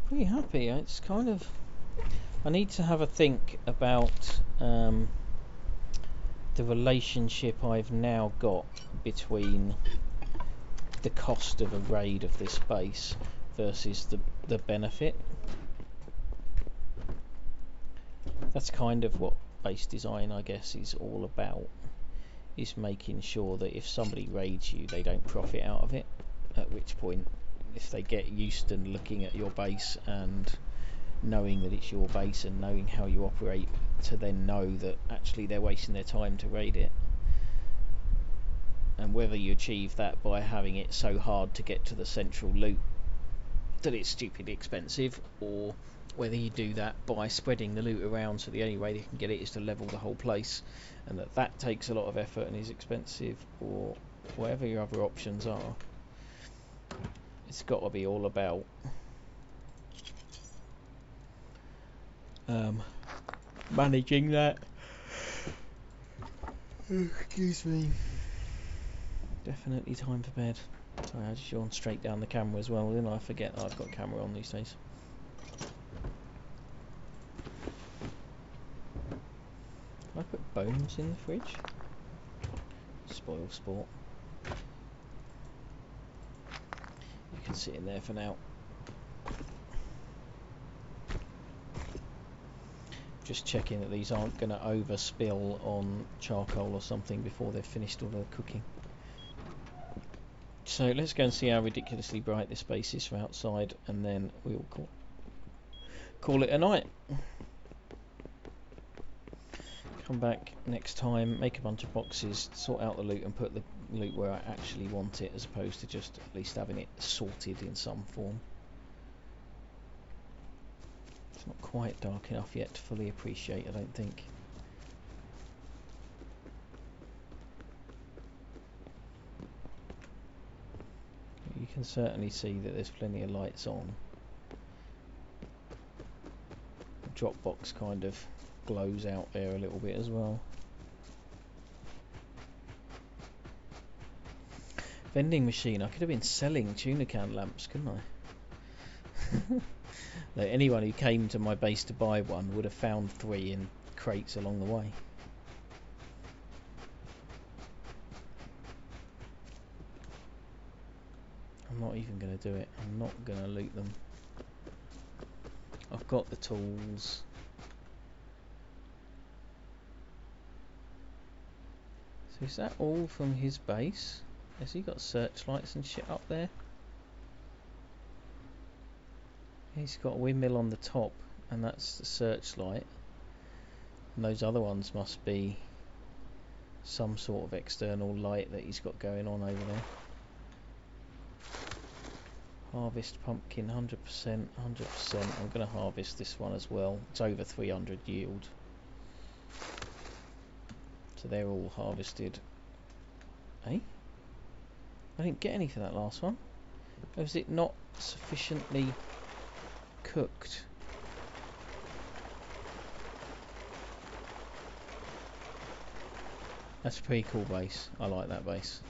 pretty happy. It's kind of... I need to have a think about the the relationship I've now got between the cost of a raid of this base versus the benefit. That's kind of what base design, I guess, is all about, is making sure that if somebody raids you, they don't profit out of it, at which point, if they get used to looking at your base and knowing that it's your base and knowing how you operate, to then know that actually they're wasting their time to raid it. And whether you achieve that by having it so hard to get to the central loot that it's stupidly expensive, or whether you do that by spreading the loot around so the only way they can get it is to level the whole place, and that takes a lot of effort and is expensive, or whatever your other options are, it's got to be all about managing that. Excuse me. Definitely time for bed. Sorry, I just yawned straight down the camera as well, didn't I? Forget that I've got a camera on these days. Can I put bones in the fridge? Spoil sport. You can sit in there for now. Just checking that these aren't going to overspill on charcoal or something before they've finished all their cooking. So let's go and see how ridiculously bright this space is from outside, and then we'll call it a night. Come back next time, make a bunch of boxes, sort out the loot and put the loot where I actually want it, as opposed to just at least having it sorted in some form. It's not quite dark enough yet to fully appreciate, I don't think. You can certainly see that there's plenty of lights on. The drop box kind of glows out there a little bit as well. Vending machine. I could have been selling tuna can lamps, couldn't I? Like, anyone who came to my base to buy one would have found 3 in crates along the way. I'm not even going to do it. I'm not going to loot them. I've got the tools. So is that all from his base? Has he got searchlights and shit up there? He's got a windmill on the top, and that's the searchlight. And those other ones must be some sort of external light that he's got going on over there. Harvest pumpkin, 100%, 100%. I'm going to harvest this one as well. It's over 300 yield. So they're all harvested. Eh? I didn't get any for that last one. Or was it not sufficiently cooked? That's a pretty cool base. I like that base.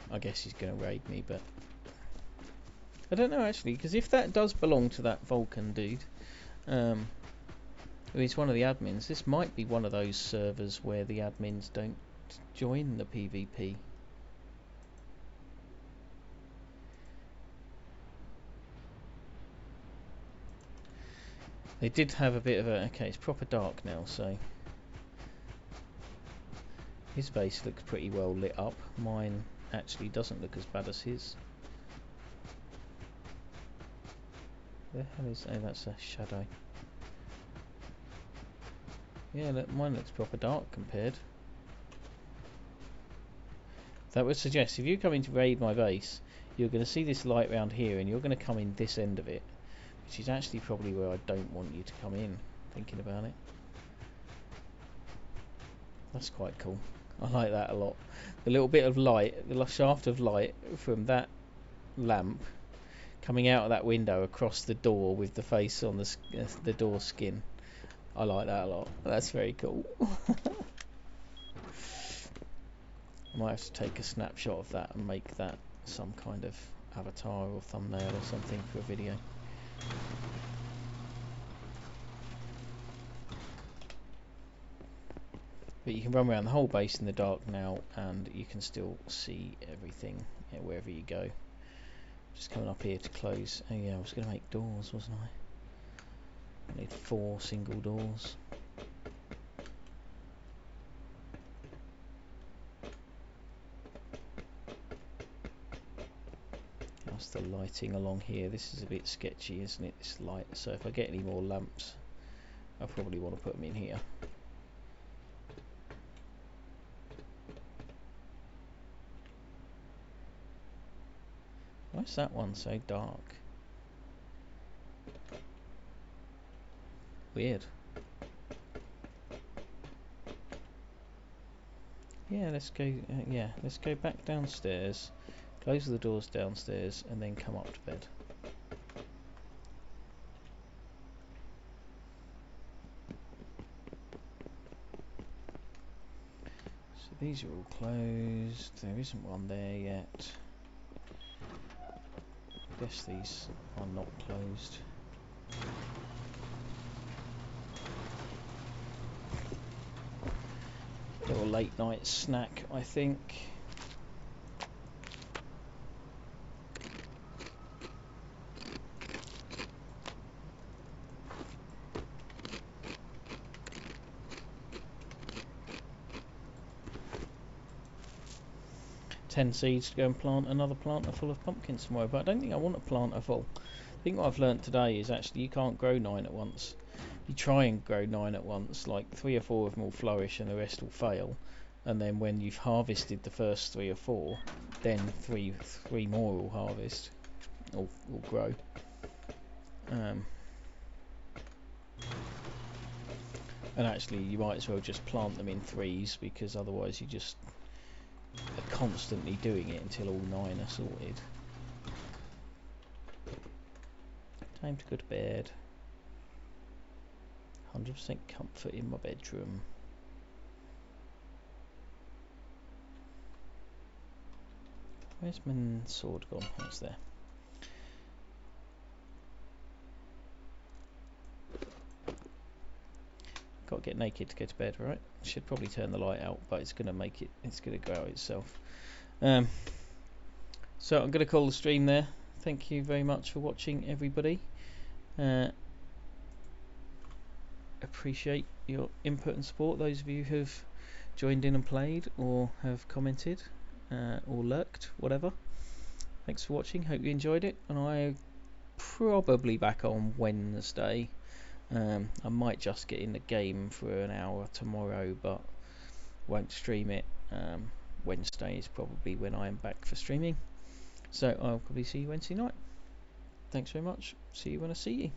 I guess he's going to raid me, but I don't know actually, because if that does belong to that Vulcan dude, who is one of the admins, this might be one of those servers where the admins don't join the PvP. They did have a bit of a... Okay, it's proper dark now, so... His base looks pretty well lit up. Mine actually doesn't look as bad as his. Where the hell is... Oh, that's a shadow. Yeah, look, mine looks proper dark compared. That would suggest if you come in to raid my base, you're going to see this light round here, and you're going to come in this end of it, which is actually probably where I don't want you to come in, thinking about it. That's quite cool. I like that a lot. The little bit of light, the shaft of light from that lamp coming out of that window across the door with the face on the door skin. I like that a lot. That's very cool. I might have to take a snapshot of that and make that some kind of avatar or thumbnail or something for a video. But you can run around the whole base in the dark now, and you can still see everything wherever you go. Just coming up here to close. Oh yeah, I was going to make doors, wasn't I? I need 4 single doors. That's the lighting along here. This is a bit sketchy, isn't it, this light? So if I get any more lamps, I probably want to put them in here. Why's that one so dark? Weird. Yeah, let's go. Yeah, let's go back downstairs, close the doors downstairs, and then come up to bed. So these are all closed. There isn't one there yet. I guess these are not closed. Little late night snack, I think. Ten seeds to go and plant another planter full of pumpkins tomorrow, but I don't think I want a planter full. I think what I've learnt today is actually you can't grow 9 at once. You try and grow 9 at once, like 3 or 4 of them will flourish and the rest will fail, and then when you've harvested the first 3 or 4, then three more will harvest or will grow. And actually you might as well just plant them in 3s, because otherwise you just are constantly doing it until all 9 are sorted. Time to go to bed. 100% comfort in my bedroom. Where's my sword gone? It's there. Got to get naked to go to bed, right? Should probably turn the light out, but it's going to make it. It's going to go out itself. So I'm going to call the stream there. Thank you very much for watching, everybody. Appreciate your input and support. Those of you who've joined in and played, or have commented, or lurked, whatever. Thanks for watching. Hope you enjoyed it. And I probably back on Wednesday. I might just get in the game for an hour tomorrow, but won't stream it. Wednesday is probably when I am back for streaming, so I'll probably see you Wednesday night. Thanks very much. See you when I see you.